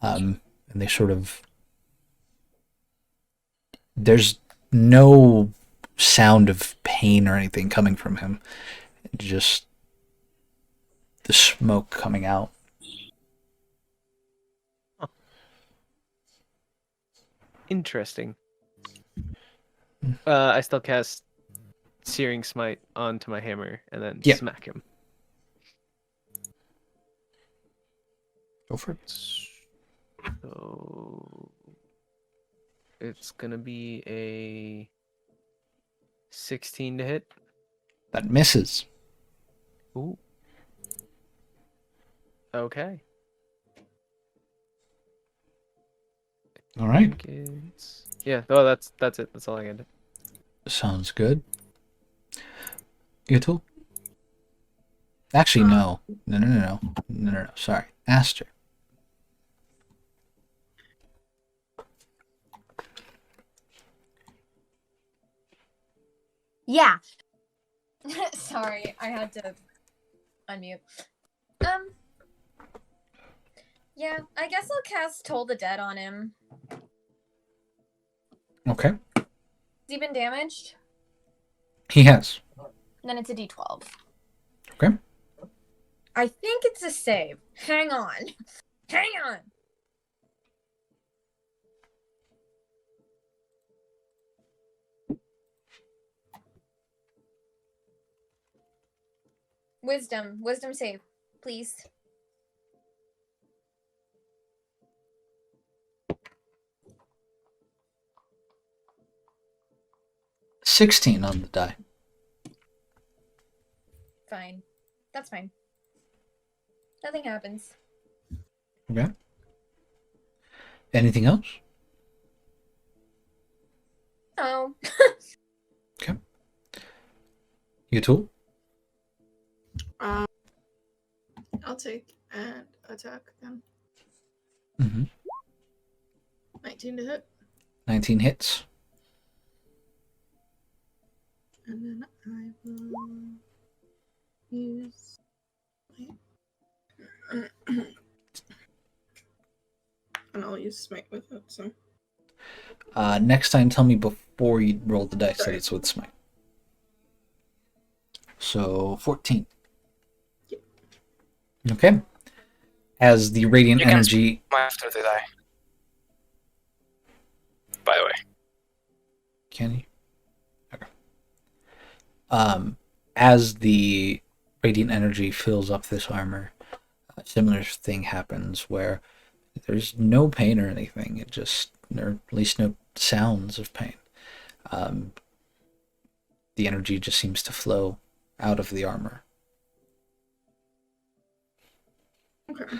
and they sort of. There's no sound of pain or anything coming from him, just the smoke coming out. interesting. I still cast Searing Smite onto my hammer and then Yeah. smack him. Go for it. So it's gonna be a 16 to hit. That misses. Ooh. Okay. All right. Yeah. Oh, that's it. That's all I got. Sounds good. Yutul? Actually, no. No. Sorry. Aster. Yeah. Sorry, I had to unmute. Yeah, I guess I'll cast Toll the Dead on him. Okay. Has he been damaged? He has. Then it's a D12. Okay. I think it's a save. Hang on. Hang on. Wisdom save, please. $16 on the die. Fine. That's fine. Nothing happens. Okay. Anything else? No. Okay. Yutul? I'll take and attack then. Mm-hmm. 19 to hit. 19 hits. And then I will use. And I'll use smite with it, so. Next time, tell me before you roll the dice that it's with smite. So, 14. Okay. As the radiant You can energy... after the die. By the way. Can you? Okay. As the radiant energy fills up this armor, a similar thing happens where there's no pain or anything. It just, or at least no sounds of pain. The energy just seems to flow out of the armor. Okay.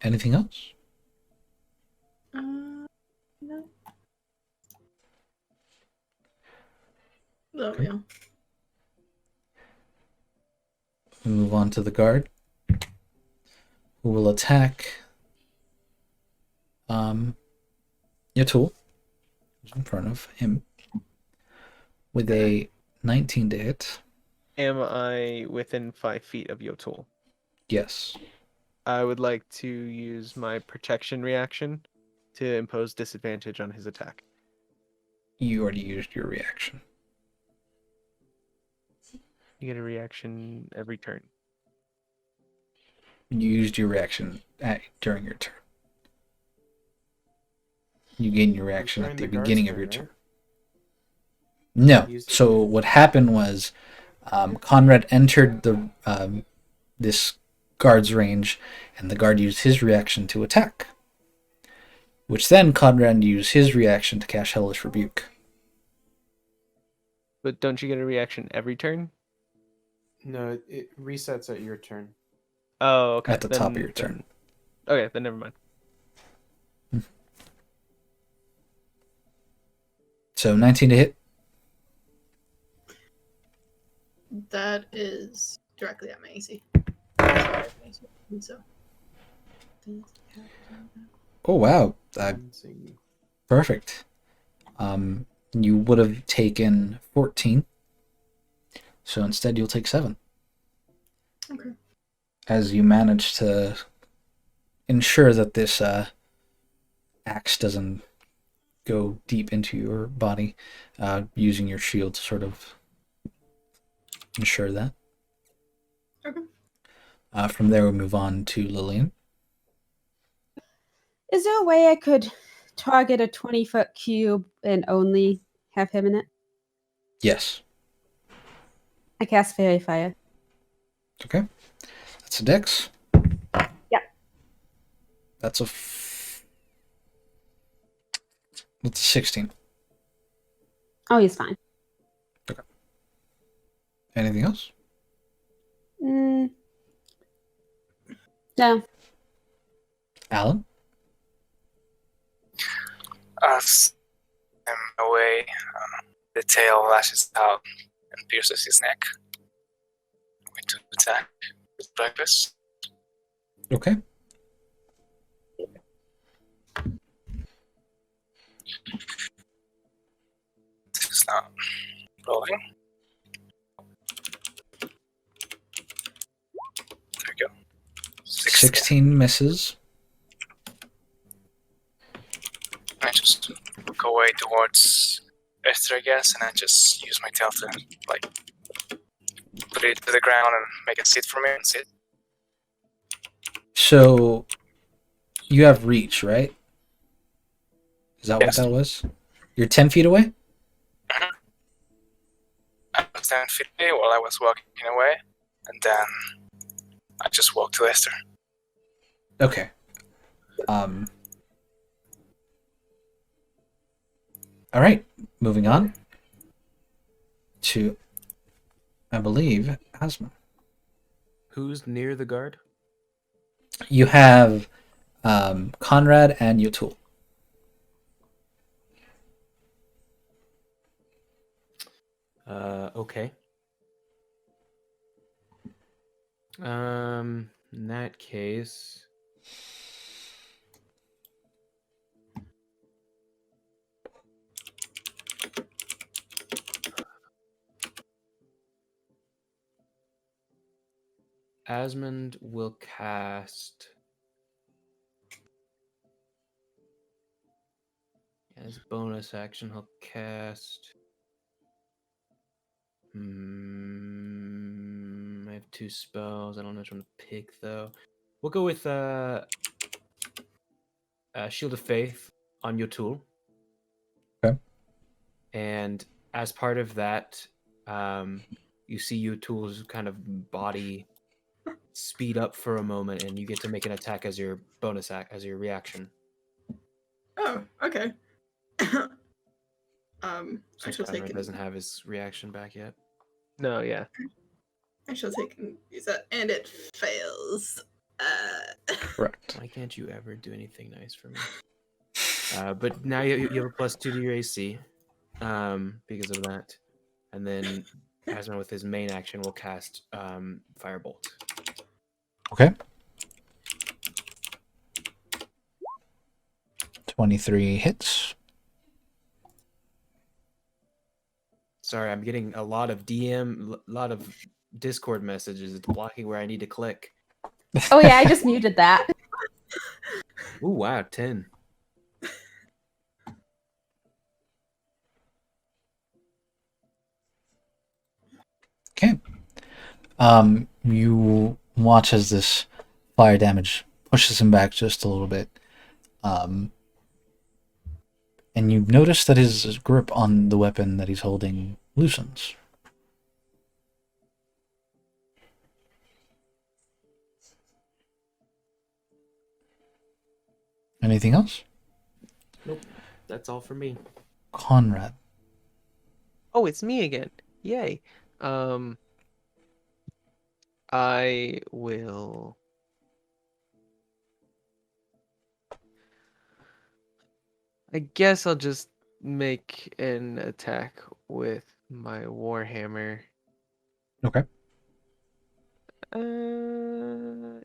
Anything else? No. Oh, Okay. yeah. We move on to the guard, who will attack Yatul, who's in front of him, with a 19 to hit. Am I within 5 feet of Yotul? Yes. I would like to use my protection reaction to impose disadvantage on his attack. You already used your reaction. You get a reaction every turn. You used your reaction during your turn. You gain your reaction at During the the guard's beginning of turn, your right? turn. No. Used it. So what happened was, Conrad entered the this guard's range, and the guard used his reaction to attack. Which then Conrad used his reaction to cast Hellish Rebuke. But don't you get a reaction every turn? No, it resets at your turn. Oh, okay. At the top of your turn. Okay, then never mind. So 19 to hit. That is directly at my AC. So. Oh wow. See. Perfect. You would have taken 14. So instead, you'll take 7. Okay. As you manage to ensure that this axe doesn't go deep into your body, using your shield to sort of ensure that. Okay. From there, we move on to Lillian. Is there a way I could target a 20-foot cube and only have him in it? Yes. I cast Fairy Fire. Okay. That's a dex. Yep. That's a that's a 16. Oh, he's fine. Anything else? No. Alan? As I'm away, the tail lashes out and pierces his neck. I'm going to attack with reckless. Okay. This is not rolling. There we go. 16 misses. I just look away towards Esther, I guess, and I just use my tail to like put it to the ground and make it sit for me and sit. So you have reach, right? Is that Yes. what that was? You're 10 feet away? I was 10 feet away while I was walking away, and then I just walked to Esther. Okay. All right. Moving on to, I believe, Asma. Who's near the guard? You have Conrad and Yotul. Okay. In that case, Asmund will cast. As a bonus action, he'll cast. I have 2 spells. I don't know which one to pick though. We'll go with Shield of Faith on Yotul. Okay. And as part of that, you see Yotul's kind of body speed up for a moment, and you get to make an attack as your bonus act, as your reaction. Oh, okay. I Since shall Conrad take doesn't have his reaction back yet. No, yeah. I shall take and use that, and it fails. Correct. Why can't you ever do anything nice for me? But now you have a +2 to your AC because of that. And then Asmund with his main action will cast Firebolt. Okay. 23 hits. Sorry, I'm getting a lot of Discord messages. It's blocking where I need to click. Oh yeah, I just muted that. Ooh, wow, 10. Okay. You watch as this fire damage pushes him back just a little bit. And you notice that his grip on the weapon that he's holding loosens. Anything else? Nope, that's all for me. Conrad. Oh, it's me again. Yay. I will. I guess I'll just make an attack with my Warhammer. Okay.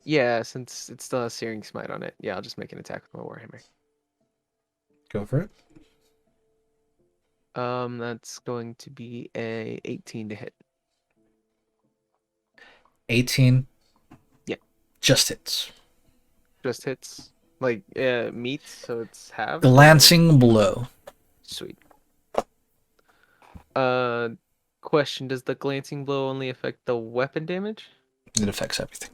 Yeah, since it still has Searing Smite on it. Yeah, I'll just make an attack with my Warhammer. Go for it. That's going to be a 18 to hit. 18. Yeah. Just hits. Just hits. Like, meets, so it's halved? or- Glancing blow. Sweet. Question, does the glancing blow only affect the weapon damage? It affects everything.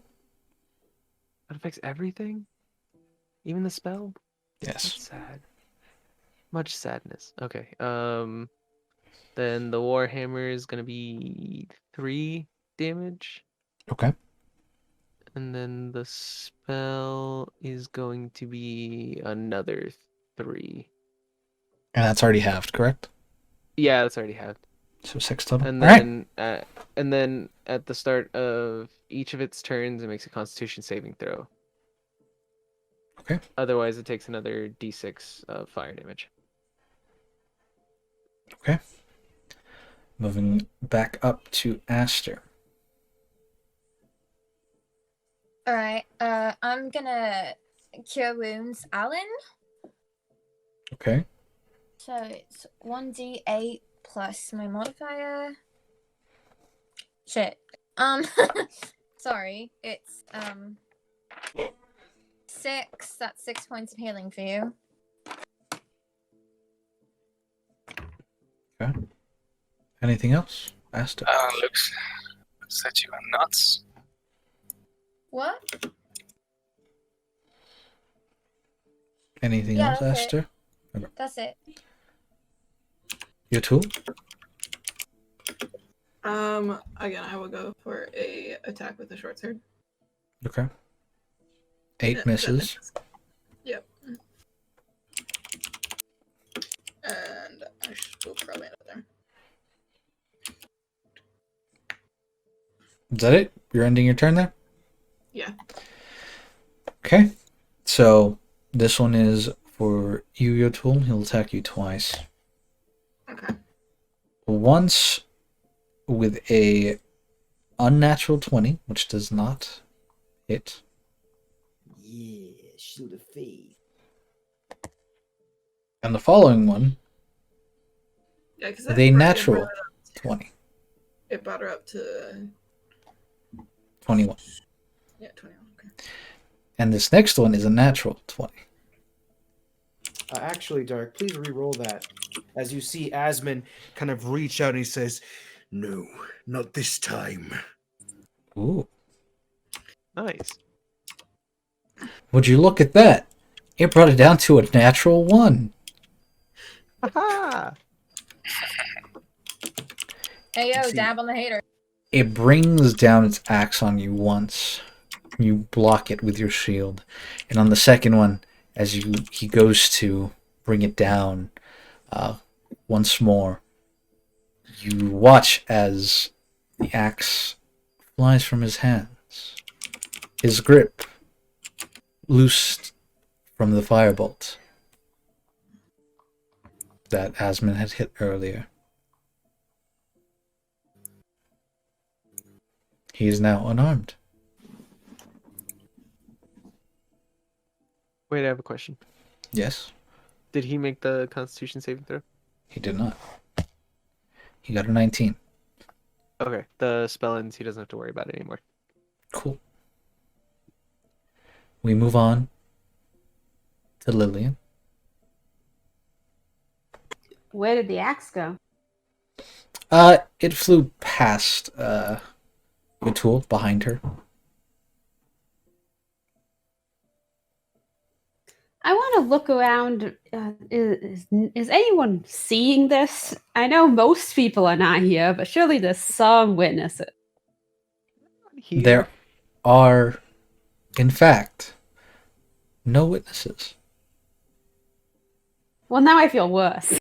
It affects everything? Even the spell? Yes. That's sad. Much sadness. Okay. Then the Warhammer is gonna be 3 damage. Okay. And then the spell is going to be another 3. And that's already halved, correct? Yeah, that's already halved. So 6 total. And All right. then at the start of each of its turns, it makes a Constitution saving throw. Okay. Otherwise, it takes another D6 of fire damage. Okay. Moving back up to Aster. All right. I'm gonna cure wounds, Alan. Okay. So it's 1d8 plus my modifier. Shit. Sorry. It's 6. That's 6 points of healing for you. Okay. Anything else? Aster. Looks that you are nuts. What? Anything Yeah, else, that's it. Aster? Okay. That's it. Your tool? Again, I will go for a attack with the short sword. Okay. 8 That misses. Yep. And I will probably end up there. Is that it? You're ending your turn there? Yeah. Okay. So this one is for you, your tool. He'll attack you twice. Okay. Once with a unnatural 20, which does not hit. Yeah, shoot a fade. And the following one Yeah, because with a natural 20. It brought her up to 21. yeah, 21. Okay. And this next one is a natural 20. Actually, Dark, please re-roll that. As you see Asmon kind of reach out and he says, No, not this time. Ooh. Nice. Would you look at that? It brought it down to a natural 1. Haha! Hey yo, See. dab on the hater. It brings down its axe on you once. You block it with your shield. And on the second one, as he goes to bring it down once more, you watch as the axe flies from his hands. His grip loosed from the firebolt that Asmon had hit earlier. He is now unarmed. Wait, I have a question. Yes? Did he make the Constitution saving throw? He did not. He got a 19. Okay, the spell ends. He doesn't have to worry about it anymore. Cool. We move on to Lillian. Where did the axe go? It flew past your tool behind her. I want to look around. Is anyone seeing this? I know most people are not here, but surely there's some witnesses. Here. There are, in fact, no witnesses. Well, now I feel worse.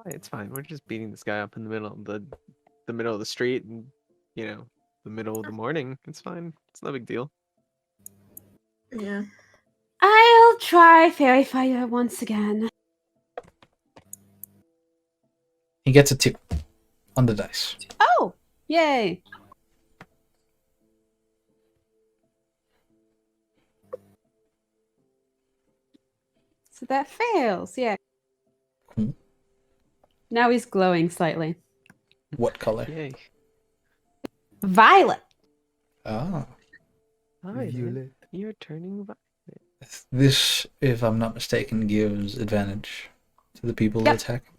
It's fine. We're just beating this guy up in the middle of the middle of the street, and the middle of the morning. It's fine. It's no big deal. Yeah. I'll try Fairy Fire once again. He gets a 2 on the dice. Oh, yay! So that fails, yeah. Cool. Now he's glowing slightly. What color? Yay. Violet. Oh. Violet. You're turning violet. This, if I'm not mistaken, gives advantage to the people Yep. attacking.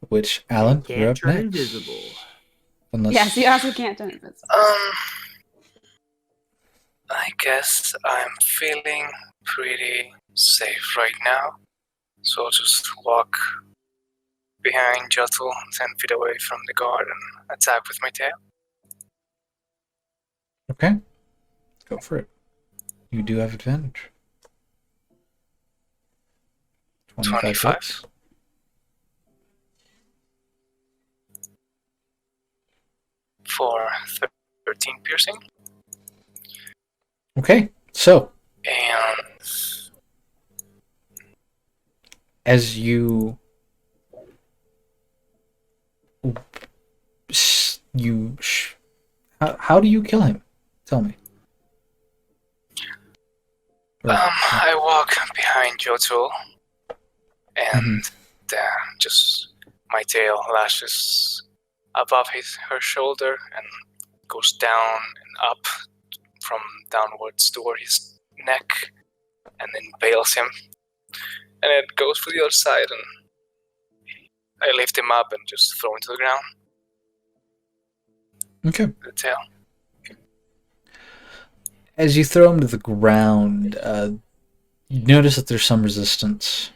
Which, Alan, Can't you're up turn next. invisible. Unless... Yes, you also can't turn invisible. I guess I'm feeling pretty safe right now. So I'll just walk behind Jotul 10 feet away from the guard and attack with my tail. Okay. Go for it. You do have advantage. 25 hits. For 13 piercing. Okay, so And as you how do you kill him? Tell me. I walk behind Jotul and just my tail lashes above her shoulder and goes down and up from downwards toward his neck and then impales him. And it goes for the other side and I lift him up and just throw him to the ground. Okay. The tail. As you throw him to the ground, you notice that there's some resistance,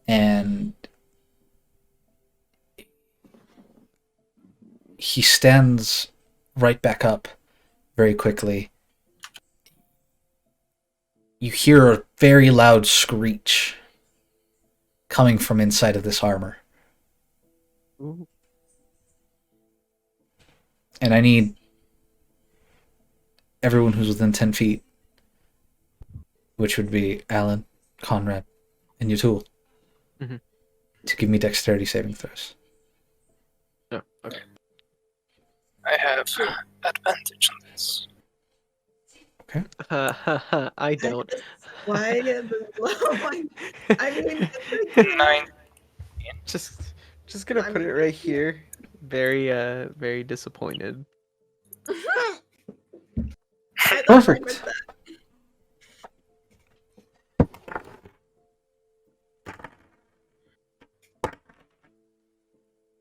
and he stands right back up very quickly. You hear a very loud screech coming from inside of this armor. Ooh. And I need everyone who's within 10 feet, which would be Alan, Conrad, and Yatul, to give me dexterity saving throws. Oh, okay. I have advantage on this. Okay. I don't. Why the low? I mean, it's like 9. Just gonna put it right here. Very disappointed. Perfect.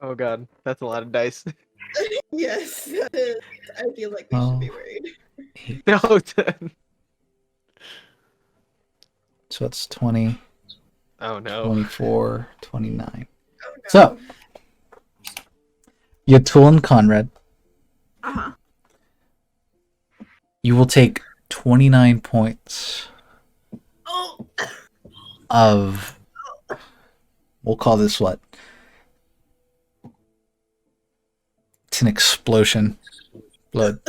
Oh god, that's a lot of dice. Yes, that is. I feel like we should be worried. No. So it's 20. Oh no. 24, 29. So, Yatul and Conrad, you will take 29 points of, we'll call this what? It's an explosion. Blood.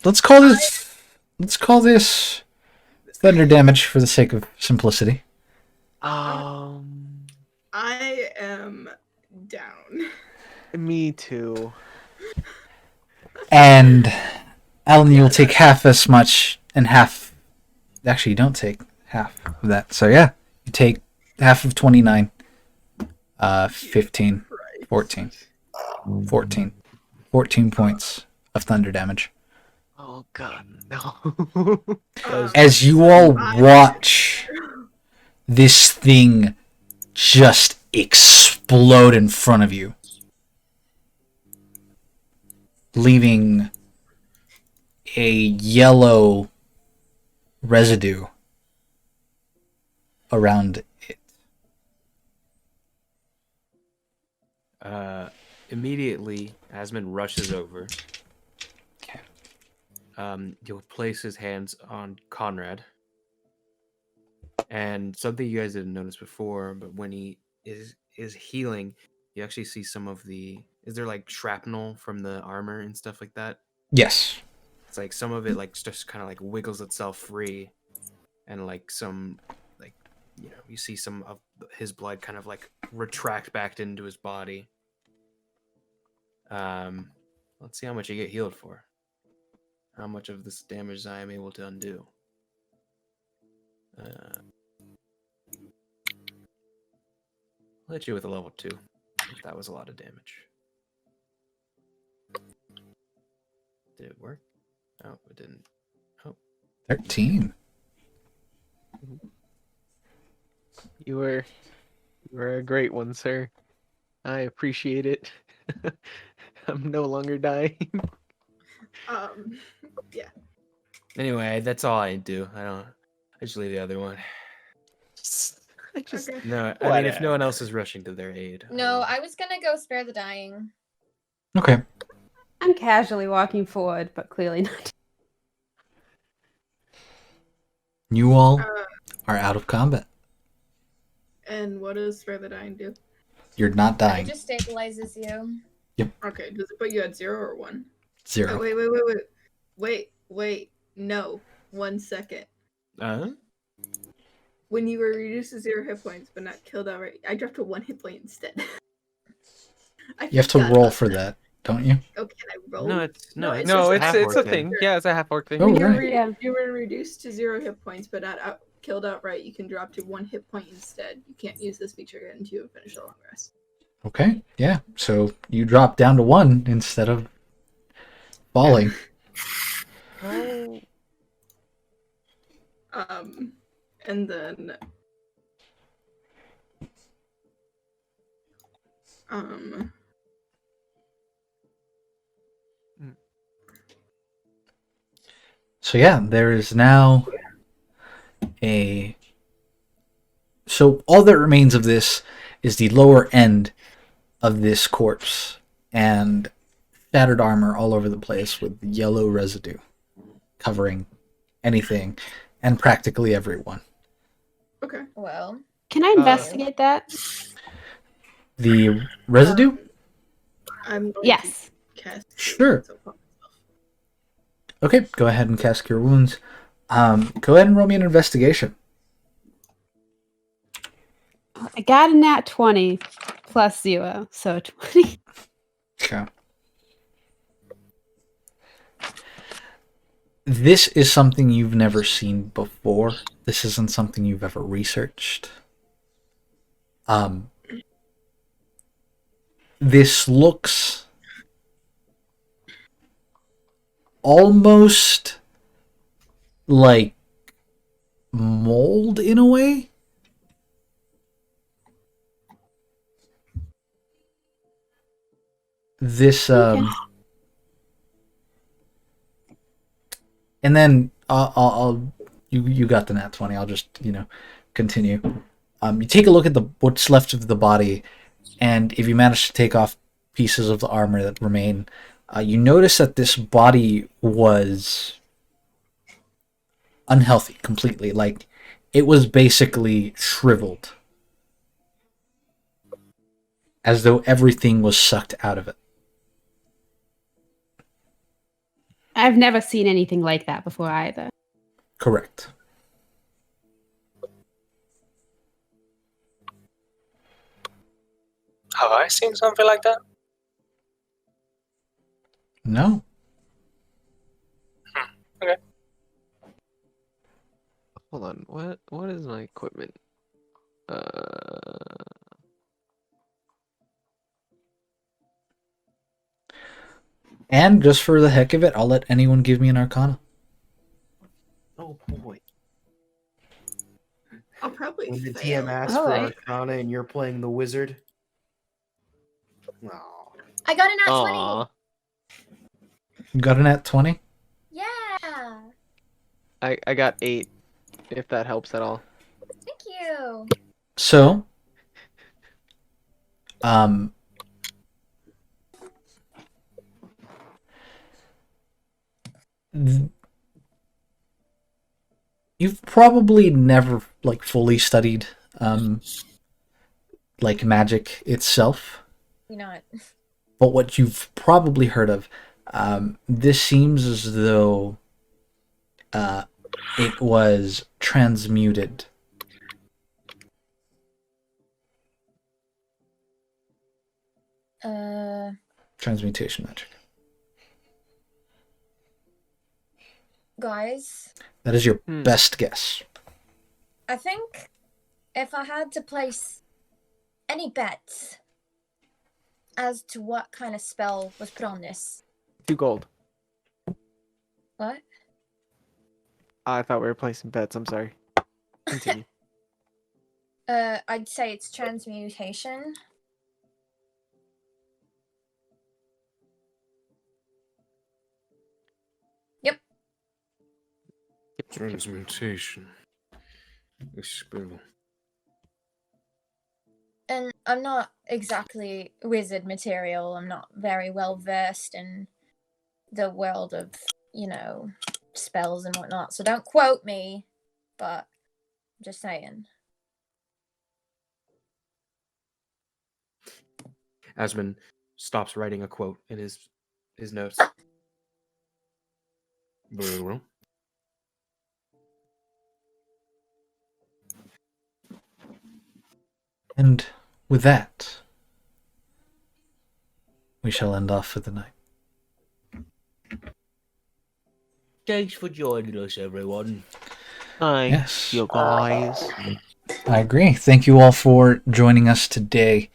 Let's call this thunder damage for the sake of simplicity. I am down. Me too. And Alan, you'll take half as much and half. Actually, you don't take half of that. So yeah, you take half of 29. 15, 14. 14 points of thunder damage. Oh god, no. As you all watch this thing just explode in front of you, leaving a yellow residue around it. Immediately, Asmund rushes over. Okay. He'll place his hands on Conrad. And something you guys didn't notice before, but when he is healing, you actually see some of the... Is there like shrapnel from the armor and stuff like that? Yes. It's like some of it like just kind of like wiggles itself free, and like some like, you know, you see some of his blood kind of like retract back into his body. Let's see how much you get healed for. How much of this damage I am able to undo. I'll hit you with a level 2. That was a lot of damage. Did it work? Oh, it didn't. Oh. 13. You were a great one, sir. I appreciate it. I'm no longer dying. Yeah. Anyway, that's all I do. I just leave the other one. Okay. No, I mean, if no one else is rushing to their aid. No, I was gonna go spare the dying. Okay. I'm casually walking forward, but clearly not. You all Uh, are out of combat. and what does Spare the Dying do? You're not It dying. just stabilizes you. Okay, does it put you at 0 or 1? 0. Oh, wait. No. 1 second. When you were reduced to 0 hit points but not killed outright, I dropped to 1 hit point instead. You have to roll for that, don't you? Oh, can I roll? No, it's it's a thing. Yeah, it's a half orc thing. Oh, When right. you were reduced to 0 hit points but not killed outright, you can drop to 1 hit point instead. You can't use this feature until you finish a long rest. Okay, yeah. So you drop down to 1 instead of falling. Oh. And then So yeah, there is now so all that remains of this is the lower end of this corpse and shattered armor all over the place with yellow residue covering anything and practically everyone. Okay. Well. Can I investigate that? The residue? I'm going Yes. to cast Sure. Okay, go ahead and cast Cure Wounds. Go ahead and roll me an investigation. I got a nat 20 plus 0, so 20. Okay. This is something you've never seen before. This isn't something you've ever researched. This looks almost like mold in a way. This and then you got the nat 20. I'll just continue. You take a look at what's left of the body, and if you manage to take off pieces of the armor that remain, you notice that this body was unhealthy completely. Like, it was basically shriveled, as though everything was sucked out of it. I've never seen anything like that before either. Correct. Have I seen something like that? No. Okay. Hold on. What is my equipment? And just for the heck of it, I'll let anyone give me an Arcana. Oh boy. I'll probably When the fail. TM asks for Arcana and you're playing the wizard. Oh. I got a nat 20. Aw. You got an at 20? Yeah. I got 8, if that helps at all. Thank you. So, you've probably never fully studied magic itself. You're not. But what you've probably heard of, this seems as though it was transmuted. Transmutation magic. Guys. That is your best guess. I think if I had to place any bets as to what kind of spell was put on this? 2 gold. What? I thought we were placing bets. I'm sorry. Continue. I'd say it's transmutation. Yep. Transmutation. A spell. And I'm not exactly wizard material. I'm not very well versed in the world of, spells and whatnot. So don't quote me, but I'm just saying. Asmund stops writing a quote in his notes. Very well. And with that, we shall end off for the night. Thanks for joining us, everyone. Thanks, you guys. I agree. Thank you all for joining us today.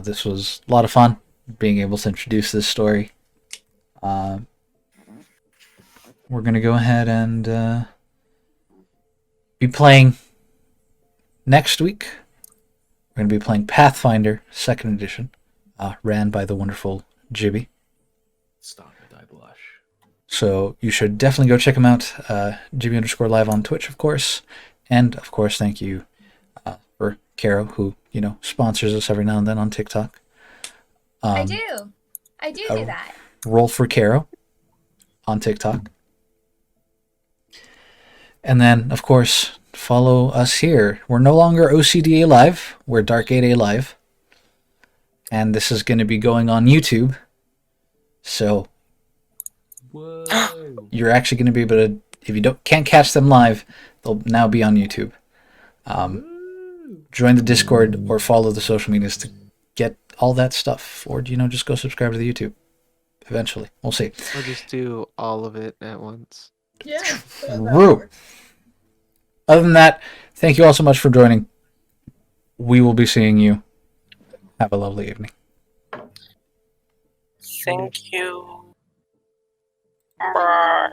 This was a lot of fun, being able to introduce this story. We're going to go ahead and be playing next week. We're going to be playing Pathfinder 2nd Edition, ran by the wonderful Jibby. Stop it, I blush. So you should definitely go check him out. Jibby_live on Twitch, of course. And, of course, thank you for Caro, who, sponsors us every now and then on TikTok. I do that. Roll for Caro on TikTok. And then, of course, follow us here. We're no longer OCDA Live. We're Dark 8A Live. And this is going to be going on YouTube. So you're actually going to be able to, if you can't catch them live, they'll now be on YouTube. Join the Discord or follow the social medias to get all that stuff. Or, just go subscribe to the YouTube. Eventually. We'll see. Or just do all of it at once. Yeah. True. Other than that, thank you all so much for joining. We will be seeing you. Have a lovely evening. Thank you. Bye.